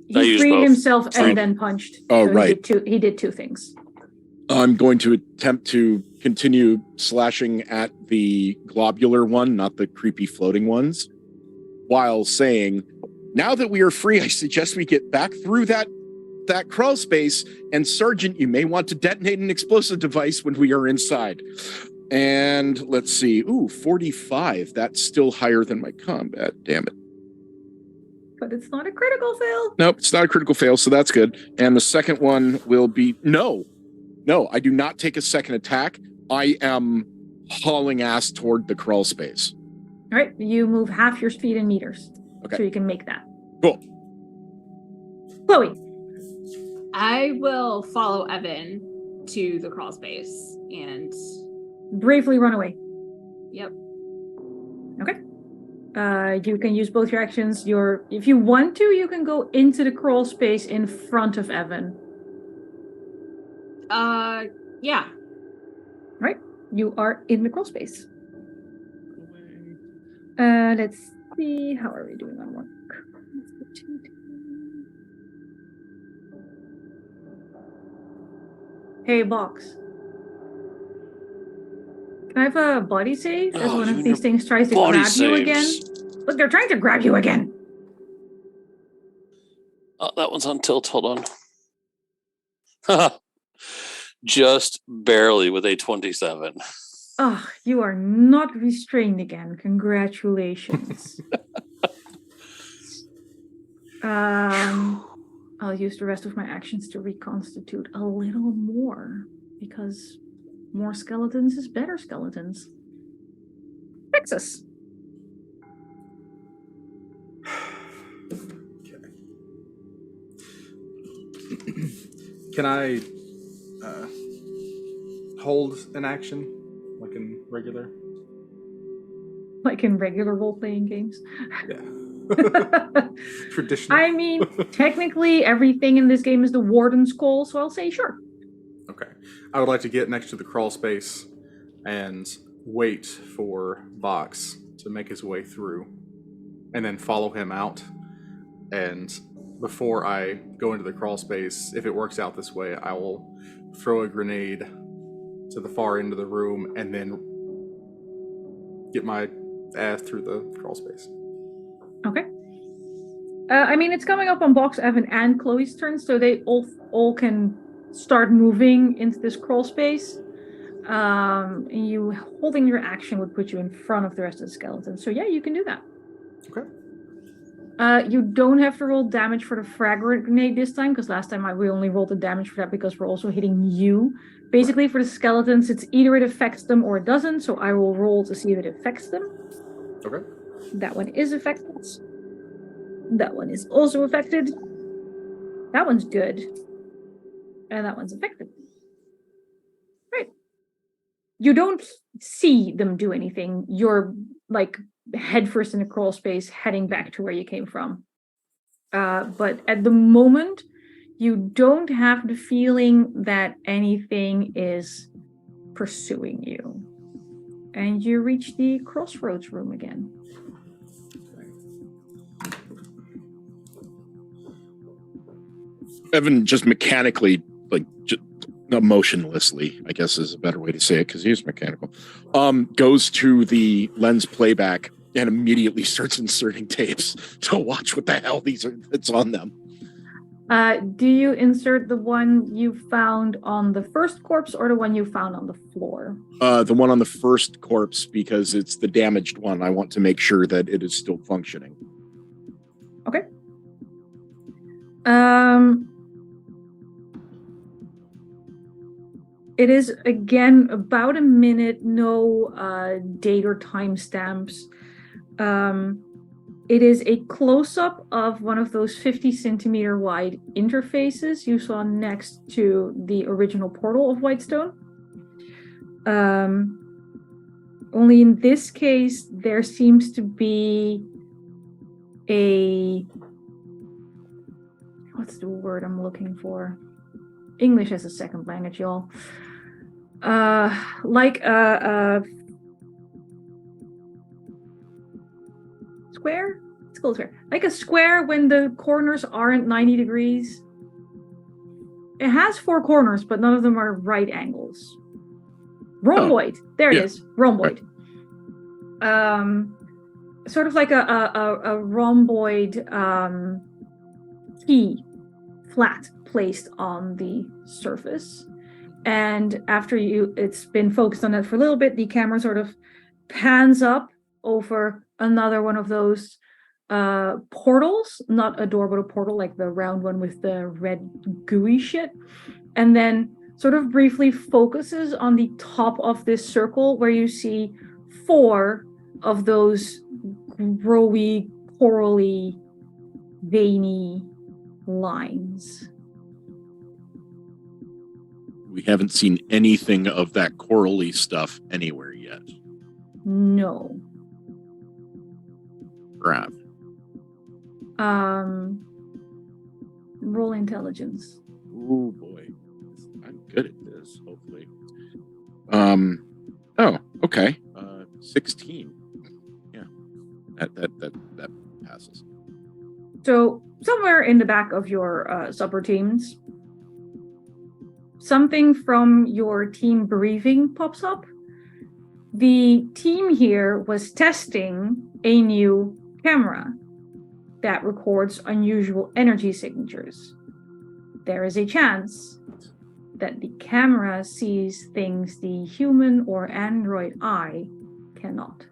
He freed both. himself and then punched. Oh, so right. He did two things. I'm going to attempt to continue slashing at the globular one, not the creepy floating ones, while saying, now that we are free, I suggest we get back through that crawl space, and Sergeant, you may want to detonate an explosive device when we are inside. And let's see, 45. That's still higher than my combat, damn it. But it's not a critical fail. Nope, it's not a critical fail, so that's good. And the second one will be, no, I do not take a second attack. I am hauling ass toward the crawl space. All right, you move half your speed in meters. Okay. So you can make that. Cool. Chloe. I will follow Evan to the crawl space and Bravely run away. Yep. Okay. You can use both your actions. If you want to, you can go into the crawl space in front of Evan. Yeah. Right. You are in the crawl space. Let's see. How are we doing on work? Hey, Box. Can I have a body save as one of these things tries to grab you again? Look, they're trying to grab you again. Oh, that one's on tilt. Hold on. Just barely with a 27. Oh, you are not restrained again. Congratulations. I'll use the rest of my actions to reconstitute a little more, because more skeletons is better skeletons. Texas. Okay. Can I hold an action like in regular? Like in regular role-playing games? Yeah. Traditional. I mean, technically everything in this game is the warden's call, so I'll say sure. Okay. I would like to get next to the crawl space and wait for Box to make his way through, and then follow him out. And before I go into the crawl space, if it works out this way, I will throw a grenade to the far end of the room and then get my ass through the crawl space. Okay. I mean, it's coming up on Box, Evan, and Chloe's turn, so they all can start moving into this crawl space. You holding your action would put you in front of the rest of the skeletons. So yeah, you can do that. Okay. You don't have to roll damage for the frag grenade this time, because last time we only rolled the damage for that because we're also hitting you. Basically, for the skeletons, it's either it affects them or it doesn't, so I will roll to see if it affects them. Okay. That one is affected. That one is also affected. That one's good. And that one's affected. Right. You don't see them do anything. You're like headfirst in the crawl space, heading back to where you came from. But at the moment, you don't have the feeling that anything is pursuing you. And you reach the crossroads room again. Evan just mechanically, emotionlessly, I guess is a better way to say it, because he's mechanical, goes to the lens playback and immediately starts inserting tapes to watch what the hell it's on them. Do you insert the one you found on the first corpse or the one you found on the floor? The one on the first corpse, because it's the damaged one. I want to make sure that it is still functioning. Okay. It is, again, about a minute, no date or timestamps. It is a close-up of one of those 50-centimeter wide interfaces you saw next to the original portal of Whitestone. Only in this case, there seems to be a... What's the word I'm looking for? English as a second language, y'all. Like a square? It's called square. Like a square when the corners aren't 90 degrees. It has 4 corners, but none of them are right angles. Rhomboid. There it is. Rhomboid. Sort of like a rhomboid key flat placed on the surface. And after it's been focused on that for a little bit, the camera sort of pans up over another one of those portals, not a door, but a portal, like the round one with the red gooey shit. And then sort of briefly focuses on the top of this circle where you see 4 of those growy, corally, veiny lines. We haven't seen anything of that corally stuff anywhere yet. No. Grab. Roll intelligence. Oh boy. I'm good at this, hopefully. Oh, okay. 16. Yeah. That passes. So somewhere in the back of your supper teams, something from your team briefing pops up. The team here was testing a new camera that records unusual energy signatures. There is a chance that the camera sees things the human or android eye cannot.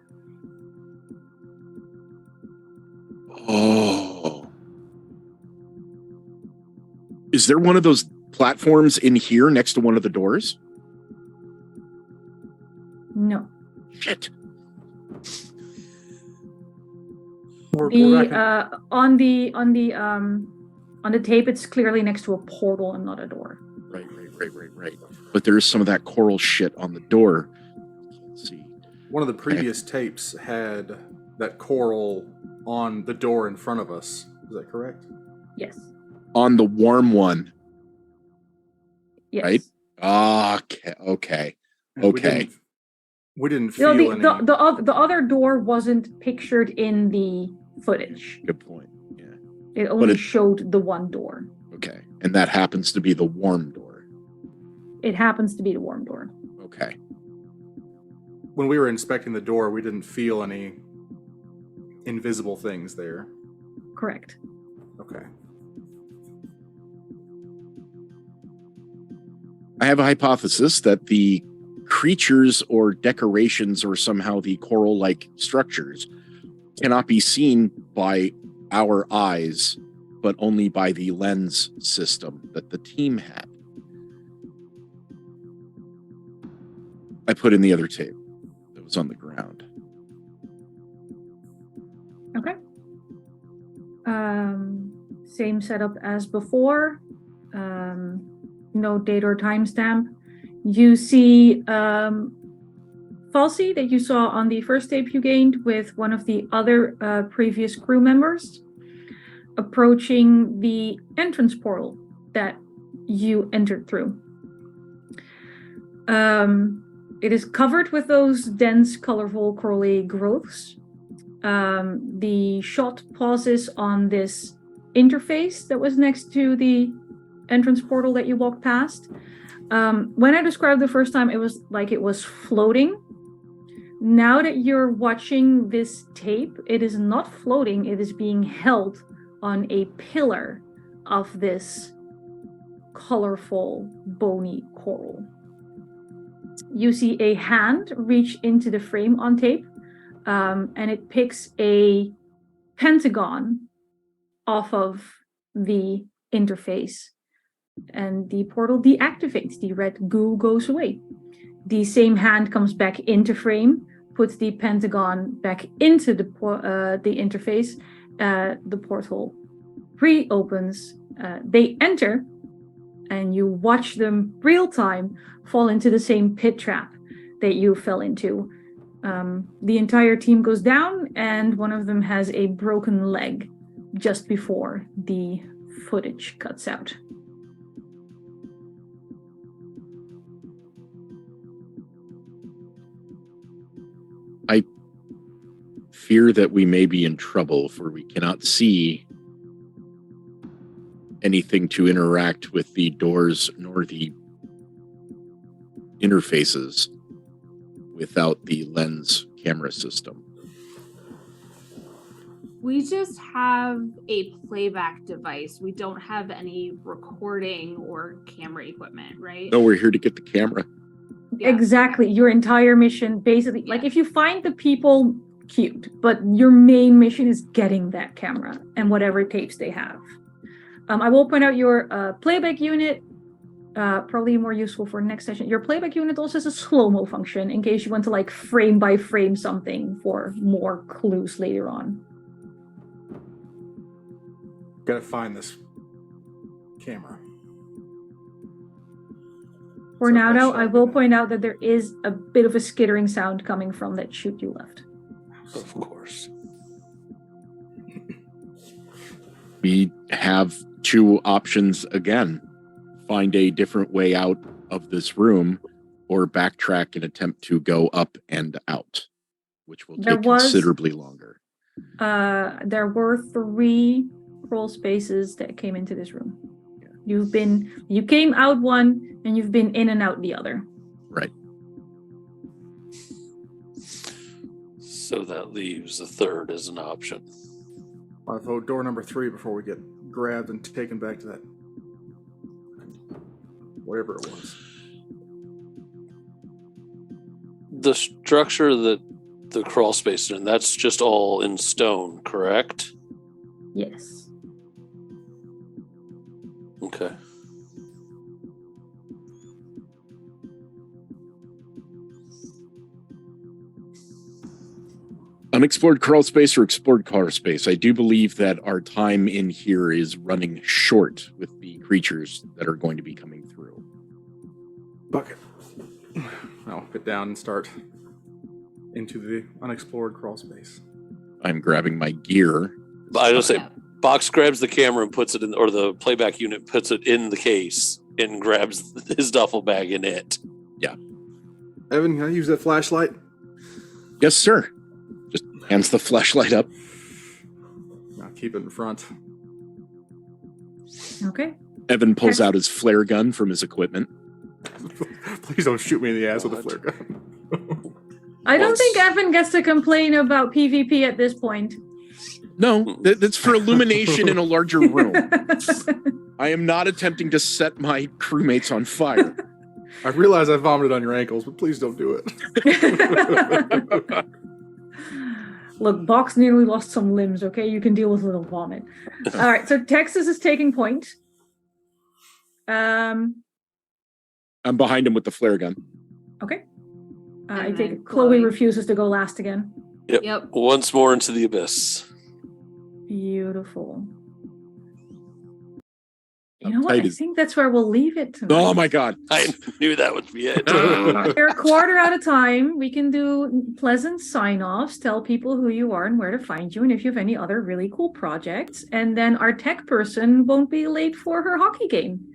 Oh. Is there one of those platforms in here next to one of the doors? No. Shit. On the tape, it's clearly next to a portal and not a door. Right. But there is some of that coral shit on the door. Let's see. One of the previous tapes had that coral on the door in front of us. Is that correct? Yes. On the warm one. Yes. Right? Okay. We didn't feel any... The other door wasn't pictured in the footage. Good point. Yeah. It only showed the one door. Okay. And that happens to be the warm door. It happens to be the warm door. Okay. When we were inspecting the door, we didn't feel any invisible things there. Correct. Okay. I have a hypothesis that the creatures or decorations or somehow the coral-like structures cannot be seen by our eyes, but only by the lens system that the team had. I put in the other tape that was on the ground. Okay. Same setup as before. No date or timestamp. You see Falsey that you saw on the first tape you gained with one of the other previous crew members approaching the entrance portal that you entered through. It is covered with those dense, colorful, corally growths. The shot pauses on this interface that was next to the entrance portal that you walked past. When I described the first time, it was like it was floating. Now that you're watching this tape, it is not floating. It is being held on a pillar of this colorful, bony coral. You see a hand reach into the frame on tape, and it picks a pentagon off of the interface. And the portal deactivates. The red goo goes away. The same hand comes back into frame, puts the pentagon back into the interface. The portal reopens. They enter, and you watch them real time fall into the same pit trap that you fell into. The entire team goes down, and one of them has a broken leg just before the footage cuts out. I fear that we may be in trouble, for we cannot see anything to interact with the doors nor the interfaces without the lens camera system. We just have a playback device. We don't have any recording or camera equipment, right? No, we're here to get the camera. Yeah. Exactly. Your entire mission, basically, like if you find the people, cute, but your main mission is getting that camera and whatever tapes they have. I will point out your playback unit, probably more useful for next session. Your playback unit also has a slow-mo function in case you want to like frame by frame something for more clues later on. Gotta find this camera. For So now, that though, should I be will that. point out that there is a bit of a skittering sound coming from that chute you left. Of course. We have two options again. Find a different way out of this room, or backtrack and attempt to go up and out, which will There take was- considerably longer. There were 3 crawl spaces that came into this room. You came out one, and you've been in and out the other. Right. So that leaves a third as an option. I vote door number 3 before we get grabbed and taken back to that whatever it was. The structure that the crawl space is in, that's just all in stone, correct? Yes. Okay. Unexplored crawl space or explored car space. I do believe that our time in here is running short with the creatures that are going to be coming through. Bucket. I'll get down and start into the unexplored crawl space. I'm grabbing my gear. But I just say, Yeah. Box grabs the camera and puts it in, or the playback unit puts it in the case and grabs his duffel bag in it. Evan, can I use that flashlight? Yes, sir. Just hands the flashlight up. I'll keep it in front. Okay. Evan pulls out his flare gun from his equipment. Please don't shoot me in the ass with a flare gun. I don't Once- think Evan gets to complain about PvP at this point. No, that's for illumination in a larger room. I am not attempting to set my crewmates on fire. I realize I vomited on your ankles, but please don't do it. Look, Box nearly lost some limbs, okay? You can deal with a little vomit. All right, so Texas is taking point. I'm behind him with the flare gun. Okay. I And take then it Chloe Chloe. refuses to go last again. Yep. Once more into the abyss. Beautiful. You How know what? tight I is- think that's where we'll leave it tonight. Oh my god. I knew that would be it. We're a quarter at a time. We can do pleasant sign-offs, tell people who you are and where to find you, and if you have any other really cool projects. And then our tech person won't be late for her hockey game.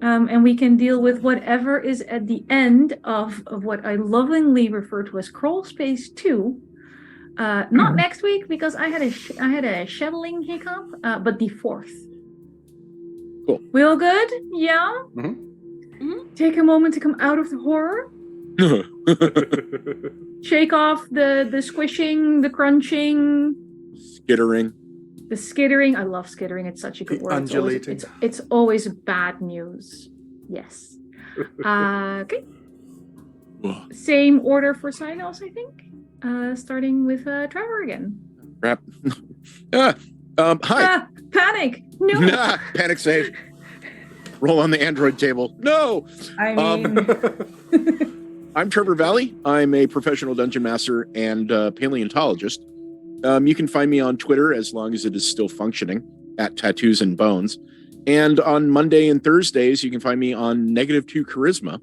And we can deal with whatever is at the end of what I lovingly refer to as Crawl Space 2. Not next week, because I had a shoveling hiccup, but the 4th. Cool. We all good? Yeah? Mhm. Take a moment to come out of the horror. Shake off the squishing, the crunching, Skittering. the skittering. I love skittering. It's such a good The word. undulating. It's always bad news. Yes. Okay. Ugh, Same order for sign-offs, I think. Starting with Trevor again. crap. Hi. Ah, panic! No! Nah, panic save. Roll on the Android table. No. I mean, I'm Trevor Valley. I'm a professional dungeon master and paleontologist. You can find me on Twitter, as long as it is still functioning, at Tattoos and Bones. And on Monday and Thursdays, you can find me on -2 Charisma,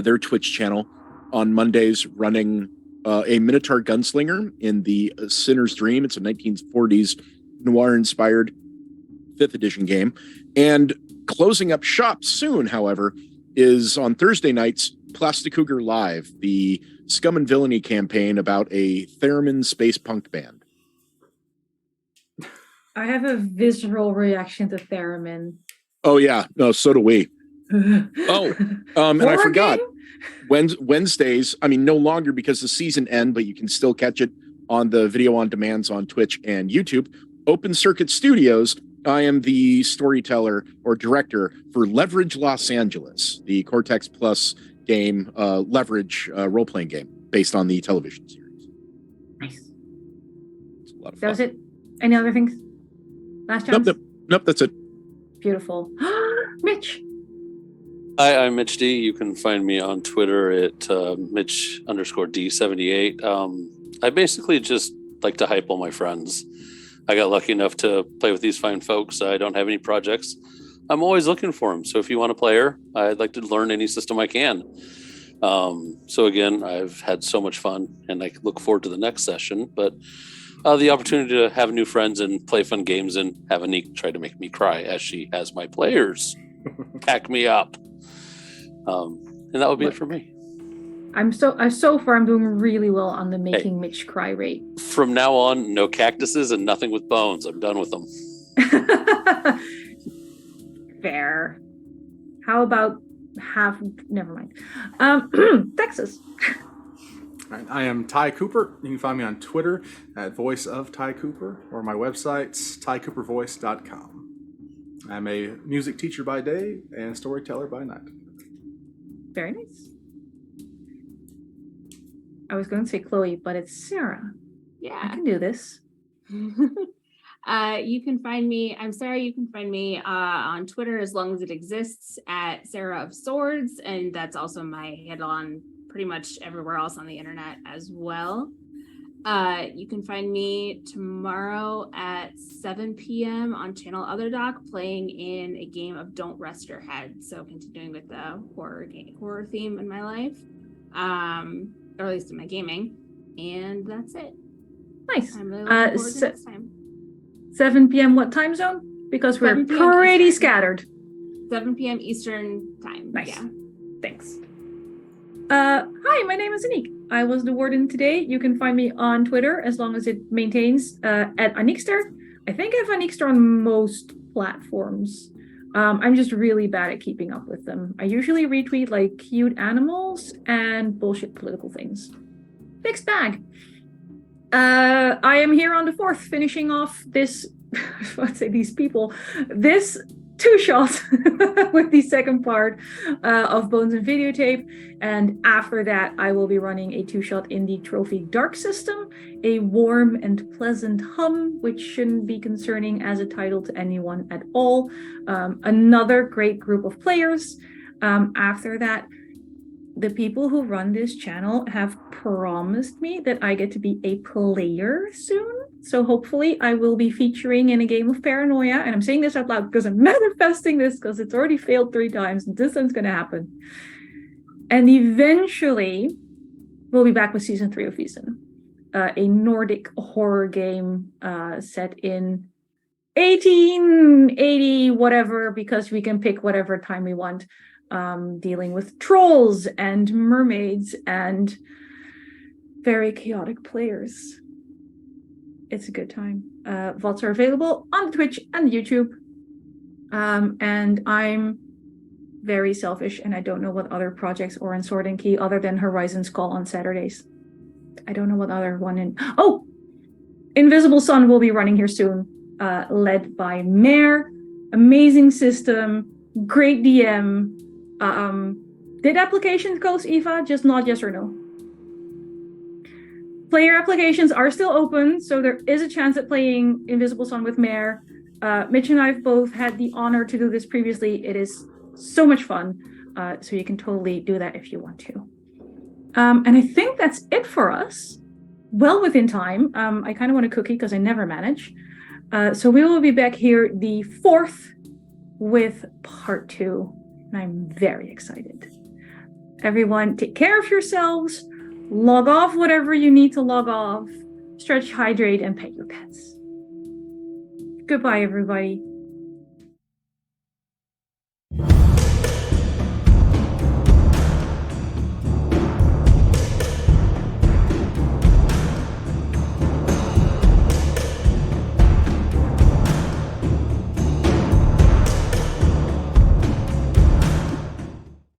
their Twitch channel, on Mondays, running a Minotaur gunslinger in the Sinner's Dream. It's a 1940s noir-inspired 5th edition game. And closing up shop soon, however, is on Thursday nights, Plastic Cougar Live, the Scum and Villainy campaign about a theremin space punk band. I have a visceral reaction to theremin. Oh, yeah. No, so do we. And I forgot. Wednesdays, I mean, no longer because the season end, but you can still catch it on the video on demands on Twitch and YouTube. Open Circuit Studios. I am the storyteller or director for Leverage Los Angeles, the Cortex Plus game, Leverage role-playing game based on the television series. Nice. It's a lot of fun. That was it. Any other things? Last chance? Nope, that's it. Beautiful. Mitch. Hi, I'm Mitch D. You can find me on Twitter at Mitch_D78. I basically just like to hype all my friends. I got lucky enough to play with these fine folks. I don't have any projects. I'm always looking for them. So if you want a player, I'd like to learn any system I can. So again, I've had so much fun, and I look forward to the next session. But the opportunity to have new friends and play fun games and have Anniek try to make me cry as she has my players pack me up. And that would be it for me. So far I'm doing really well on the making Mitch cry rate. From now on, no cactuses and nothing with bones. I'm done with them. Fair. How about never mind. Texas. All right, I am Ty Cooper. You can find me on Twitter at Voice of Ty Cooper, or my website's tycoopervoice.com. I'm a music teacher by day and storyteller by night. Very nice. I was going to say Chloe, but it's Sara. Yeah. I can do this. You can find me, I'm Sara, you can find me on Twitter, as long as it exists, at Sara of Swords, and that's also my handle on pretty much everywhere else on the internet as well. You can find me tomorrow at 7 p.m. on channel Otherdoc, playing in a game of Don't Rest Your Head, so continuing with the horror theme in my life, or at least in my gaming, and that's it. Nice. I'm really looking forward to next time. 7 p.m. what time zone? Because we're pretty Eastern. Scattered. 7 p.m. Eastern time. Nice. Yeah. Thanks. Hi, my name is Anniek. I was the warden today. You can find me on Twitter, as long as it maintains at Anniekster. I think I have Anniekster on most platforms. I'm just really bad at keeping up with them. I usually retweet like cute animals and bullshit political things. Mixed bag. I am here on the 4th, finishing off this, let's say these people, this 2-shot with the second part of Bones and Videotape. And after that, I will be running a 2-shot in the Trophy Dark system, a warm and pleasant hum, which shouldn't be concerning as a title to anyone at all. Another great group of players. After that, the people who run this channel have promised me that I get to be a player soon. So hopefully I will be featuring in a game of Paranoia. And I'm saying this out loud because I'm manifesting this, because it's already failed 3 times and this time's going to happen. And eventually we'll be back with season 3 of Wiesen, a Nordic horror game set in 1880 whatever, because we can pick whatever time we want, dealing with trolls and mermaids and very chaotic players. It's a good time. VODs are available on the Twitch and the YouTube. And I'm very selfish, and I don't know what other projects are in Sword and Key other than Horizon's Call on Saturdays. I don't know what other one in... Oh! Invisible Sun will be running here soon, led by Mare. Amazing system, great DM. Did applications close, Eva? Just nod yes or no. Player applications are still open, so there is a chance at playing Invisible Sun with Mare. Mitch and I have both had the honor to do this previously. It is so much fun, so you can totally do that if you want to. And I think that's it for us. Well within time. I kind of want a cookie because I never manage. So we will be back here the 4th with part 2. And I'm very excited. Everyone, take care of yourselves. Log off whatever you need to log off. Stretch, hydrate, and pet your pets. Goodbye, everybody.